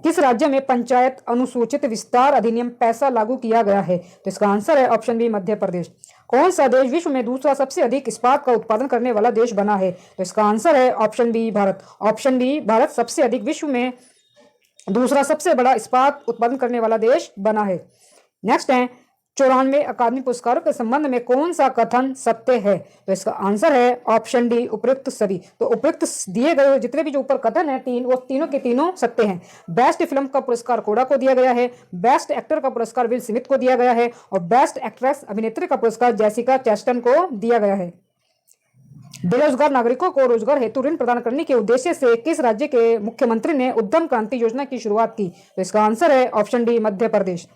किस राज्य में पंचायत अनुसूचित विस्तार अधिनियम पैसा लागू किया गया है? तो इसका आंसर है ऑप्शन बी, मध्य प्रदेश। कौन सा देश विश्व में दूसरा सबसे अधिक इस्पात का उत्पादन करने वाला देश बना है? तो इसका आंसर है ऑप्शन बी, भारत सबसे अधिक विश्व में दूसरा सबसे बड़ा इस्पात उत्पादन करने वाला देश बना है। नेक्स्ट है, 94 अकादमी पुरस्कारों के संबंध में कौन सा कथन सत्य है? तो इसका आंसर है ऑप्शन डी, उपयुक्त सभी। तो उपयुक्त दिए गए जितने भी जो ऊपर कथन है वो तीनों के तीनों सत्य हैं। बेस्ट फिल्म का पुरस्कार कोडा को दिया गया है, बेस्ट एक्टर का पुरस्कार विल स्मिथ को दिया गया है, और बेस्ट एक्ट्रेस अभिनेत्री का पुरस्कार जेसिका चैस्टन को दिया गया है। बेरोजगार नागरिकों को रोजगार हेतु ऋण प्रदान करने के उद्देश्य से किस राज्य के मुख्यमंत्री ने उद्यम क्रांति योजना की शुरुआत की? तो इसका आंसर है ऑप्शन डी, मध्य प्रदेश।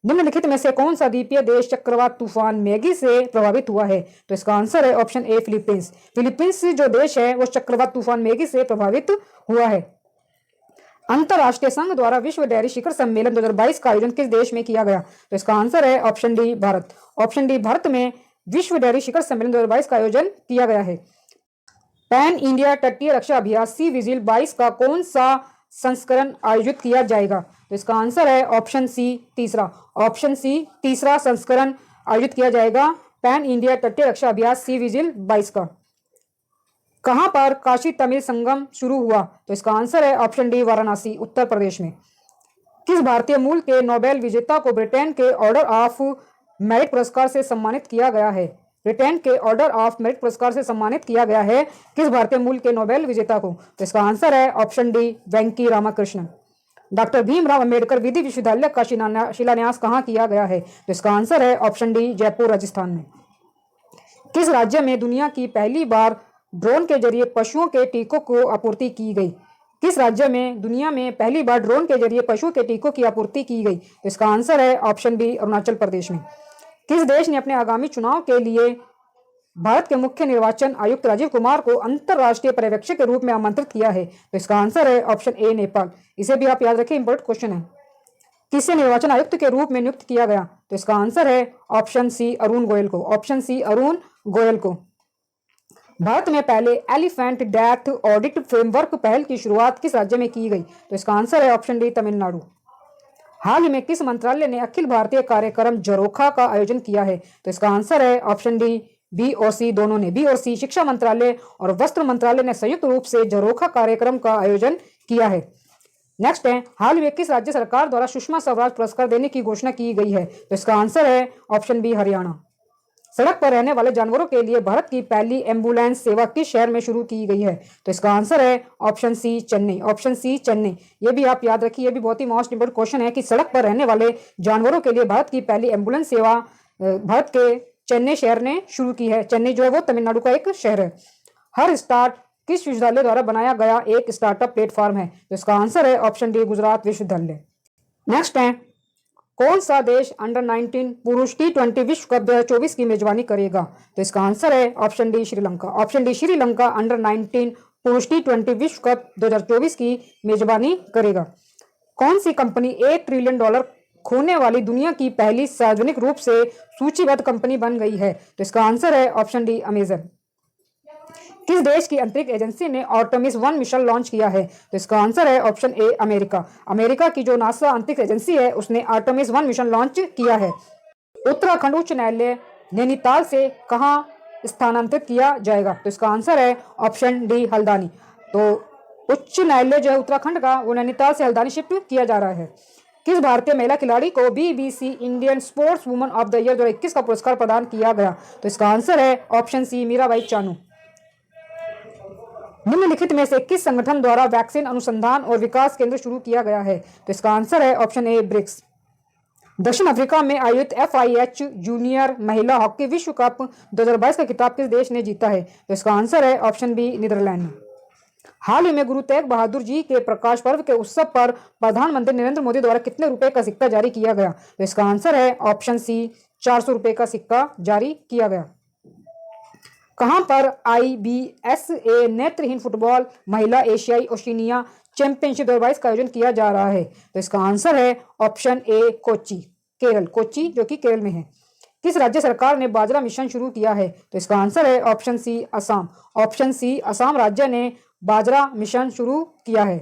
निम्नलिखित में से कौन सा द्वीपीय देश चक्रवात तूफान मैगी से प्रभावित हुआ है? तो इसका आंसर है ऑप्शन ए, फिलीपींस जो देश है वो चक्रवात तूफान मैगी से प्रभावित हुआ है। अंतरराष्ट्रीय संघ द्वारा विश्व डेयरी शिखर सम्मेलन 2022 का आयोजन किस देश में किया गया? तो इसका आंसर है ऑप्शन डी, भारत में विश्व डेयरी शिखर सम्मेलन 2022 का आयोजन किया गया है। पैन इंडिया तटीय रक्षा अभियान सी विजिल 22 का कौन सा संस्करण आयोजित किया जाएगा? तो इसका आंसर है ऑप्शन सी, तीसरा संस्करण आयोजित किया जाएगा पैन इंडिया तटीय रक्षा अभियान सी विजिल 22 का। कहां पर काशी तमिल संगम शुरू हुआ? तो इसका आंसर है ऑप्शन डी, वाराणसी, उत्तर प्रदेश में। किस भारतीय मूल के नोबेल विजेता को ब्रिटेन के ऑर्डर ऑफ मेरिट पुरस्कार से सम्मानित किया गया है? किस भारतीय मूल के नोबेल विजेता को? तो इसका आंसर है ऑप्शन डी, वेंकी रामाकृष्णन। डॉक्टर भीमराव अंबेडकर विधि विश्वविद्यालय का शिलान्यास कहाँ किया गया है? तो इसका आंसर है ऑप्शन डी, जयपुर, राजस्थान में। किस राज्य में दुनिया की पहली बार ड्रोन के जरिए पशुओं के टीकों को आपूर्ति की गई? दुनिया में पहली बार ड्रोन के जरिए पशुओं के टीकों की आपूर्ति की गई? तो इसका आंसर है ऑप्शन बी, अरुणाचल प्रदेश में। किस देश ने अपने आगामी चुनाव के लिए भारत के मुख्य निर्वाचन आयुक्त राजीव कुमार को अंतर्राष्ट्रीय पर्यवेक्षक के रूप में आमंत्रित किया है? तो इसका आंसर है ऑप्शन ए, नेपाल। इसे भी आप याद रखें, इंपॉर्टेंट क्वेश्चन है। किसे निर्वाचन आयुक्त के रूप में नियुक्त किया गया? तो इसका आंसर है ऑप्शन सी, अरुण गोयल को। भारत में पहले एलिफेंट डेथ ऑडिट फ्रेमवर्क पहल की शुरुआत किस राज्य में की गई? तो इसका आंसर है ऑप्शन डी, तमिलनाडु। हाल ही में किस मंत्रालय ने अखिल भारतीय कार्यक्रम झरोखा का आयोजन किया है? तो इसका आंसर है ऑप्शन डी, बी और सी दोनों ने। बी और सी, शिक्षा मंत्रालय और वस्त्र मंत्रालय ने संयुक्त रूप से झरोखा कार्यक्रम का आयोजन किया है। नेक्स्ट है, हाल में किस राज्य सरकार द्वारा सुषमा स्वराज पुरस्कार देने की घोषणा की गई है? तो इसका आंसर है ऑप्शन बी, हरियाणा। सड़क पर रहने वाले जानवरों के लिए भारत की पहली एम्बुलेंस सेवा किस शहर में शुरू की गई है? तो इसका आंसर है ऑप्शन सी, चेन्नई। ये भी आप याद रखिए, ये भी बहुत ही मोस्ट इंपोर्टेंट क्वेश्चन है कि सड़क पर रहने वाले जानवरों के लिए भारत की पहली एम्बुलेंस सेवा भारत के चेन्नई शहर ने शुरू की है। चेन्नई जो है वो तमिलनाडु का एक शहर है। हर स्टार्ट किस विश्वविद्यालय द्वारा बनाया गया एक स्टार्टअप प्लेटफॉर्म है? तो इसका आंसर है ऑप्शन डी, गुजरात विश्वविद्यालय। नेक्स्ट है, कौन सा देश अंडर 19 पुरुष T20 विश्व कप 2024 की मेजबानी करेगा? तो इसका आंसर है ऑप्शन डी, श्रीलंका अंडर 19 पुरुष T20 विश्व कप 2024 की मेजबानी करेगा। कौन सी कंपनी $1 ट्रिलियन खोने वाली दुनिया की पहली सार्वजनिक रूप से सूचीबद्ध कंपनी बन गई है? तो इसका आंसर है ऑप्शन डी, अमेजन। किस देश की अंतरिक्ष एजेंसी ने आर्टेमिस 1 मिशन लॉन्च किया है? तो इसका आंसर है ऑप्शन ए अमेरिका। अमेरिका की जो नासा अंतरिक्ष एजेंसी है उसने आर्टेमिस 1 मिशन लॉन्च किया है। उत्तराखंड उच्च न्यायालय नैनीताल से कहां स्थानांतरित किया जाएगा? तो इसका आंसर है ऑप्शन डी हल्द्वानी। तो उच्च न्यायालय जो है उत्तराखंड का वो नैनीताल से हल्द्वानी शिफ्ट किया जा रहा है। किस भारतीय महिला खिलाड़ी को BBC Indian sports woman of the year 2021 का पुरस्कार प्रदान किया गया? तो इसका आंसर है ऑप्शन सी मीराबाई चानू। निम्नलिखित में से किस संगठन द्वारा वैक्सीन अनुसंधान और विकास केंद्र शुरू किया गया है? तो इसका आंसर है ऑप्शन ए ब्रिक्स। दक्षिण अफ्रीका में आयोजित FIH जूनियर महिला हॉकी विश्व कप 2022 का खिताब किस देश ने जीता है? तो इसका आंसर है ऑप्शन बी नीदरलैंड। हाल ही में गुरु तेग बहादुर जी के प्रकाश पर्व के उत्सव पर प्रधानमंत्री नरेंद्र मोदी द्वारा कितने रुपए का सिक्का जारी किया गया? तो इसका आंसर है ऑप्शन सी 400 रुपए का सिक्का जारी किया गया। कहां पर IBSA नेत्रहीन फुटबॉल महिला एशियाई ओशिनिया चैंपियनशिप 2022 का आयोजन किया जा रहा है? तो इसका आंसर है ऑप्शन ए कोच्चि, केरल। कोच्चि जो कि केरल में है। किस राज्य सरकार ने बाजरा मिशन शुरू किया है? तो इसका आंसर है option C Assam. Option C Assam राज्य ने बाजरा मिशन शुरू किया है।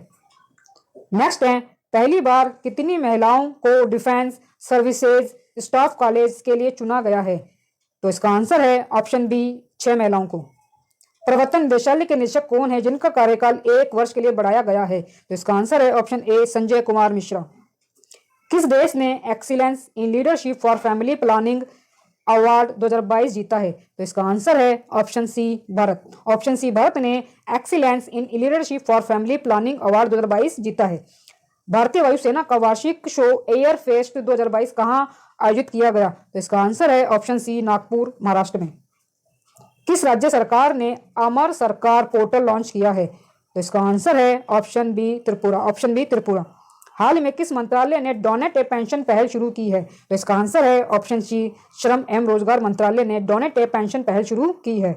नेक्स्ट है, पहली बार कितनी महिलाओं को डिफेंस सर्विसेज स्टाफ कॉलेज के लिए चुना गया है? तो इसका आंसर है ऑप्शन बी 6 महिलाओं को। प्रवर्तन निदेशालय के निदेशक कौन है जिनका कार्यकाल 1 वर्ष के लिए बढ़ाया गया है? तो इसका आंसर है ऑप्शन ए संजय कुमार मिश्रा। किस देश ने excellence in leadership for family planning award 2022 जीता है? तो इसका आंसर है option C Bharat. Option C Bharat ने excellence in leadership for family planning award 2022 जीता है। भारतीय वायुसेना का वार्षिक शो एयर फेस्ट 2022 कहां आयोजित किया गया? तो इसका आंसर है ऑप्शन सी नागपुर महाराष्ट्र में। किस राज्य सरकार ने अमर सरकार पोर्टल लॉन्च किया है? तो इसका आंसर है option B Tripura. Option B Tripura. हाल ही में किस मंत्रालय ने डोनेट ए पेंशन पहल शुरू की है? तो इसका आंसर है ऑप्शन सी श्रम एवं रोजगार मंत्रालय ने डोनेट ए पेंशन पहल शुरू की है।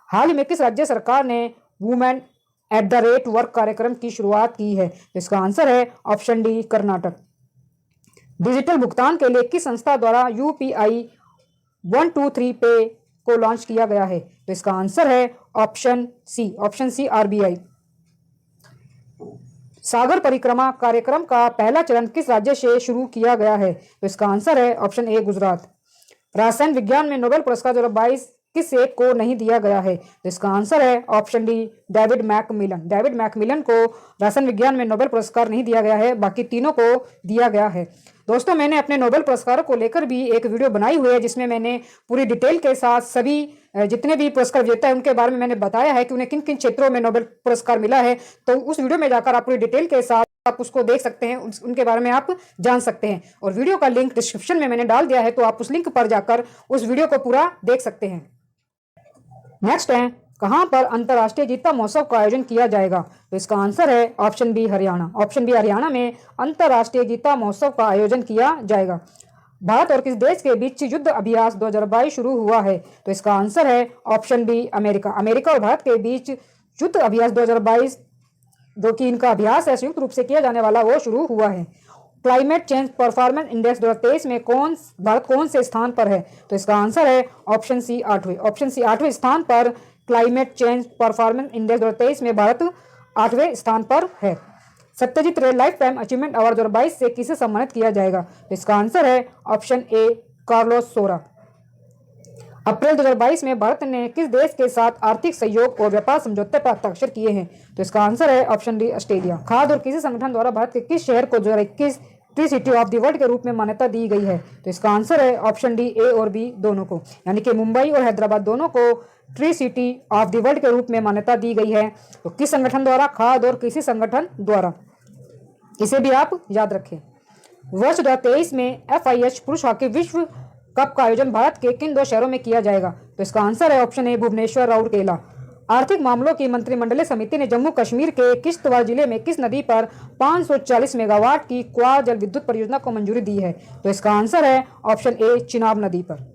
हाल ही में किस राज्य सरकार ने women at the rate work कार्यक्रम की शुरुआत की है? तो इसका आंसर है ऑप्शन डी कर्नाटक। डिजिटल भुगतान के लिए किस संस्था द्वारा UPI 123 पे को लॉन्च किया गया है? तो इसका आंसर है ऑप्शन सी RBI। सागर परिक्रमा कार्यक्रम का पहला चरण किस राज्य से शुरू किया गया है? तो इसका आंसर है ऑप्शन ए गुजरात। रसायन विज्ञान में नोबेल पुरस्कार 2022 किस एक को नहीं दिया गया है? तो इसका आंसर है option D David Macmillan. David Macmillan को रसायन विज्ञान में नोबेल पुरस्कार नहीं दिया गया है, बाकी तीनों को दिया गया है। दोस्तों, मैंने अपने नोबेल पुरस्कारों को लेकर भी एक वीडियो बनाई हुई है जिसमें मैंने पूरी डिटेल के साथ सभी जितने भी पुरस्कार विजेता है उनके बारे में मैंने बताया है कि उन्हें किन किन क्षेत्रों में नोबेल पुरस्कार मिला है। तो उस वीडियो में जाकर आप पूरी डिटेल के साथ आप उसको देख सकते हैं, उनके बारे में आप जान सकते हैं। और वीडियो का लिंक डिस्क्रिप्शन में मैंने डाल दिया है, तो आप उस लिंक पर जाकर उस वीडियो को पूरा देख सकते हैं। नेक्स्ट है, कहां पर अंतर्राष्ट्रीय गीता महोत्सव का आयोजन किया जाएगा? तो इसका आंसर है option B Haryana. Option B Haryana में अंतर्राष्ट्रीय गीता महोत्सव का आयोजन किया जाएगा। भारत और किस देश के बीच युद्ध अभ्यास 2022 शुरू हुआ है? तो इसका आंसर है ऑप्शन बी अमेरिका। अमेरिका और भारत के बीच युद्ध अभ्यास 2022 जो कि इनका अभ्यास है संयुक्त रूप से किया जाने वाला वो शुरू हुआ है। क्लाइमेट चेंज परफॉर्मेंस इंडेक्स 2023 में भारत कौन से स्थान पर है? तो इसका आंसर है ऑप्शन सी 8वें। ऑप्शन सी 8वें स्थान पर क्लाइमेट चेंज परफॉर्मेंस इंडेक्स 2023 में भारत 8वें स्थान पर है। सत्यजीत रे लाइफ टाइम अचीवमेंट अवार्ड 2022 से किसे सम्मानित किया जाएगा? तो इसका आंसर है ऑप्शन ए कार्लोस सोरा। अप्रैल 2022 में भारत ने किस देश के साथ आर्थिक सहयोग और व्यापार समझौते पर हस्ताक्षर किए हैं? तो इसका आंसर है ऑप्शन डी ऑस्ट्रेलिया। खाद्य और कृषि संगठन द्वारा भारत के किस शहर को 2021 tree city of the world के रूप में मान्यता दी गई है? तो इसका आंसर है ऑप्शन डी ए और बी दोनों को, यानी कि मुंबई और हैदराबाद दोनों को tree city of the world के रूप में मान्यता दी गई है। तो किस संगठन द्वारा? खाद्य और कृषि संगठन द्वारा। इसे भी आप याद रखें। वर्ष 2023 में FIH पुरुष हॉकी विश्व कप का आयोजन भारत के किन 2 शहरों में किया जाएगा? तो इसका आंसर है ऑप्शन ए भुवनेश्वर राउरकेला। आर्थिक मामलों की मंत्रिमंडलीय समिति ने जम्मू कश्मीर के किश्तवाड़ जिले में किस नदी पर 540 मेगावाट की क्वा जल विद्युत परियोजना को मंजूरी दी है? तो इसका आंसर है ऑप्शन ए चिनाब नदी पर।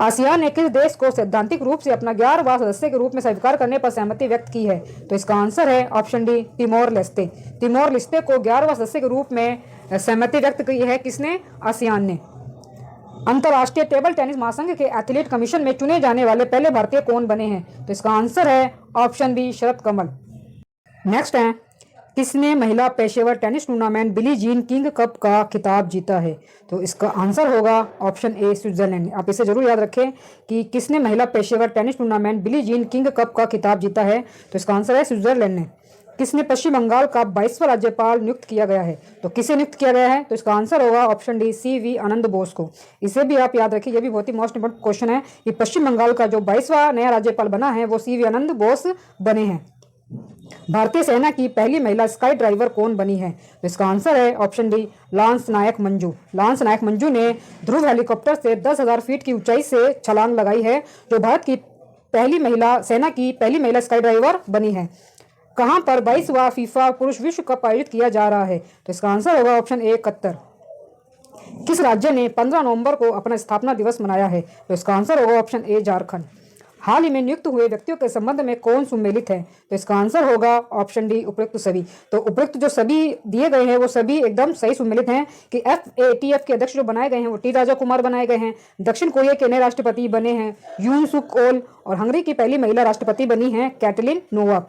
आसियान ने किस देश को सैद्धांतिक रूप से अपना 11वां सदस्य के रूप में स्वीकार करने पर सहमति व्यक्त की है? तो इसका आंसर है option D Timor Leste. Timor Leste को 11वां सदस्य के रूप में सहमति व्यक्त की है किसने? आसियान ने। अंतर्राष्ट्रीय टेबल टेनिस महासंघ के एथलीट कमीशन में चुने जाने वाले पहले भारतीय कौन बने हैं? तो इसका आंसर है ऑप्शन बी शरद कमल। नेक्स्ट है, किसने महिला पेशेवर tennis tournament Billie Jean King cup का खिताब जीता है? तो इसका आंसर होगा ऑप्शन ए स्विट्जरलैंड। आप इसे जरूर याद रखें कि किसने महिला पेशेवर tennis tournament Billie Jean King cup का खिताब जीता है? तो इसका आंसर है स्विट्जरलैंड ने। किसने पश्चिम बंगाल का 22वां राज्यपाल नियुक्त किया गया है? तो किसे नियुक्त किया गया है? तो इसका आंसर होगा ऑप्शन डी CV आनंद बोस को। इसे भी आप याद रखिए, यह भी बहुत ही मोस्ट इंपोर्टेंट क्वेश्चन है कि पश्चिम बंगाल का जो 22वां नया राज्यपाल बना है वो CV आनंद बोस बने हैं। भारतीय सेना की पहली महिला स्काई ड्राइवर कौन बनी है? तो इसका आंसर है ऑप्शन डी लांस नायक मंजू। लांस नायक मंजू ने ध्रुव हेलीकॉप्टर से 10,000 फीट की ऊंचाई से छलांग लगाई है, जो भारत की सेना की पहली महिला स्काई ड्राइवर बनी है। कहां पर 22वां फीफा पुरुष विश्व कप आयोजित किया जा रहा है? तो इसका आंसर होगा ऑप्शन ए कतर। किस राज्य ने 15 नवंबर को अपना स्थापना दिवस मनाया है? तो इसका आंसर होगा ऑप्शन ए झारखंड। हाल ही में नियुक्त हुए व्यक्तियों के संबंध में कौन सुमेलित है? तो इसका आंसर होगा ऑप्शन डी उपयुक्त सभी। तो उपयुक्त जो सभी दिए गए हैं वो सभी एकदम सही सुमेलित हैं कि FATF के अध्यक्ष जो बनाए गए हैं वो टी राजा कुमार बनाए गए हैं। दक्षिण कोरिया के नए राष्ट्रपति बने हैं यून सुक ओल, और हंगरी की पहली महिला राष्ट्रपति बनी है कैटलिन नोवाक।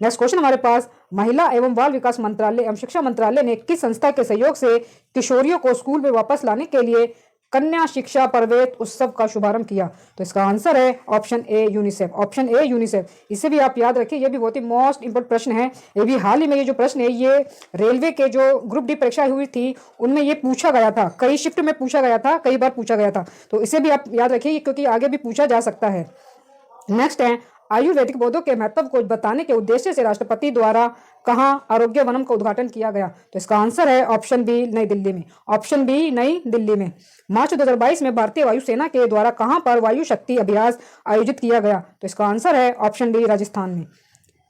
नेक्स्ट क्वेश्चन हमारे पास, महिला एवं बाल विकास मंत्रालय एवं शिक्षा मंत्रालय ने किस संस्था के सहयोग से किशोरियों को स्कूल में वापस लाने के लिए कन्या शिक्षा प्रवेश उत्सव का शुभारंभ किया? तो इसका आंसर है option A UNICEF. Option A UNICEF. इसे भी आप याद रखिए, यह भी बहुत ही मोस्ट इंपोर्टेंट प्रश्न है। ये भी हाल ही में ये जो प्रश्न है ये रेलवे के जो ग्रुप डी परीक्षा हुई थी उनमें ये पूछा गया था, कई शिफ्ट में पूछा गया था, कई बार पूछा गया था। तो इसे भी आप याद रखिए क्योंकि आगे भी पूछा जा सकता है। नेक्स्ट है, आयुर्वेदिक पौधों के महत्व को बताने के उद्देश्य से राष्ट्रपति द्वारा कहां आरोग्य वनम का उद्घाटन किया गया? तो इसका आंसर है ऑप्शन बी नई दिल्ली में। ऑप्शन बी नई दिल्ली में। मार्च 2022 में भारतीय वायुसेना के द्वारा कहां पर वायु शक्ति अभ्यास आयोजित किया गया? तो इसका आंसर है ऑप्शन डी राजस्थान में।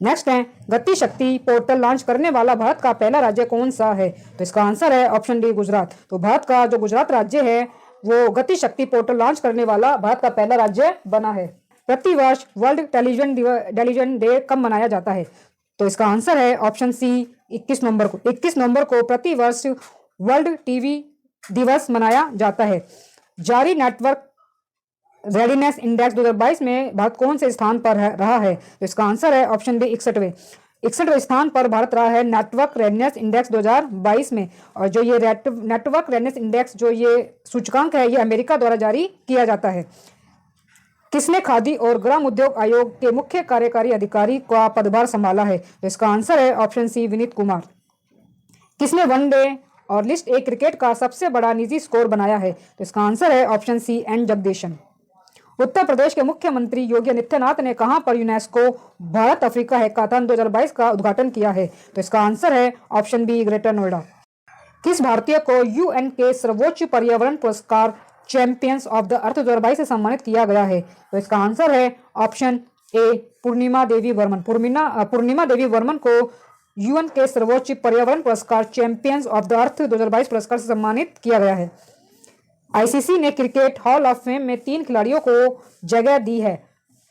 नेक्स्ट है, गति शक्ति पोर्टल लॉन्च करने वाला भारत का पहला राज्य कौन सा है? तो इसका आंसर है ऑप्शन डी गुजरात। तो भारत का जो गुजरात राज्य है वो गति शक्ति पोर्टल लॉन्च करने वाला भारत का पहला राज्य बना है। प्रतिवर्ष वर्ल्ड टेलीविजन डे कब मनाया जाता है? तो इसका आंसर है ऑप्शन सी 21 नवंबर को। 21 नवंबर को प्रतिवर्ष वर्ल्ड टीवी दिवस मनाया जाता है। जारी नेटवर्क रेडीनेस इंडेक्स 2022 में भारत कौन से स्थान पर रहा है? तो इसका आंसर है ऑप्शन डी 61वें स्थान पर भारत रहा है नेटवर्क रेडीनेस इंडेक्स 2022 में। और जो ये नेटवर्क रेडीनेस इंडेक्स जो ये सूचकांक है ये अमेरिका द्वारा जारी किया जाता है। किसने खादी और ग्राम उद्योग आयोग के मुख्य कार्यकारी अधिकारी का पदभार संभाला है? तो इसका आंसर है ऑप्शन सी विनीत कुमार। किसने वनडे और लिस्ट ए क्रिकेट का सबसे बड़ा निजी स्कोर बनाया है? तो इसका आंसर है option C N Jagadeesan. Uttar Pradesh के मुख्यमंत्री योगी आदित्यनाथ ने कहां पर यूनेस्को भारत अफ्रीका हैकाथन 2022 का उद्घाटन किया है? तो इसका आंसर है ऑप्शन बी ग्रेटर नोएडा। किस भारतीय को UN के सर्वोच्च पर्यावरण पुरस्कार चैंपियंस ऑफ द अर्थ 2022 से सम्मानित किया गया है? तो इसका आंसर है ऑप्शन ए पूर्णिमा देवी वर्मन। पूर्णिमा देवी वर्मन को UN के सर्वोच्च पर्यावरण पुरस्कार चैंपियंस ऑफ द अर्थ 2022 पुरस्कार से सम्मानित किया गया है। ICC ने क्रिकेट हॉल ऑफ फेम में 3 खिलाड़ियों को जगह दी है,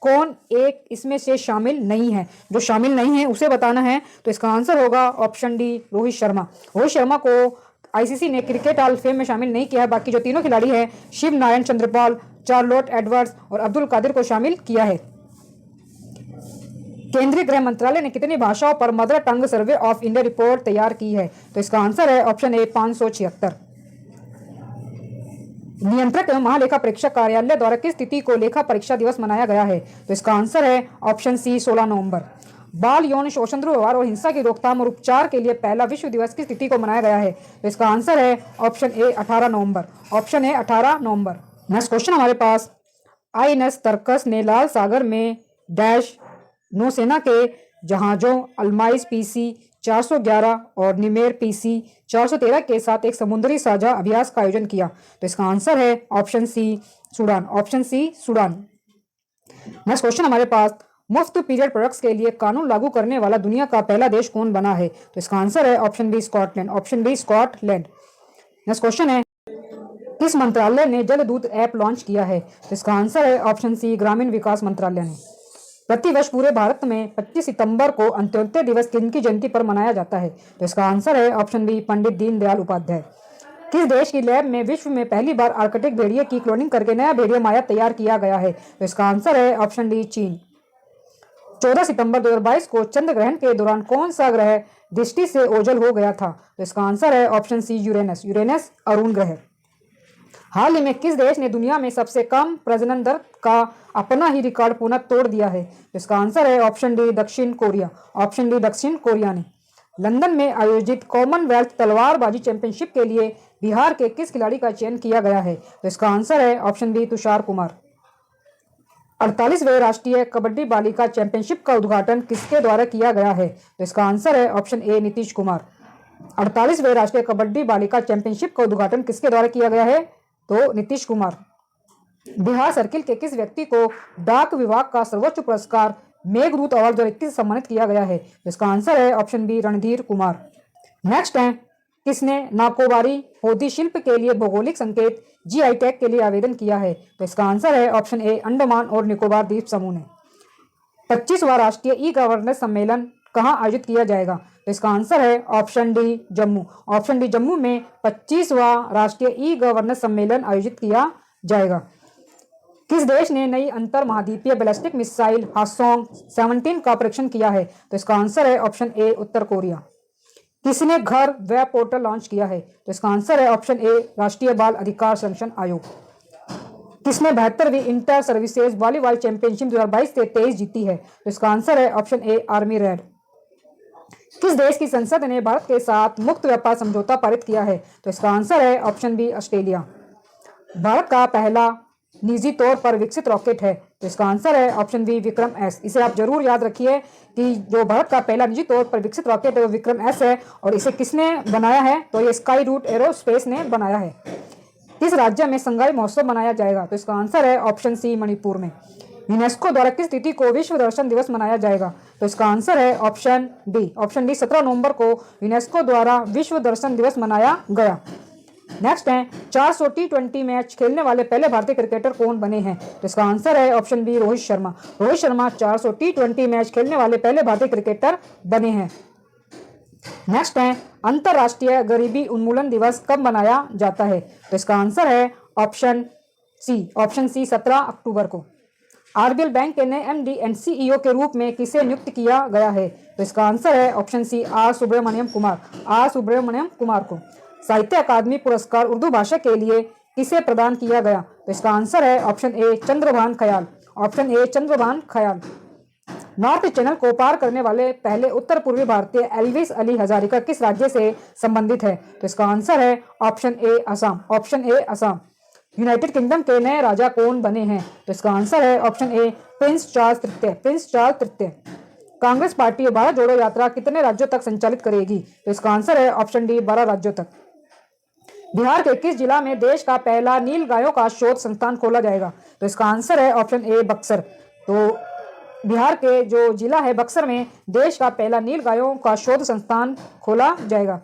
कौन एक इसमें से शामिल नहीं है? जो शामिल नहीं है उसे बताना है। तो इसका आंसर होगा ऑप्शन डी रोहित शर्मा। रोहित शर्मा को ICC ने क्रिकेट हॉल ऑफ फेम में शामिल नहीं किया है। बाकी जो तीनों खिलाड़ी हैं शिव नारायण चंद्रपाल, चार्लोट एडवर्ड्स और अब्दुल कादिर को शामिल किया है। केंद्रीय गृह मंत्रालय ने कितनी भाषाओं पर mother tongue survey of India report तैयार की है? तो इसका आंसर है ऑप्शन ए 576। नियंत्रक एवं महालेखा परीक्षक कार्यालय द्वारा किस तिथि को लेखा परीक्षा दिवस मनाया गया है? तो इसका आंसर है ऑप्शन सी 16 नवंबर। बाल यौन शोषण दुर्व्यवहार और हिंसा की रोकथाम और उपचार के लिए पहला विश्व दिवस किस तिथि को मनाया गया है? तो इसका आंसर है option A 18 November. Option A 18 November. Next question हमारे पास, INS तर्कस ने लाल सागर में डैश नौसेना के जहाजों अल्माइस PC 411 और निमेर PC 413 के साथ एक समुद्री साझा अभ्यास का आयोजन किया? तो इसका आंसर है option C Sudan. Option C Sudan. Next question हमारे पास, मुफ्त पीरियड प्रोडक्ट्स के लिए कानून लागू करने वाला दुनिया का पहला देश कौन बना है? तो इसका आंसर है option B Scotland. Option B Scotland. Next question है, किस मंत्रालय ने जल दूत ऐप लॉन्च किया है? तो इसका आंसर है ऑप्शन सी ग्रामीण विकास मंत्रालय ने। प्रतिवर्ष पूरे भारत में 25 सितंबर को अंत्योदय दिवस किनकी जयंती पर मनाया जाता है? तो इसका आंसर है ऑप्शन बी पंडित दीनदयाल उपाध्याय। किस देश की लैब में विश्व में पहली बार आर्कटिक भेड़िए की क्लोनिंग करके नया भेड़िया माया तैयार किया गया है? तो इसका आंसर है ऑप्शन डी, चीन। 14 सितंबर 2022 को चंद्र ग्रहण के दौरान कौन सा ग्रह दृष्टि से ओझल हो गया था? तो इसका आंसर है option C, Uranus. Uranus Arun ग्रह। हाल ही में किस देश ने दुनिया में सबसे कम प्रजनन दर का अपना ही रिकॉर्ड पुनः तोड़ दिया है? तो इसका आंसर है ऑप्शन डी, दक्षिण कोरिया। ऑप्शन डी, दक्षिण कोरिया ने। लंदन में आयोजित कॉमनवेल्थ तलवारबाजी चैंपियनशिप के लिए बिहार के किस खिलाड़ी का चयन किया गया है? तो इसका आंसर है ऑप्शन बी, तुषार कुमार। 48वें राष्ट्रीय कबड्डी बालिका चैंपियनशिप का उद्घाटन किसके द्वारा किया गया है? तो इसका आंसर है ऑप्शन ए, नीतीश कुमार। 48वें राष्ट्रीय कबड्डी बालिका चैंपियनशिप का उद्घाटन किसके द्वारा किया गया है? तो नीतीश कुमार। बिहार सर्किल के किस व्यक्ति को डाक विभाग का सर्वोच्च पुरस्कार मेघदूत अवार्ड 2021 से सम्मानित किया गया है? तो इसका आंसर है option B, Randhir Kumar. Next है, किसने नाकोबारी होदी शिल्प के लिए भौगोलिक संकेत जीआई टैग के लिए आवेदन किया है? तो इसका आंसर है ऑप्शन ए, अंडमान और निकोबार द्वीप समूह ने। 25वां राष्ट्रीय ई गवर्नेंस सम्मेलन कहाँ आयोजित किया जाएगा? तो इसका आंसर है option D, Jammu. Option D, Jammu में 25वां राष्ट्रीय ई गवर्नेंस सम्मेलन आयोजित किया जाएगा। किस देश ने नई अंतर महाद्वीपीय बैलिस्टिक मिसाइल हासोंग 17 का परीक्षण किया है? तो इसका आंसर है ऑप्शन ए, उत्तर कोरिया। किसने घर वेब पोर्टल लॉन्च किया है? तो इसका आंसर है ऑप्शन ए, राष्ट्रीय बाल अधिकार संरक्षण आयोग। किसने 72वीं इंटर सर्विसेज वॉलीबॉल चैंपियनशिप 2022 से 23 जीती है? तो इसका आंसर है ऑप्शन ए, आर्मी रेड। किस देश की संसद ने भारत के साथ मुक्त व्यापार समझौता पारित किया है? तो इसका आंसर है ऑप्शन बी, ऑस्ट्रेलिया। भारत का पहला निजी तौर पर विकसित रॉकेट है? तो इसका आंसर है ऑप्शन बी, विक्रम एस। इसे आप जरूर याद रखिए कि जो भारत का पहला निजी तौर पर विकसित रॉकेट है वो विक्रम एस है। और इसे किसने बनाया है? तो ये स्काई रूट एरोस्पेस ने बनाया है। किस राज्य में संगाई महोत्सव मनाया जाएगा? तो इसका आंसर है ऑप्शन सी, मणिपुर में। यूनेस्को द्वारा किस तिथि को विश्व दर्शन दिवस मनाया जाएगा? तो इसका आंसर है ऑप्शन डी। ऑप्शन डी, 17 नवंबर को यूनेस्को द्वारा विश्व दर्शन दिवस मनाया गया। नेक्स्ट है, 400 T20 मैच खेलने वाले पहले भारतीय क्रिकेटर कौन बने हैं? तो इसका आंसर है option B, Rohit Sharma. Rohit Sharma 400 T20 match खेलने वाले पहले भारतीय क्रिकेटर बने हैं। नेक्स्ट है, अंतरराष्ट्रीय गरीबी उन्मूलन दिवस कब मनाया जाता है? तो इसका आंसर है ऑप्शन सी 17 अक्टूबर को। आरबीएल बैंक के नए एमडी एंड सीईओ के रूप में किसे नियुक्त किया गया है? तो इसका आंसर है option C, R Subramaniam Kumar को। साहित्य अकादमी पुरस्कार उर्दू भाषा के लिए किसे प्रदान किया गया? तो इसका आंसर है ऑप्शन ए, चंद्रभान ख्याल। ऑप्शन ए, चंद्रभान ख्याल। नॉर्थ चैनल को पार करने वाले पहले उत्तर पूर्वी भारतीय एल्विस अली हजारिका किस राज्य से संबंधित है? तो इसका आंसर है option A, Assam. Option A, Assam. United kingdom के नए राजा कौन बने हैं? तो इसका आंसर है ऑप्शन ए, प्रिंस चार्ल्स तृतीय। कांग्रेस पार्टी भारत जोड़ो यात्रा कितने राज्यों तक संचालित करेगी? तो इसका आंसर है ऑप्शन डी, 12 राज्यों तक। बिहार के किस जिला में देश का पहला नील गायों का शोध संस्थान खोला जाएगा? तो इसका आंसर है ऑप्शन ए, बक्सर। तो बिहार के जो जिला है बक्सर में देश का पहला नील गायों का शोध संस्थान खोला जाएगा।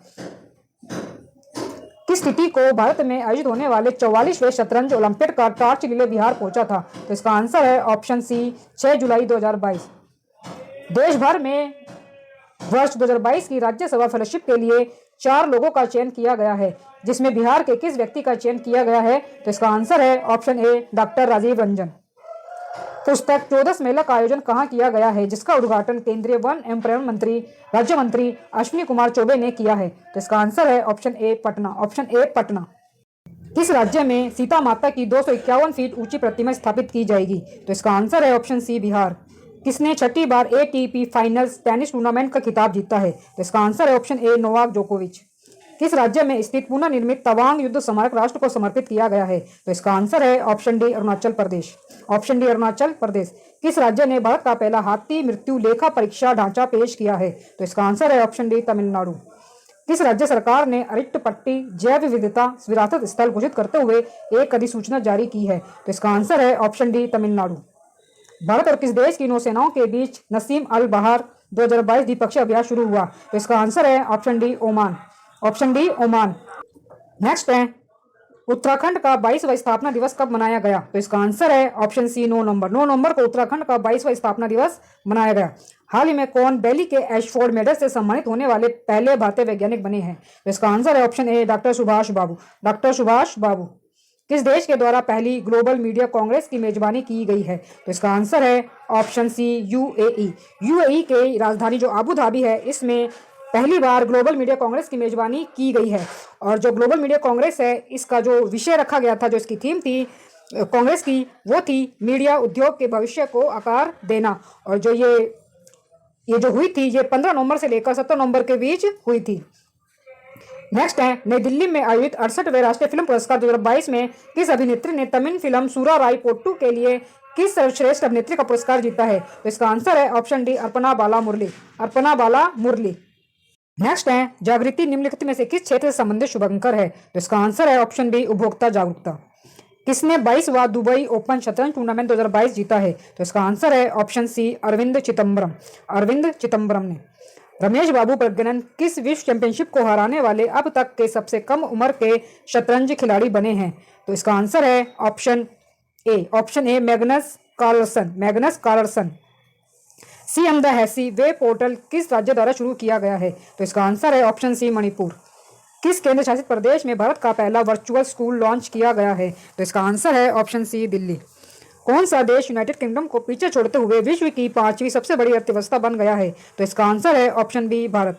किस तिथि को भारत में आयोजित होने वाले 44वें शतरंज ओलंपियाड का टॉर्च रिले बिहार पहुंचा था? तो इसका आंसर है ऑप्शन सी, 6 जुलाई 2022। देश भर में वर्ष 2022 की राज्यसभा फेलोशिप के लिए 4 लोगों का चयन किया गया है, जिसमें बिहार के किस व्यक्ति का चयन किया गया है? तो इसका आंसर है option A, doctor Rajiv Ranjan. पुस्तक 14 मेला का आयोजन कहाँ किया गया है, जिसका उद्घाटन केंद्रीय वन एवं पर्यावरण मंत्री राज्य मंत्री अश्विनी कुमार चौबे ने किया है? तो इसका आंसर है option A, Patna. Option A, Patna. किस राज्य में सीता माता की 251 फीट ऊंची प्रतिमा स्थापित की जाएगी? तो इसका आंसर है ऑप्शन सी, बिहार। किसने 6ठी बार एटीपी फाइनल्स टेनिस टूर्नामेंट का खिताब जीता है? तो इसका आंसर है ऑप्शन ए, नोवाक जोकोविच। किस राज्य में स्थित पुनः निर्मित तवांग युद्ध स्मारक राष्ट्र को समर्पित किया गया है? तो इसका आंसर है option D, Arunachal Pradesh. Option D, Arunachal Pradesh. किस राज्य ने भारत का पहला हाथी मृत्यु लेखा परीक्षा ढांचा पेश किया है? तो इसका आंसर है ऑप्शन डी, तमिलनाडु। किस राज्य सरकार ने अरिट्टपट्टी जैव विविधता विरासत स्थल घोषित करते हुए एक अधिसूचना जारी की है? तो इसका आंसर है ऑप्शन डी, तमिलनाडु। भारत और किस देश की नौसेनाओं के बीच नसीम अल बहार 2022 द्विपक्षीय अभ्यास शुरू हुआ? तो इसका आंसर है option D, Oman. Option D, Oman. Next है, उत्तराखंड का 22वां स्थापना दिवस कब मनाया गया? तो इसका आंसर है ऑप्शन सी, 9 नवंबर। 9 नवंबर को उत्तराखंड का 22वां स्थापना दिवस मनाया गया। हाल ही में कौन दिल्ली के एशफोर्ड मेडल से सम्मानित होने वाले पहले भारतीय वैज्ञानिक बने हैं? तो इसका आंसर है option A doctor Subhash Babu. Doctor Subhash Babu. किस देश के द्वारा पहली ग्लोबल मीडिया कांग्रेस की मेजबानी की गई है? तो इसका आंसर है ऑप्शन सी यूएई। यूएई के राजधानी जो आबू धाबी है, इसमें पहली बार ग्लोबल मीडिया कांग्रेस की मेजबानी की गई है। और जो ग्लोबल मीडिया कांग्रेस है, इसका जो विषय रखा गया था, जो इसकी थीम थी कांग्रेस की, वो थी मीडिया उद्योग के भविष्य को आकार देना। और जो ये जो हुई थी, ये 15 नवंबर से लेकर 17 नवंबर के बीच हुई थी। नेक्स्ट है, नई दिल्ली में आयोजित 68वें राष्ट्रीय फिल्म पुरस्कार 2022 में किस अभिनेत्री ने तमिल फिल्म सूराराय पोट्टू के लिए किस सर्वश्रेष्ठ अभिनेत्री का पुरस्कार जीता है? तो इसका आंसर है ऑप्शन डी अर्पणा बाला मुरली। अर्पणा बाला मुरली। नेक्स्ट है, जागृति निम्नलिखित में से किस क्षेत्र से संबंधित शुभंकर है? तो इसका आंसर है ऑप्शन बी उपभोक्ता जागरूकता। किसने 22वां दुबई ओपन शतरंज टूर्नामेंट 2022 जीता है? तो इसका आंसर है ऑप्शन सी अरविंद चिदम्बरम। अरविंद चिदम्बरम ने। रमेश बाबू प्रज्ञानन किस विश्व चैंपियनशिप को हराने वाले अब तक के सबसे कम उम्र के शतरंज खिलाड़ी बने हैं? तो इसका आंसर है option A Magnus Carlsen. Magnus Carlsen. CM द हैसी वे पोर्टल किस राज्य द्वारा शुरू किया गया है? तो इसका आंसर है ऑप्शन सी मणिपुर। किस केंद्र शासित प्रदेश में भारत का पहला वर्चुअल स्कूल लॉन्च किया गया है? तो इसका आंसर है ऑप्शन सी दिल्ली। कौन सा देश यूनाइटेड किंगडम को पीछे छोड़ते हुए विश्व की 5वीं सबसे बड़ी अर्थव्यवस्था बन गया है? तो इसका आंसर है ऑप्शन बी भारत।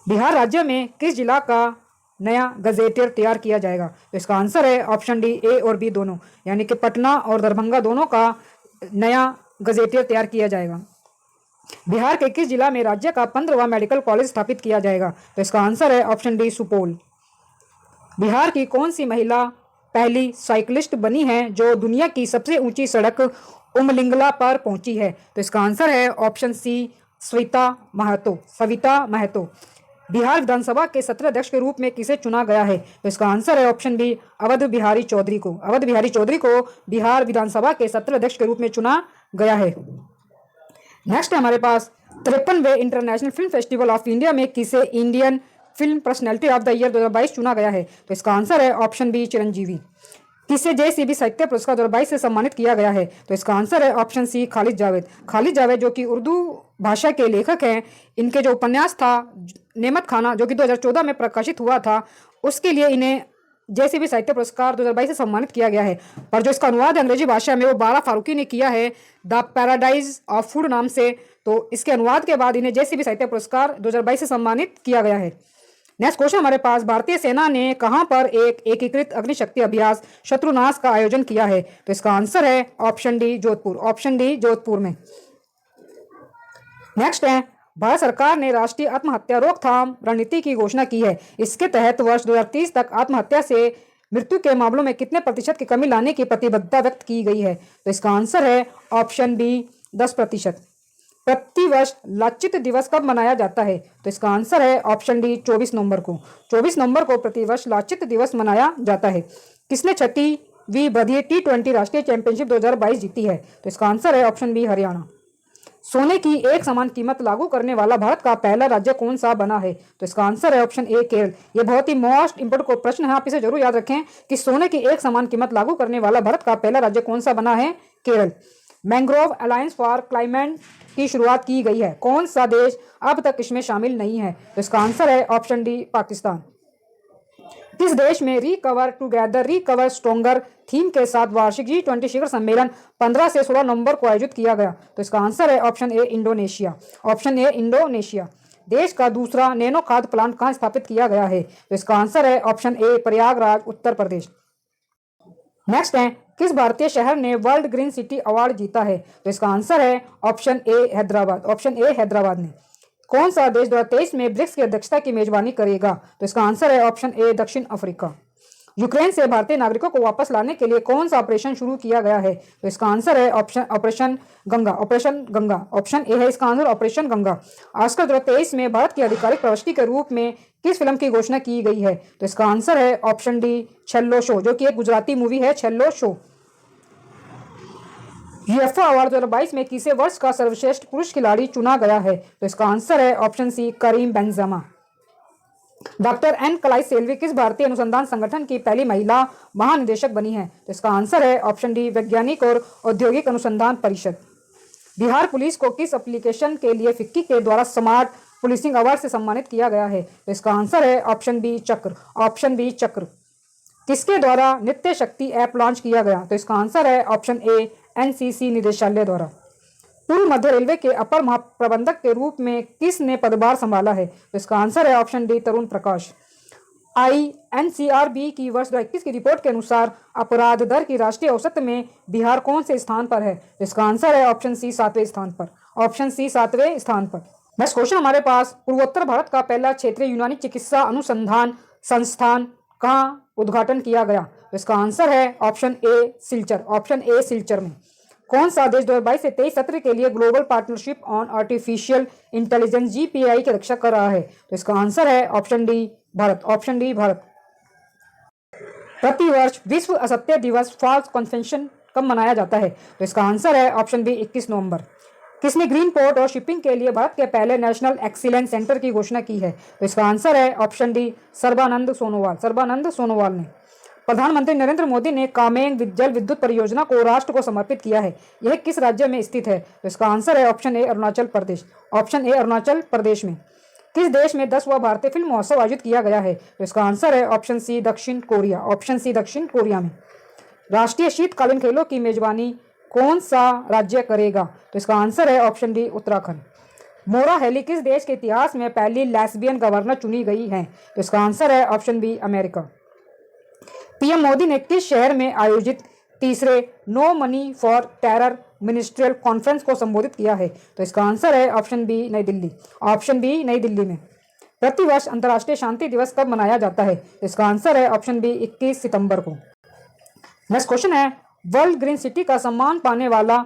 बिहार राज्य में किस जिला का नया गजेटियर तैयार किया जाएगा? तो इसका आंसर है ऑप्शन डी ए और बी दोनों, यानी कि पटना और दरभंगा दोनों का नया गजेटियर तैयार किया जाएगा। बिहार के किस जिला में राज्य का 15वां मेडिकल कॉलेज स्थापित किया जाएगा? तो इसका आंसर है ऑप्शन डी सुपौल। बिहार की कौन सी महिला पहली साइकिलिस्ट बनी है जो दुनिया की सबसे ऊंची सड़क उमलिंगला पर पहुंची है? तो इसका आंसर है ऑप्शन सी सविता महतो। सविता महतो। बिहार विधानसभा के 17 अध्यक्ष के रूप में किसे चुना गया है? तो इसका आंसर है ऑप्शन बी अवध बिहारी चौधरी को। अवध बिहारी चौधरी को बिहार विधानसभा के 17 अध्यक्ष के रूप में चुना गया है। नेक्स्ट है हमारे पास 53वें international film festival of India में किसे Indian film personality of the year 2022 चुना गया है? तो इसका आंसर है ऑप्शन बी चिरंजीवी। किसे जेसीबी साहित्य पुरस्कार 2022 से सम्मानित किया गया है? तो इसका आंसर है ऑप्शन सी खालिद जावेद। खालिद जावेद जो कि उर्दू भाषा के लेखक हैं, इनके जो उपन्यास था नेमत खाना, जो कि 2014 में प्रकाशित हुआ था, उसके लिए इन्हें जेसीबी साहित्य पुरस्कार 2022 से सम्मानित किया गया है। पर जो इसका अनुवाद अंग्रेजी भाषा में वो बारा फारूकी ने किया है द पैराडाइज ऑफ फूड नाम से, तो इसके अनुवाद के बाद इन्हें जेसीबी साहित्य पुरस्कार 2022 से सम्मानित किया गया है। नेक्स्ट क्वेश्चन हमारे पास, भारतीय सेना ने कहां पर एक एकीकृत अग्निशक्ति अभ्यास शत्रुनाश का आयोजन किया है? तो इसका आंसर है option D Jodhpur. Option D Jodhpur में। नेक्स्ट है, भारत सरकार ने राष्ट्रीय आत्महत्या रोकथाम रणनीति की घोषणा की है। इसके तहत वर्ष 2030 तक आत्महत्या से मृत्यु के मामलों में कितने प्रतिशत की कमी लाने की प्रतिबद्धता व्यक्त की गई है? तो इसका आंसर है ऑप्शन बी 10%। प्रतिवर्ष लाचित दिवस कब मनाया जाता है? तो इसका आंसर है ऑप्शन डी 24 नवंबर को। 24 नवंबर को प्रतिवर्ष लाचित दिवस मनाया जाता है। किसने 6वीं बधिए T20 राष्ट्रीय चैंपियनशिप 2022 जीती है? तो इसका आंसर है ऑप्शन बी हरियाणा। सोने की एक समान कीमत लागू करने वाला भारत का पहला राज्य कौन सा बना है? तो इसका आंसर है ऑप्शन ए केरल। ये बहुत ही मोस्ट इंपोर्टेंट प्रश्न है, आप इसे जरूर याद रखें कि सोने की एक समान कीमत लागू करने वाला भारत का पहला राज्य कौन सा बना है? Kerala. Mangrove alliance for climate की शुरुआत की गई है। कौन सा देश अब तक इसमें शामिल नहीं है? तो इसका आंसर है ऑप्शन डी पाकिस्तान। किस देश में recover together recover stronger theme के साथ वार्षिक G20 शिखर सम्मेलन 15 से 16 नवंबर को आयोजित किया गया? तो इसका आंसर है option A Indonesia. Option A Indonesia. देश का दूसरा नैनो खाद प्लांट कहाँ स्थापित किया गया है? तो इसका आंसर है ऑप्शन ए प्रयागराज उत्तर प्रदेश। नेक्स्ट है, किस भारतीय शहर ने वर्ल्ड ग्रीन सिटी अवार्ड जीता है? तो इसका आंसर है option A Hyderabad. Option A Hyderabad ने। कौन सा देश 2023 में ब्रिक्स की अध्यक्षता की मेजबानी करेगा? तो इसका आंसर है ऑप्शन ए दक्षिण अफ्रीका। यूक्रेन से भारतीय नागरिकों को वापस लाने के लिए कौन सा ऑपरेशन शुरू किया गया है? तो इसका आंसर है operation Ganga. Operation Ganga. Option A है इसका आंसर ऑपरेशन गंगा। ऑस्कर 2023 में भारत की आधिकारिक प्रविष्टि के रूप में किस फिल्म की घोषणा की गई है? तो इसका आंसर है ऑप्शन डी छल्लो शो, जो कि एक गुजराती मूवी है छल्लो शो। यूएफए अवार्ड 2022 में किसे वर्ष का सर्वश्रेष्ठ पुरुष खिलाड़ी चुना गया है? तो इसका आंसर है option C Karim Benzema. Doctor N Kalai Selvi किस भारतीय अनुसंधान संगठन की पहली महिला महानिदेशक बनी है? तो इसका आंसर है ऑप्शन डी वैज्ञानिक और औद्योगिक अनुसंधान परिषद। बिहार पुलिस को किस एप्लीकेशन के लिए फिक्की के द्वारा स्मार्ट पुलिसिंग अवार्ड से सम्मानित किया गया है? तो इसका आंसर है ऑप्शन बी चक्र। ऑप्शन बी चक्र। किसके द्वारा नित्य शक्ति ऐप लॉन्च किया गया? तो इसका आंसर है ऑप्शन ए एनसीसी निदेशालय द्वारा। पूर्व मध्य रेलवे के अपर महाप्रबंधक के रूप में किसने पदभार संभाला है? तो इसका आंसर है ऑप्शन डी तरुण प्रकाश। INCRB की वर्ष 2021 की रिपोर्ट के अनुसार अपराध दर की राष्ट्रीय औसत में बिहार कौन से स्थान पर है? तो इसका आंसर है ऑप्शन सी 7वें स्थान पर। ऑप्शन सी 7वें स्थान पर। नेक्स्ट क्वेश्चन हमारे पास, पूर्वोत्तर भारत का पहला क्षेत्रीय यूनानी चिकित्सा अनुसंधान संस्थान कहाँ उद्घाटन किया गया? तो इसका आंसर है option A Silchar. Option A Silchar में। कौन सा देश 2022 से 23 सत्र के लिए global partnership on artificial intelligence GPI की रक्षा कर रहा है? तो इसका आंसर है option D Bharat. Option D Bharat. प्रतिवर्ष विश्व असत्य दिवस फॉल्स कन्वेंशन कब मनाया जाता है? तो इसका आंसर है ऑप्शन बी 21 नवंबर। किसने ग्रीन पोर्ट और शिपिंग के लिए भारत के पहले नेशनल एक्सीलेंस सेंटर की घोषणा की है? तो इसका आंसर है ऑप्शन डी सर्बानंद सोनोवाल। सर्बानंद सोनोवाल ने। प्रधानमंत्री नरेंद्र मोदी ने कामेंग जल विद्युत परियोजना को राष्ट्र को समर्पित किया है। यह किस राज्य में स्थित है? तो इसका आंसर है option A Arunachal Pradesh. Option A Arunachal Pradesh में। किस देश में 10वां भारतीय फिल्म महोत्सव आयोजित किया गया है? तो इसका आंसर है ऑप्शन सी दक्षिण कोरिया। ऑप्शन सी दक्षिण कोरिया में। राष्ट्रीय शीतकालीन खेलों की मेजबानी कौन सा राज्य करेगा? तो इसका आंसर है ऑप्शन डी उत्तराखंड। मोरा हेली किस देश के इतिहास में पहली लेस्बियन गवर्नर चुनी गई है? तो इसका आंसर है option B America. PM Modi ने किस शहर में आयोजित तीसरे no money for terror ministerial conference को संबोधित किया है? तो इसका आंसर है ऑप्शन बी नई दिल्ली। ऑप्शन बी नई दिल्ली में। प्रतिवर्ष अंतर्राष्ट्रीय शांति दिवस कब मनाया जाता है? तो इसका आंसर है ऑप्शन बी 21 सितंबर को। नेक्स्ट क्वेश्चन है, वर्ल्ड ग्रीन सिटी का सम्मान पाने वाला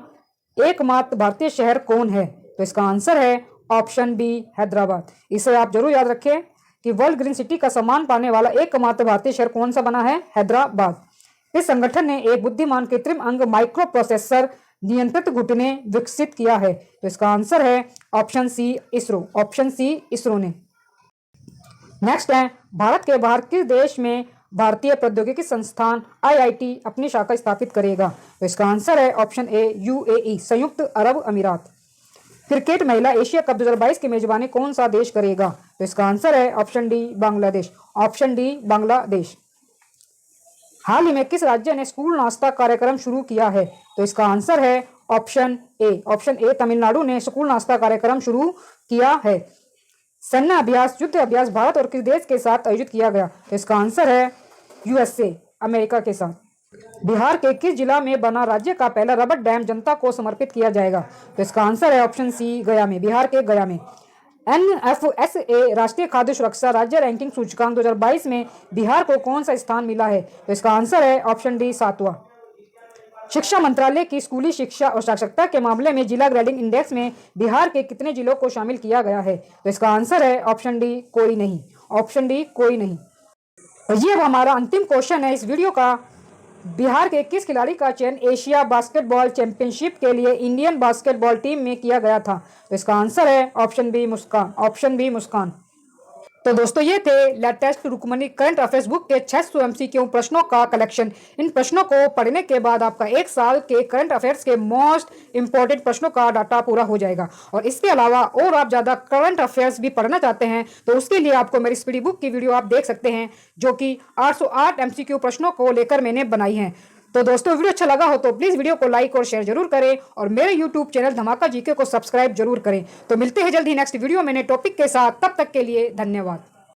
एकमात्र भारतीय शहर कौन है? तो इसका आंसर है ऑप्शन बी हैदराबाद। इसे आप जरूर याद रखें कि वर्ल्ड ग्रीन सिटी का सम्मान पाने वाला एकमात्र भारतीय शहर कौन सा बना है? हैदराबाद। इस संगठन ने एक बुद्धिमान कृत्रिम अंग माइक्रो प्रोसेसर नियंत्रित घुटने विकसित किया है। तो इसका आंसर है option C ISRO. Option C ISRO ने। नेक्स्ट है, भारत के बाहर किस देश में भारतीय प्रौद्योगिकी संस्थान IIT अपनी शाखा स्थापित करेगा? तो इसका आंसर है ऑप्शन ए UAE संयुक्त अरब अमीरात। क्रिकेट महिला एशिया कप 2022 की मेजबानी कौन सा देश करेगा? तो इसका आंसर है option D Bangladesh. Option D Bangladesh. हाल ही में किस राज्य ने स्कूल नाश्ता कार्यक्रम शुरू किया है? तो इसका आंसर है option A. Option A Tamil Nadu ने स्कूल नाश्ता कार्यक्रम शुरू किया है। सैन्य अभ्यास युद्ध अभ्यास भारत और किस देश के साथ आयोजित किया गया? तो इसका आंसर है USA अमेरिका के साथ। बिहार के किस जिला में बना राज्य का पहला रबर डैम जनता को समर्पित किया जाएगा? तो इसका आंसर है ऑप्शन सी गया में। बिहार के गया में। NFSA राष्ट्रीय खाद्य सुरक्षा राज्य रैंकिंग सूचकांक 2022 में बिहार को कौन सा स्थान मिला है? तो इसका आंसर है ऑप्शन डी 7वां। शिक्षा मंत्रालय की स्कूली शिक्षा और साक्षरता के मामले में जिला ग्रेडिंग इंडेक्स में बिहार के कितने जिलों को शामिल किया गया है? तो इसका आंसर है ऑप्शन डी कोई नहीं। ऑप्शन डी कोई नहीं। और ये अब हमारा अंतिम क्वेश्चन है इस वीडियो का। बिहार के किस खिलाड़ी का चयन एशिया बास्केटबॉल चैंपियनशिप के लिए इंडियन बास्केटबॉल टीम में किया गया था? तो इसका आंसर है ऑप्शन बी मुस्कान। ऑप्शन बी मुस्कान। तो दोस्तों ये थे latest Rukmani current affairs book के 600 MCQ प्रश्नों का कलेक्शन। इन प्रश्नों को पढ़ने के बाद आपका 1 साल के करंट अफेयर्स के मोस्ट इंपॉर्टेंट प्रश्नों का डाटा पूरा हो जाएगा। और इसके अलावा और आप ज़्यादा करंट अफेयर्स भी पढ़ना चाहते हैं तो उसके लिए आपको मेरी स्पीडी बुक की वीडियो आप देख सकते हैं, जो कि 808 MCQ प्रश्नों को लेकर मैंने बनाई है। तो दोस्तों वीडियो अच्छा लगा हो तो प्लीज़ वीडियो को लाइक और शेयर जरूर करें और मेरे YouTube चैनल धमाका जीके को सब्सक्राइब जरूर करें। तो मिलते हैं जल्द ही नेक्स्ट वीडियो में नए टॉपिक के साथ। तब तक के लिए धन्यवाद।